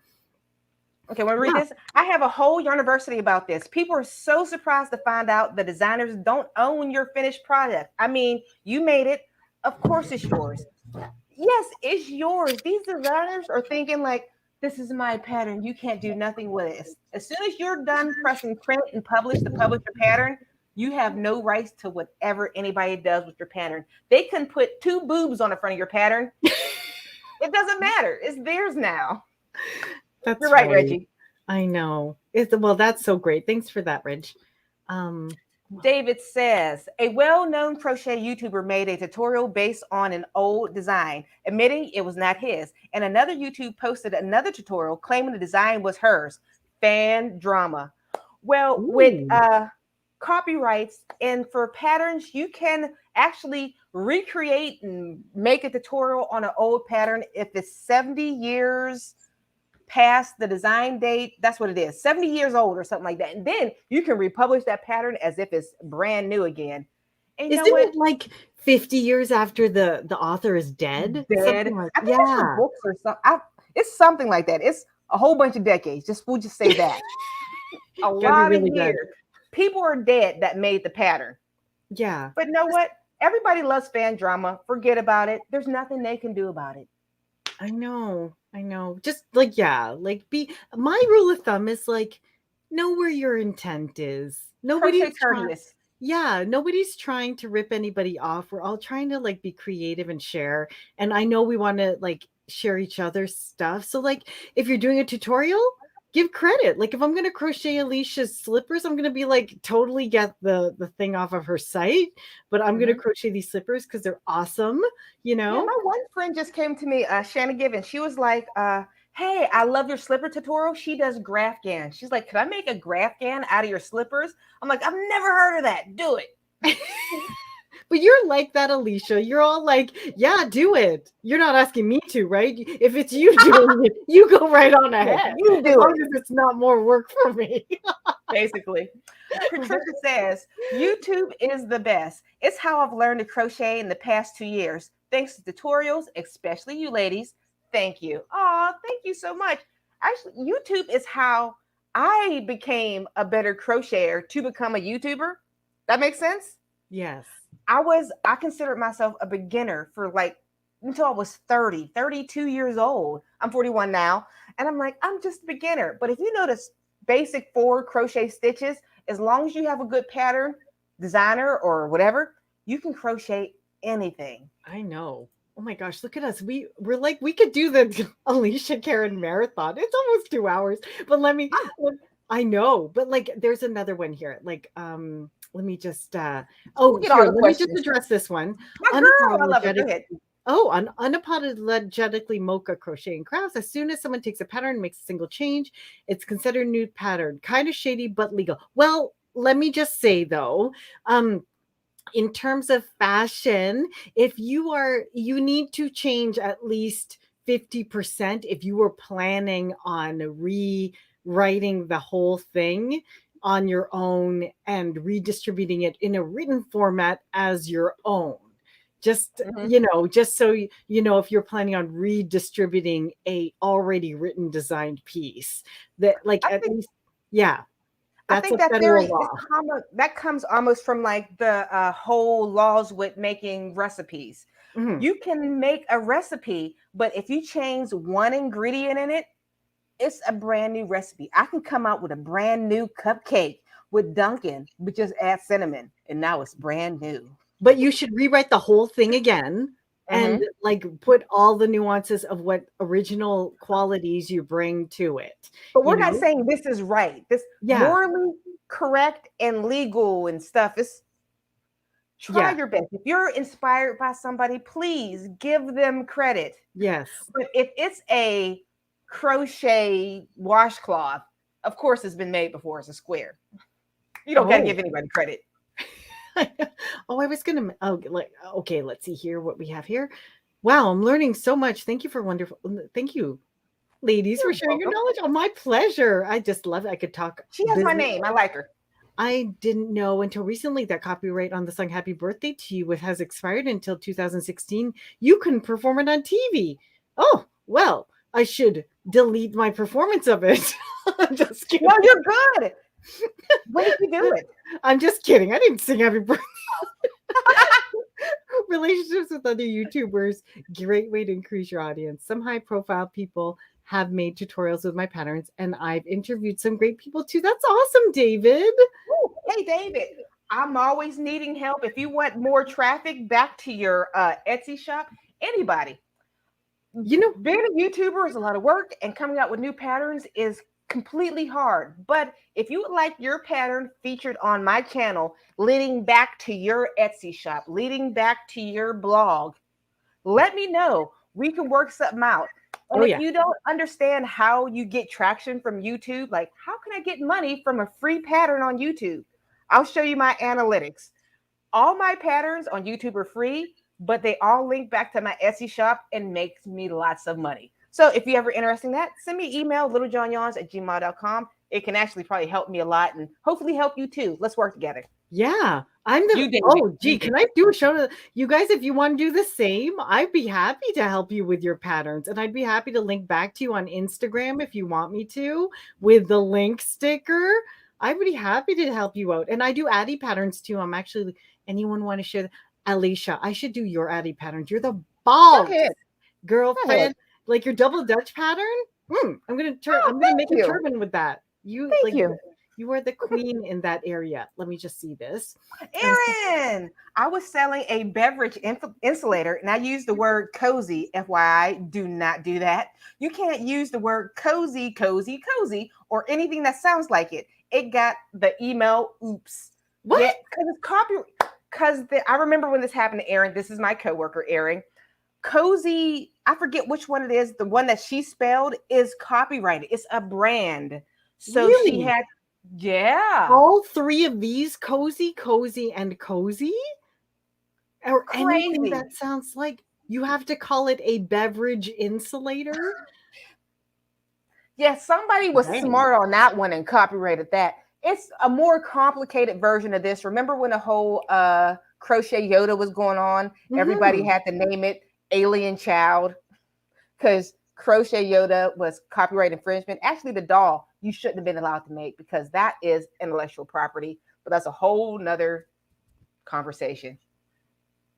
Speaker 3: Okay, want to read
Speaker 2: Yeah.
Speaker 3: this? I have a whole university about this. People are so surprised to find out the designers don't own your finished product. I mean, you made it. Of course it's yours. Yes, it's yours. These designers are thinking like, this is my pattern. You can't do nothing with it. As soon as you're done pressing print and publish your pattern, you have no rights to whatever anybody does with your pattern. They can put two boobs on the front of your pattern. It doesn't matter. It's theirs now.
Speaker 2: That's
Speaker 3: You're right, Reggie.
Speaker 2: I know. Well, that's so great. Thanks for that, Reg. Um,
Speaker 3: David says, a well-known crochet YouTuber made a tutorial based on an old design, admitting it was not his. And another YouTube posted another tutorial claiming the design was hers. Fan drama. Well, with
Speaker 2: Ooh.
Speaker 3: copyrights and for patterns, you can actually recreate and make a tutorial on an old pattern if it's 70 years past the design date. That's what it is, 70 years old or something like that. And then you can republish that pattern as if it's brand new again. And you know
Speaker 2: Isn't
Speaker 3: what?
Speaker 2: it like 50 years after the author is dead?
Speaker 3: Dead.
Speaker 2: Something like
Speaker 3: I think it's for books or something. It's something like that. It's a whole bunch of decades. We'll just say that. A lot
Speaker 2: really
Speaker 3: of years. People are dead that made the pattern.
Speaker 2: Yeah.
Speaker 3: But you know what? Everybody loves fan drama. Forget about it. There's nothing they can do about it.
Speaker 2: I know. Just like, yeah, like my rule of thumb is like, know where your intent is.
Speaker 3: Crochet courteous.
Speaker 2: Yeah, nobody's trying to rip anybody off. We're all trying to like be creative and share. And I know we want to like share each other's stuff. So like if you're doing a tutorial, give credit. Like if I'm going to crochet Alysha's slippers, I'm going to be like totally get the thing off of her site, but I'm going to crochet these slippers because they're awesome,
Speaker 3: Yeah, my one friend just came to me, Shanna Given. She was like, hey, I love your slipper tutorial. She does graph GAN. She's like, could I make a graph GAN out of your slippers? I'm like, I've never heard of that. Do it.
Speaker 2: But you're like that, Alysha. You're all like, yeah, do it. You're not asking me to, right? If it's you doing it, you go right on ahead.
Speaker 3: You do
Speaker 2: as long
Speaker 3: it.
Speaker 2: as it's not more work for me.
Speaker 3: Basically. Patricia says, YouTube is the best. It's how I've learned to crochet in the past 2 years. Thanks to tutorials, especially you ladies. Thank you. Oh, thank you so much. Actually, YouTube is how I became a better crocheter to become a YouTuber. That makes sense?
Speaker 2: Yes.
Speaker 3: I considered myself a beginner for like until I was 30, 32 years old. I'm 41 now. And I'm like, I'm just a beginner. But if you notice basic 4 crochet stitches, as long as you have a good pattern, designer or whatever, you can crochet anything.
Speaker 2: I know. Oh my gosh, look at us. We're like, we could do the Alicia Karen marathon. It's almost 2 hours. But I know, but like there's another one here. Like, let me just
Speaker 3: Look at all the
Speaker 2: let me just
Speaker 3: questions.
Speaker 2: address this one.
Speaker 3: My girl, I love it. Go ahead.
Speaker 2: On unapologetically mocha crochet and crafts. As soon as someone takes a pattern and makes a single change, it's considered a new pattern. Kind of shady, but legal. Well, let me just say though, in terms of fashion, if you need to change at least 50% if you were planning on rewriting the whole thing on your own and redistributing it in a written format as your own. Just, just so you know, if you're planning on redistributing a already written designed piece, that like at least, yeah.
Speaker 3: I think that theory that comes almost from like the whole laws with making recipes.
Speaker 2: Mm-hmm.
Speaker 3: You can make a recipe, but if you change one ingredient in it, it's a brand new recipe. I can come out with a brand new cupcake with Dunkin', but just add cinnamon, and now it's brand new.
Speaker 2: But you should rewrite the whole thing again and like put all the nuances of what original qualities you bring to it.
Speaker 3: But we're not saying this is right. This morally correct and legal and stuff. Is try your best. If you're inspired by somebody, please give them credit.
Speaker 2: Yes.
Speaker 3: But if it's a crochet washcloth, of course it's been made before. It's a square. You don't got to give anybody credit.
Speaker 2: I was gonna. Okay, let's see here what we have here. Wow, I'm learning so much. Thank you for wonderful. Thank you, ladies, for sharing your knowledge. Oh, my pleasure. I just love it. I could talk.
Speaker 3: She has my name. I like her.
Speaker 2: I didn't know until recently that copyright on the song "Happy Birthday to You" has expired until 2016. You couldn't perform it on TV. Oh well, I should delete my performance of it. I'm just kidding.
Speaker 3: No, you're good. When did you do it?
Speaker 2: I'm just kidding. I didn't sing Happy Birthday. Relationships with other YouTubers, great way to increase your audience. Some high profile people have made tutorials with my patterns, and I've interviewed some great people too. That's awesome, David.
Speaker 3: Ooh, hey, David, I'm always needing help. If you want more traffic back to your Etsy shop, anybody. Being a YouTuber is a lot of work, and coming out with new patterns is completely hard. But if you would like your pattern featured on my channel, leading back to your Etsy shop, leading back to your blog, let me know. We can work something out. And if you don't understand how you get traction from YouTube, like how can I get money from a free pattern on YouTube? I'll show you my analytics. All my patterns on YouTube are free, but they all link back to my Etsy shop and makes me lots of money. So if you're ever interested in that, send me an email, littlejohnyarns@gmail.com. It can actually probably help me a lot and hopefully help you too. Let's work together.
Speaker 2: Yeah. Can I do a show? You guys, if you want to do the same, I'd be happy to help you with your patterns. And I'd be happy to link back to you on Instagram if you want me to with the link sticker. I'd be happy to help you out. And I do Addy patterns too. I'm actually, anyone want to share? Alicia, I should do your Addy patterns. You're the boss, girlfriend. Like your double Dutch pattern. I'm gonna make a turban with that. You are the queen in that area. Let me just see this.
Speaker 3: Erin, I was selling a beverage insulator and I used the word cozy. FYI, do not do that. You can't use the word cozy, or anything that sounds like it. It got the email. Oops. What? Yeah, because it's copyright. Because I remember when this happened to Erin. This is my coworker, Erin. Cozy, I forget which one it is. The one that she spelled is copyrighted. It's a brand. So she had,
Speaker 2: all three of these, cozy, and cozy, or anything that sounds like you have to call it a beverage insulator.
Speaker 3: Yeah, somebody was smart on that one and copyrighted that. It's a more complicated version of this. Remember when the whole crochet Yoda was going on? Everybody had to name it Alien Child because Crochet Yoda was copyright infringement. Actually, the doll you shouldn't have been allowed to make because that is intellectual property, but that's a whole nother conversation.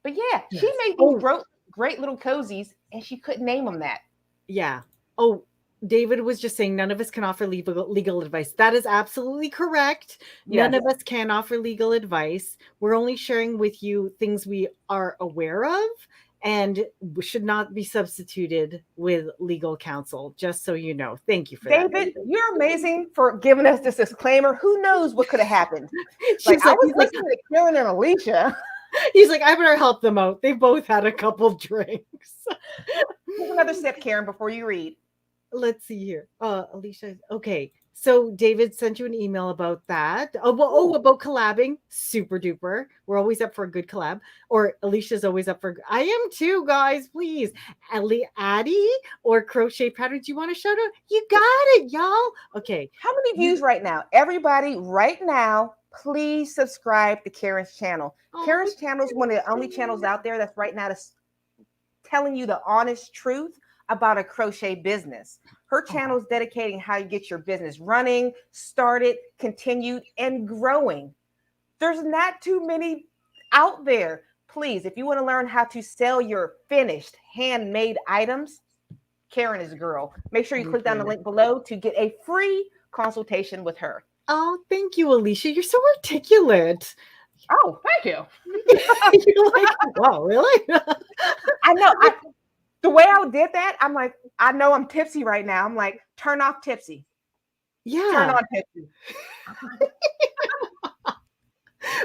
Speaker 3: But yeah, she made these great little cozies and she couldn't name them that.
Speaker 2: Yeah. Oh, David was just saying none of us can offer legal advice. That is absolutely correct.
Speaker 3: Yes.
Speaker 2: None of us can offer legal advice. We're only sharing with you things we are aware of and should not be substituted with legal counsel, just so you know. Thank you for that.
Speaker 3: David, you're amazing for giving us this disclaimer. Who knows what could have happened?
Speaker 2: She's
Speaker 3: I
Speaker 2: like,
Speaker 3: was
Speaker 2: he's like,
Speaker 3: listening to Karen and Alysha.
Speaker 2: he's like, I better help them out. They both had a couple drinks.
Speaker 3: Take another sip, Karen, before you read.
Speaker 2: Let's see here. Alysha. Okay. So David sent you an email about that. About collabing. Super duper. We're always up for a good collab. Or Alysha's always up for. I am too, guys. Please, Addie or Crochet Pattern. Do you want to shout out? You got it, y'all. Okay.
Speaker 3: How many views right now? Everybody, right now, please subscribe to Karen's channel. Karen's channel is one of the only channels out there that's right now telling you the honest truth about a crochet business. Her channel is dedicating how you get your business running, started, continued, and growing. There's not too many out there. Please, if you want to learn how to sell your finished handmade items, Karen is a girl. Make sure you click down the link below to get a free consultation with her.
Speaker 2: Oh, thank you, Alysha. You're so articulate.
Speaker 3: Oh, thank you.
Speaker 2: You're like, wow, really?
Speaker 3: I know. The way I did that, I'm like, I know I'm tipsy right now. I'm like, turn off tipsy.
Speaker 2: Yeah.
Speaker 3: Turn on tipsy.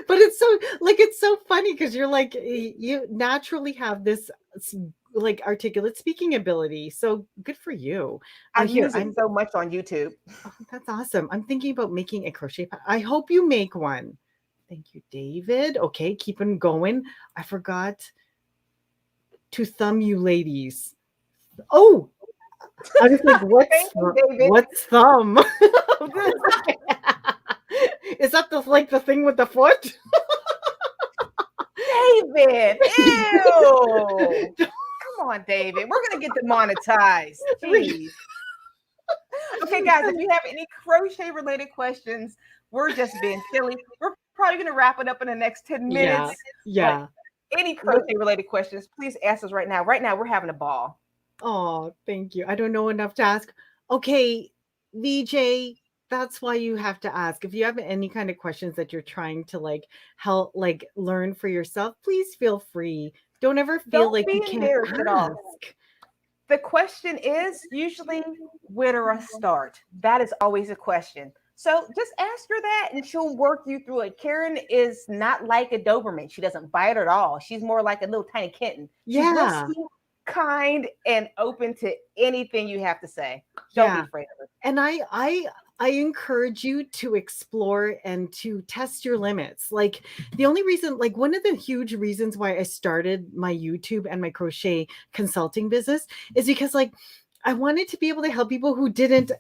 Speaker 2: But it's so funny because you're like, you naturally have this like articulate speaking ability. So good for you.
Speaker 3: I use it so much on YouTube.
Speaker 2: Oh, that's awesome. I'm thinking about making a crochet pattern. I hope you make one. Thank you, David. Okay, keep on going. I forgot to thumb you ladies. Oh, I was like, what's thumb? Is that the thing with the foot?
Speaker 3: David, ew. Come on, David. We're going to get demonetized. Jeez. Okay, guys, if you have any crochet related questions, we're just being silly. We're probably going to wrap it up in the next 10 minutes.
Speaker 2: Yeah.
Speaker 3: Any crochet related questions, please ask us right now. Right now, we're having a ball.
Speaker 2: Oh, thank you. I don't know enough to ask. Okay, VJ, that's why you have to ask. If you have any kind of questions that you're trying to help learn for yourself, please feel free. Don't ever feel like you can't ask.
Speaker 3: At all. The question is usually, where do I start? That is always a question. So just ask her that and she'll work you through it. Karen is not like a Doberman. She doesn't bite at all. She's more like a little tiny kitten. She's real sweet, kind, and open to anything you have to say. Don't be afraid of it.
Speaker 2: And I encourage you to explore and to test your limits. Like the only reason, one of the huge reasons why I started my YouTube and my crochet consulting business is because I wanted to be able to help people who didn't.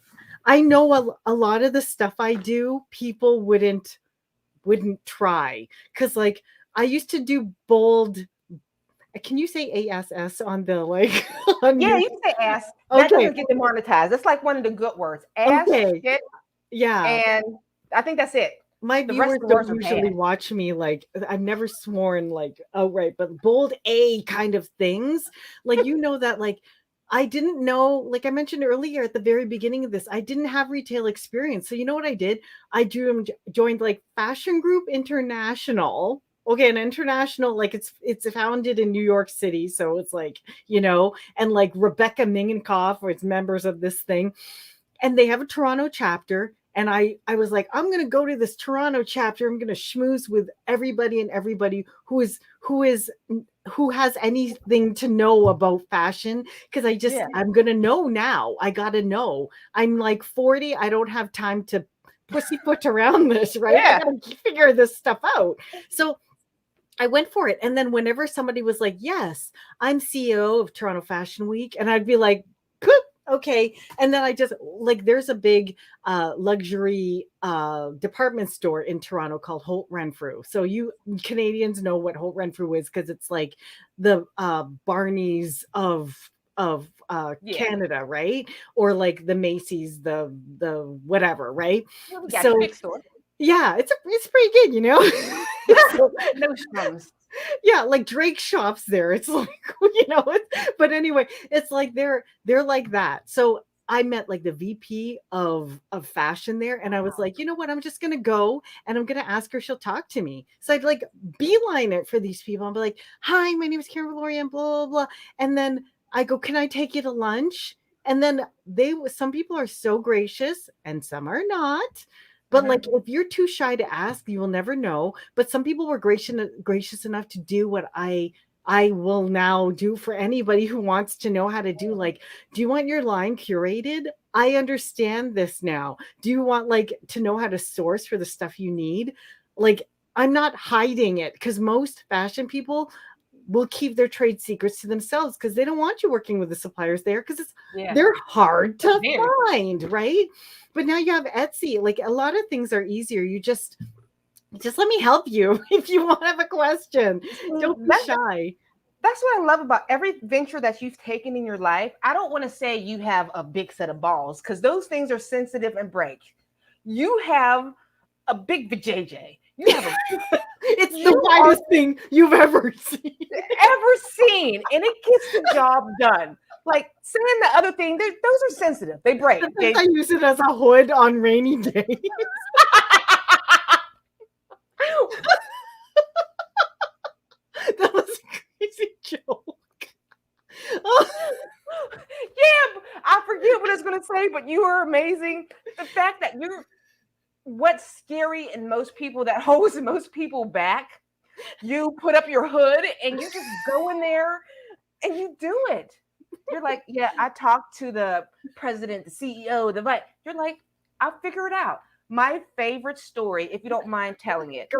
Speaker 2: I know a lot of the stuff I do, people wouldn't try. Because I used to do bold. Can you say ASS on the on
Speaker 3: yeah, you can say ass. That doesn't get demonetized. That's like one of the good words. Ass, shit, and I think that's it.
Speaker 2: My viewers don't usually watch me I've never sworn outright, but bold A kind of things. That I didn't know, I mentioned earlier at the very beginning of this, I didn't have retail experience. So you know what I did? I joined Fashion Group International. Okay, an international, it's founded in New York City. So it's and Rebecca Mingenkoff, or it's members of this thing. And they have a Toronto chapter. And I was like, I'm going to go to this Toronto chapter. I'm going to schmooze with everybody and everybody who has anything to know about fashion. Because I'm going to know now. I got to know. I'm 40. I don't have time to pussyfoot around this, right?
Speaker 3: Yeah.
Speaker 2: I got to figure this stuff out. So I went for it. And then whenever somebody was like, yes, I'm CEO of Toronto Fashion Week. And I'd be like, okay. And then I just there's a big luxury department store in Toronto called Holt Renfrew. So you Canadians know what Holt Renfrew is, because it's the Barney's of Canada, right? Or the Macy's, the whatever, right?
Speaker 3: Yeah, so big store.
Speaker 2: Yeah, it's pretty good, you know.
Speaker 3: No strums.
Speaker 2: Yeah, Drake shops there. It's but anyway, it's they're like that. So I met like the VP of fashion there, and I was like, you know what? I'm just gonna go and I'm gonna ask her. She'll talk to me. So I'd like beeline it for these people. I'd be like, "Hi, my name is Karen Viloria," and blah blah blah. And then I go, "Can I take you to lunch?" And then some people are so gracious, and some are not. But like, if you're too shy to ask, you will never know. But some people were gracious enough to do what I will now do for anybody who wants to know how to do, like, do you want your line curated? I understand this now. Do you want like to know how to source for the stuff you need? Like, I'm not hiding it, because most fashion people will keep their trade secrets to themselves because they don't want you working with the suppliers there, because they're hard to find, right? But now you have Etsy. Like, a lot of things are easier. You just let me help you if you want to have a question. Don't be shy.
Speaker 3: That's what I love about every venture that you've taken in your life. I don't want to say you have a big set of balls, because those things are sensitive and break. You have a big vajayjay. You have
Speaker 2: it's the widest thing you've ever seen.
Speaker 3: And it gets the job done. Like, saying the other thing, those are sensitive. They break.
Speaker 2: I use it as a hood on rainy days. That was a crazy joke.
Speaker 3: Yeah, I forget what I was going to say, but you are amazing. The fact that what's scary in most people, that holds most people back, you put up your hood and you just go in there and you do it. You're like, yeah, I talked to the president, the CEO, the vice. You're like, I'll figure it out. My favorite story, if you don't mind telling it.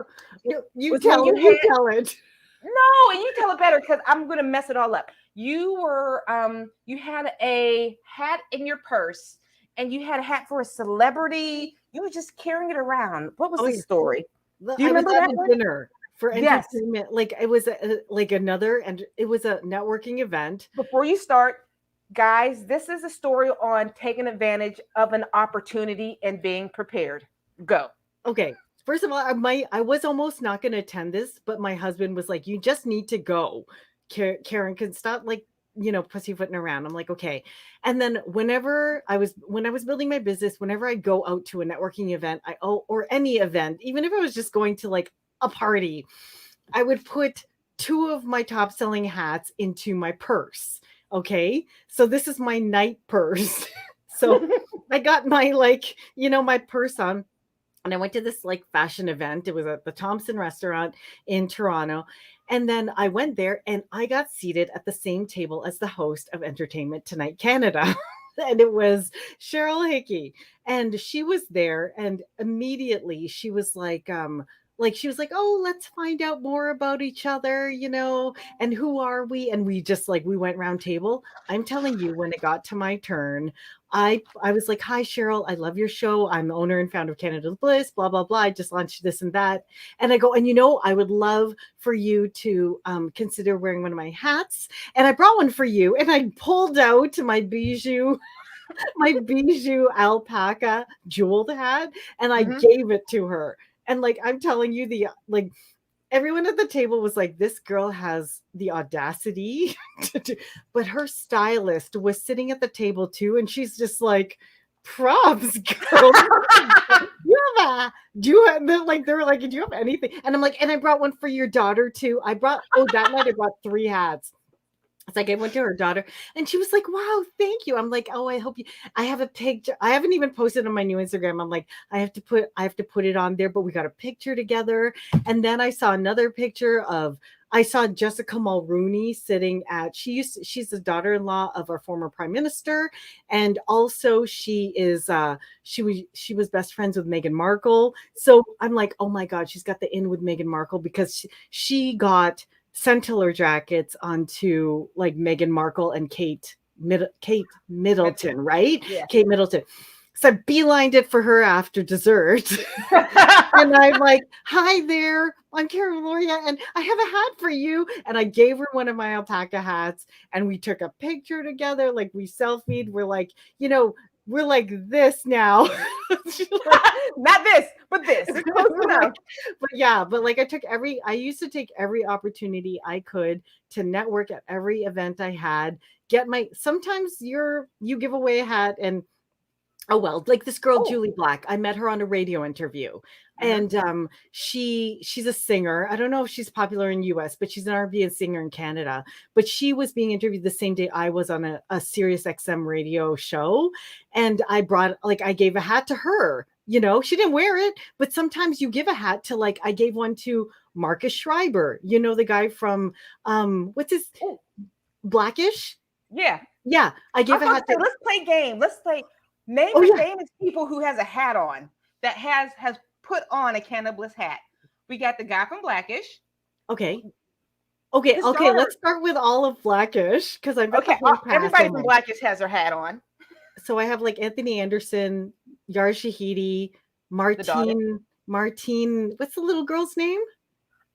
Speaker 2: You tell it.
Speaker 3: No, and you tell it better, because I'm going to mess it all up. You had a hat in your purse, and you had a hat for a celebrity. You were just carrying it around. What was the story?
Speaker 2: Do you remember that dinner for entertainment? Yes. Like, it was and it was a networking event.
Speaker 3: Before you start, guys, this is a story on taking advantage of an opportunity and being prepared. Go.
Speaker 2: Okay. First of all, I was almost not going to attend this, but my husband was like, "You just need to go. Karen can stop like, pussyfooting around." I'm like, okay. And then when I was building my business, whenever I go out to a networking event, or any event, even if I was just going to like a party, I would put 2 of my top selling hats into my purse. Okay. So this is my night purse. So I got my my purse on. And I went to this like fashion event. It was at the Thompson restaurant in Toronto. And then I went there and I got seated at the same table as the host of Entertainment Tonight Canada. And it was Cheryl Hickey. And she was there. And immediately she was like, "Oh, let's find out more about each other, and who are we?" And we just we went round table. I'm telling you, when it got to my turn, I was like, "Hi, Cheryl, I love your show. I'm the owner and founder of Canada Bliss, blah, blah, blah. I just launched this and that." And I go, "And I would love for you to consider wearing one of my hats. And I brought one for you." And I pulled out my bijou alpaca jeweled hat, and I gave it to her. And I'm telling you, everyone at the table was like, "This girl has the audacity to do," but her stylist was sitting at the table too. And she's just like, "Props, girl." Do you have anything? And I'm like, "And I brought one for your daughter too." That night I brought 3 hats. It's like I went to her daughter and she was like, "Wow, thank you." I'm like, "Oh, I have a picture. I haven't even posted on my new Instagram." I'm like, I have to put it on there, but we got a picture together. And then I saw another picture I saw Jessica Mulrooney sitting she's the daughter-in-law of our former prime minister. And also she was best friends with Meghan Markle. So I'm like, oh my God, she's got the in with Meghan Markle, because she got Centiller jackets onto like Meghan Markle and Kate Middleton, right?
Speaker 3: Yeah.
Speaker 2: Kate Middleton. So I beelined it for her after dessert. And I'm like, "Hi there, I'm Karen Viloria, and I have a hat for you." And I gave her one of my alpaca hats, and we took a picture together. Like, we selfied. We're like, we're like this now.
Speaker 3: Not this, but this. Close enough.
Speaker 2: But yeah, but like I used to take every opportunity I could to network at every event I had, sometimes you give away a hat and oh well, like this girl Julie Black, I met her on a radio interview, and she's a singer. I don't know if she's popular in US, but she's an R&B singer in Canada. But she was being interviewed the same day I was on a Sirius XM radio show, and I gave a hat to her. You know, she didn't wear it, but sometimes you give a hat to, like, I gave one to Marcus Schreiber. You know, the guy from what's his Blackish?
Speaker 3: Yeah.
Speaker 2: Yeah, I gave a hat to.
Speaker 3: Let's play game. Let's play. Name the famous people who has a hat on that has put on a Canada Bliss hat. We got the guy from Blackish.
Speaker 2: Okay. Let's start with all of Blackish because I'm
Speaker 3: everybody from Blackish has their hat on.
Speaker 2: So I have like Anthony Anderson, Yar Shahidi, Martine. What's the little girl's name?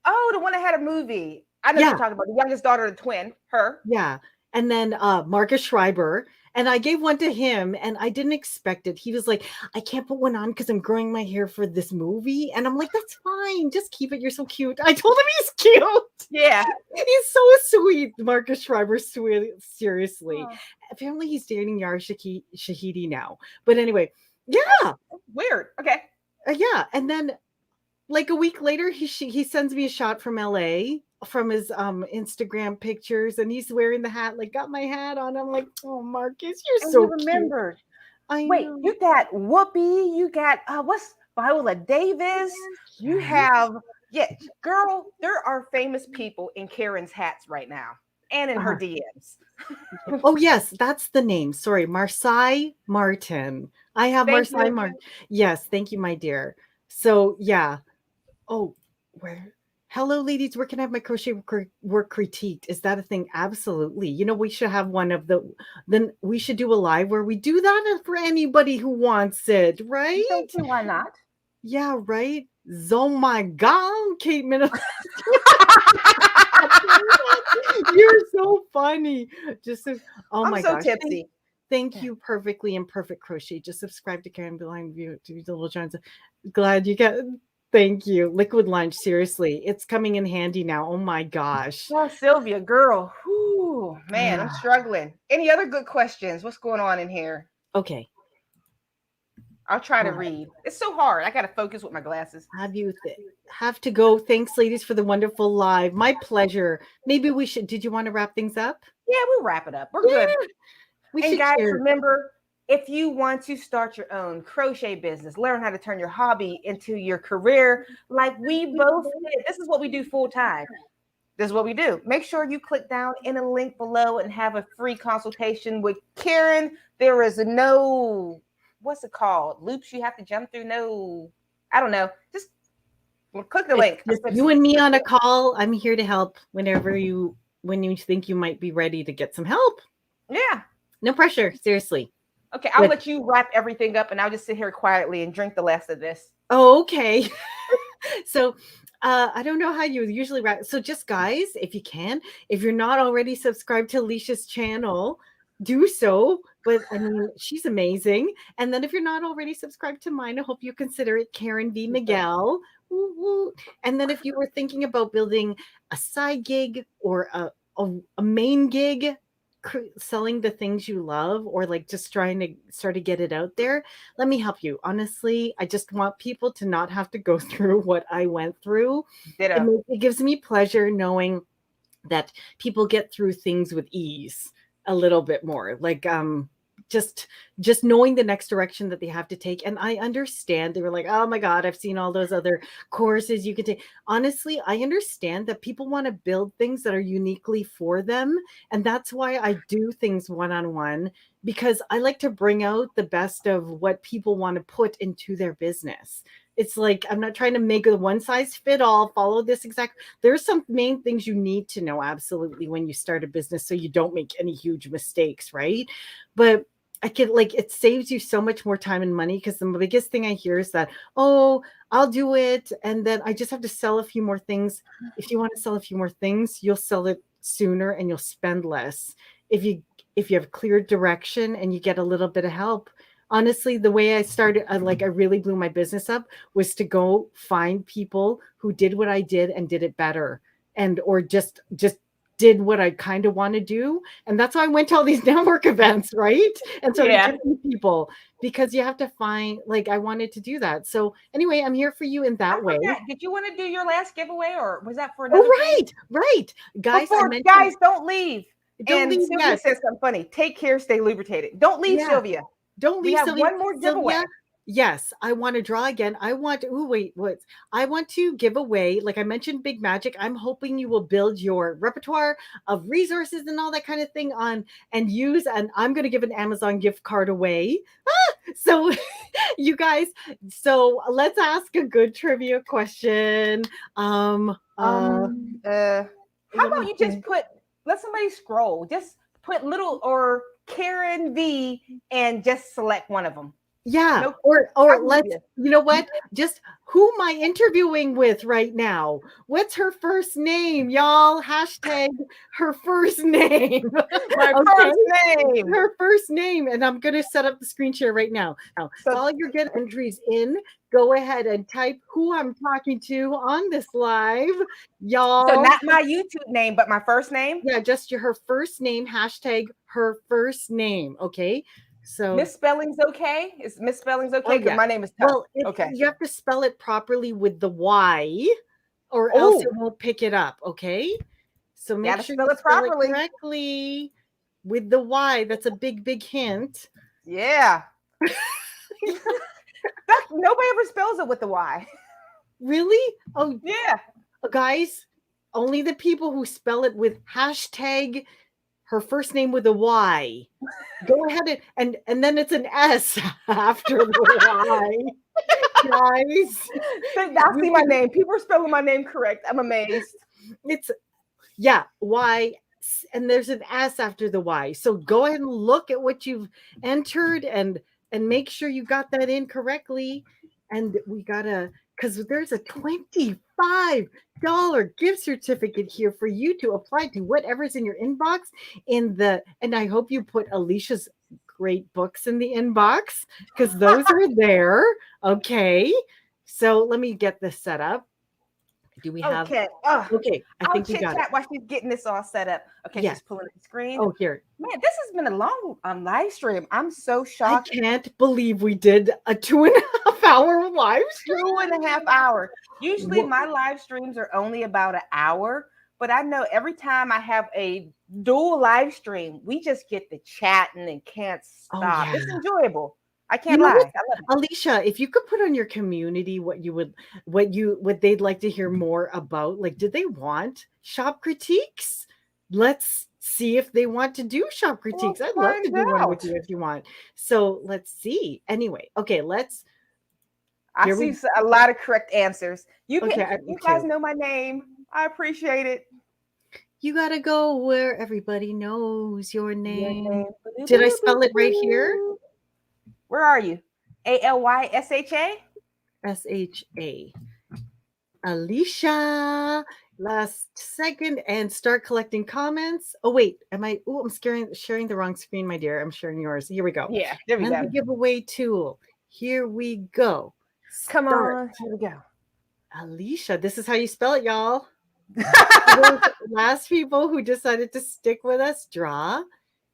Speaker 3: Oh, the one that had a movie. I know you're talking about, the youngest daughter of the twin. Her.
Speaker 2: Yeah, and then Marcus Schreiber. And I gave one to him and I didn't expect it. He was like, I can't put one on because I'm growing my hair for this movie. And I'm like, that's fine. Just keep it. You're so cute. I told him he's cute.
Speaker 3: Yeah.
Speaker 2: He's so sweet. Marcus Schreiber, sweet. Seriously. Oh. Apparently he's dating Yara Shahidi now. But anyway, yeah.
Speaker 3: Weird. Okay.
Speaker 2: Yeah. And then like a week later, he sends me a shot from LA from his Instagram pictures, and he's wearing the hat, like got my hat on. I'm like, oh, Marcus, you're so
Speaker 3: remembered.
Speaker 2: Cute.
Speaker 3: Wait, you got Whoopi, you got what's Viola Davis, you have girl, there are famous people in Karen's hats right now and in her DMs.
Speaker 2: Oh yes, that's the name. Sorry, Marseille Martin. I have Marseille Martin. Yes, thank you, my dear. So yeah. Oh, where? Hello, ladies. Where can I have my crochet work critiqued? Is that a thing? Absolutely. You know, we should have then we should do a live where we do that for anybody who wants it, right?
Speaker 3: Why not?
Speaker 2: Yeah, right. Oh my God, Kate Minnesota. You're so funny.
Speaker 3: I'm so tipsy.
Speaker 2: Thank you, Perfectly Imperfect Crochet. Just subscribe to Karen Behind View to the Little Johnson. Glad you got. Thank you. Liquid lunch. Seriously. It's coming in handy now. Oh my gosh.
Speaker 3: Oh, Sylvia, girl. Whew, man, I'm struggling. Any other good questions? What's going on in here?
Speaker 2: Okay.
Speaker 3: I'll try to read. It's so hard. I got to focus with my glasses.
Speaker 2: Have to go. Thanks, ladies, for the wonderful live. My pleasure. Maybe we should. Did you want to wrap things up?
Speaker 3: Yeah, we'll wrap it up. We're good. And guys, remember, if you want to start your own crochet business, learn how to turn your hobby into your career, like we both did. This is what we do full time. This is what we do. Make sure you click down in a link below and have a free consultation with Karen. There is no, what's it called? Loops you have to jump through? No, I don't know. Just click the link.
Speaker 2: You and me on a call. I'm here to help when you think you might be ready to get some help.
Speaker 3: Yeah. No
Speaker 2: pressure. Seriously.
Speaker 3: Okay, I'll let you wrap everything up and I'll just sit here quietly and drink the last of this.
Speaker 2: Oh, okay. So I don't know how you usually wrap. So just guys, if you're not already subscribed to Alysha's channel, do so. But I mean, she's amazing. And then if you're not already subscribed to mine, I hope you consider it Karen V. Miguel. Woo-woo. And then if you were thinking about building a side gig or a main gig, selling the things you love, or like just trying to start to get it out there, let me help you. Honestly, I just want people to not have to go through what I went through. It gives me pleasure knowing that people get through things with ease a little bit more, like just knowing the next direction that they have to take. And I understand they were like, oh my God, I've seen all those other courses you could take. Honestly, I understand that people want to build things that are uniquely for them. And that's why I do things one-on-one, because I like to bring out the best of what people want to put into their business. It's like, I'm not trying to make a one size fit all, follow this exact. There's some main things you need to know absolutely when you start a business so you don't make any huge mistakes, right? But it saves you so much more time and money, because the biggest thing I hear is that, oh, I'll do it, and then I just have to sell a few more things. If you want to sell a few more things, you'll sell it sooner and you'll spend less. If you have clear direction and you get a little bit of help, honestly, the way I started, like I really blew my business up was to go find people who did what I did and did it better, and or just did what I kind of want to do. And that's why I went to all these network events, right? And started
Speaker 3: Yeah.
Speaker 2: getting people, because you have to find, like, I wanted to do that. So anyway, I'm here for you in
Speaker 3: I
Speaker 2: that way.
Speaker 3: forgot. Did you want to do your last giveaway, or was that for
Speaker 2: Oh,
Speaker 3: another thing?
Speaker 2: right. Guys, I
Speaker 3: Before,
Speaker 2: mentioned,
Speaker 3: guys, don't leave.
Speaker 2: don't
Speaker 3: And
Speaker 2: leave
Speaker 3: Sylvia
Speaker 2: yet.
Speaker 3: says something funny. Take care, stay lubricated. Don't leave,
Speaker 2: Yeah.
Speaker 3: Sylvia.
Speaker 2: Don't
Speaker 3: We
Speaker 2: leave,
Speaker 3: have
Speaker 2: Sylvia.
Speaker 3: one more giveaway.
Speaker 2: Sylvia, yes, I want to draw again. I want to, wait, what? I want to give away, like I mentioned, Big Magic. I'm hoping you will build your repertoire of resources and all that kind of thing on and use, and I'm going to give an Amazon gift card away. So, you guys, so let's ask a good trivia question.
Speaker 3: How
Speaker 2: Let
Speaker 3: about
Speaker 2: me
Speaker 3: you just
Speaker 2: think.
Speaker 3: let somebody scroll. Just put little or Karen V and just select one of them.
Speaker 2: Yeah,
Speaker 3: No,
Speaker 2: or
Speaker 3: I'm with
Speaker 2: let's,
Speaker 3: you.
Speaker 2: you know what? Just who am I interviewing with right now? What's her first name, y'all? Hashtag her first name.
Speaker 3: My
Speaker 2: Okay,
Speaker 3: first name.
Speaker 2: her first name, and I'm gonna set up the screen share right now. So
Speaker 3: So,
Speaker 2: while you're getting entries in, go ahead and type who I'm talking to on this live, y'all.
Speaker 3: so not my YouTube name, but my first name.
Speaker 2: Yeah, just her first name. Hashtag her first name. Okay, so.
Speaker 3: Misspelling's okay. Is misspelling's okay?
Speaker 2: Oh
Speaker 3: Because
Speaker 2: yeah.
Speaker 3: my name is tough.
Speaker 2: Well,
Speaker 3: Okay.
Speaker 2: you have to spell it properly with the Y, or else
Speaker 3: Oh,
Speaker 2: it won't pick it up. Okay. So make
Speaker 3: gotta
Speaker 2: sure
Speaker 3: spell
Speaker 2: you
Speaker 3: it
Speaker 2: spell it
Speaker 3: properly.
Speaker 2: correctly with the Y. That's a big hint.
Speaker 3: Yeah. Nobody ever spells it with the Y.
Speaker 2: Really? Oh,
Speaker 3: Yeah.
Speaker 2: guys, only the people who spell it with hashtag her first name with a Y. Go ahead and then it's an S after the Y. Guys,
Speaker 3: I see my name. People are spelling my name correct. I'm amazed.
Speaker 2: it's, yeah, Y, and there's an S after the Y. So go ahead and look at what you've entered and make sure you got that in correctly. And we gotta, because there's a $25 gift certificate here for you to apply to whatever's in your inbox. And I hope you put Alysha's great books in the inbox, because those are there. Okay. So let me get this set up. Do we have?
Speaker 3: Okay.
Speaker 2: Okay, I
Speaker 3: I'll
Speaker 2: think we
Speaker 3: chit
Speaker 2: got it.
Speaker 3: chat while she's getting this all set up. Okay,
Speaker 2: Yes.
Speaker 3: she's pulling up the screen.
Speaker 2: Oh, here.
Speaker 3: Man, this has been a long live stream. I'm so
Speaker 2: I
Speaker 3: shocked.
Speaker 2: can't believe we did a 2.5 hour live stream.
Speaker 3: 2.5 hours. Usually
Speaker 2: Wha-
Speaker 3: my live streams are only about an hour, but I know every time I have a dual live stream, we just get to chatting and can't
Speaker 2: Oh,
Speaker 3: stop. It's
Speaker 2: yeah.
Speaker 3: enjoyable. I
Speaker 2: You
Speaker 3: can't
Speaker 2: know
Speaker 3: lie.
Speaker 2: what,
Speaker 3: I love it.
Speaker 2: Alysha, if you could put on your community what they'd like to hear more about, like, did they want shop critiques? Let's see if they want to do shop critiques. I'd love to
Speaker 3: find
Speaker 2: do one with
Speaker 3: out.
Speaker 2: you if you want. So let's see. Anyway, okay,
Speaker 3: I
Speaker 2: here
Speaker 3: see
Speaker 2: we
Speaker 3: a lot of correct answers. You
Speaker 2: okay,
Speaker 3: you
Speaker 2: me
Speaker 3: guys
Speaker 2: too.
Speaker 3: know my name. I appreciate it.
Speaker 2: You gotta go where everybody knows your
Speaker 3: Your
Speaker 2: name.
Speaker 3: name.
Speaker 2: Did I spell it right here?
Speaker 3: Where are you? Alysha?
Speaker 2: SHA. Alysha. Last second, and start collecting comments. Oh wait, I'm sharing the wrong screen, my dear. I'm sharing yours. Here we go.
Speaker 3: Yeah, there we
Speaker 2: And
Speaker 3: go.
Speaker 2: the giveaway tool. Here we go.
Speaker 3: Come
Speaker 2: Start.
Speaker 3: on. Here we go.
Speaker 2: Alysha. This is how you spell it, y'all. Those last people who decided to stick with us, draw.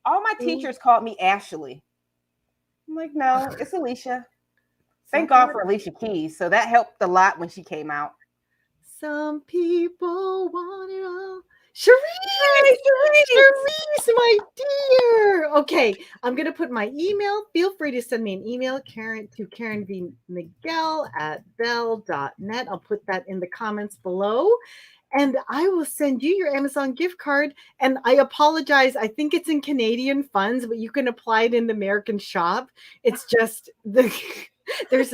Speaker 3: All my teachers called me Ashley. I'm like, no, it's Alysha. Thank God for Alicia Keys. So that helped a lot when she came out.
Speaker 2: Some people want it all. Cherise, my dear. Okay, I'm gonna put my email. Feel free to send me an email, Karen V. Miguel at bell.net. I'll put that in the comments below. And I will send you your Amazon gift card. And I apologize. I think it's in Canadian funds, but you can apply it in the American shop. It's just there's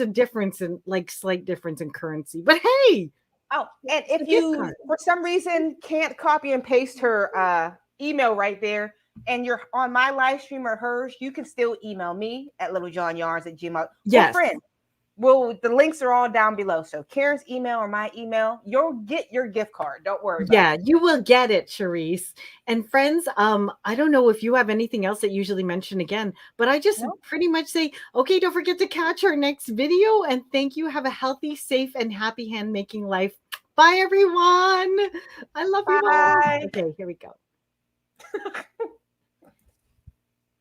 Speaker 2: a difference in, like, slight difference in currency. But hey.
Speaker 3: Oh, and if you for some reason can't copy and paste her email right there, and you're on my live stream or hers, you can still email me at littlejohnyarns@gmail.com.
Speaker 2: Yes.
Speaker 3: Friend. Well, the links are all down below. So Karen's email or my email, you'll get your gift card. Don't worry about
Speaker 2: Yeah,
Speaker 3: it.
Speaker 2: you will get it, Charisse. And friends, I don't know if you have anything else that you usually mention again, but I just
Speaker 3: No?
Speaker 2: pretty much say, okay, don't forget to catch our next video. And thank you. Have a healthy, safe, and happy hand making life. Bye, everyone. I love you all.
Speaker 3: Bye.
Speaker 2: Okay, here we go.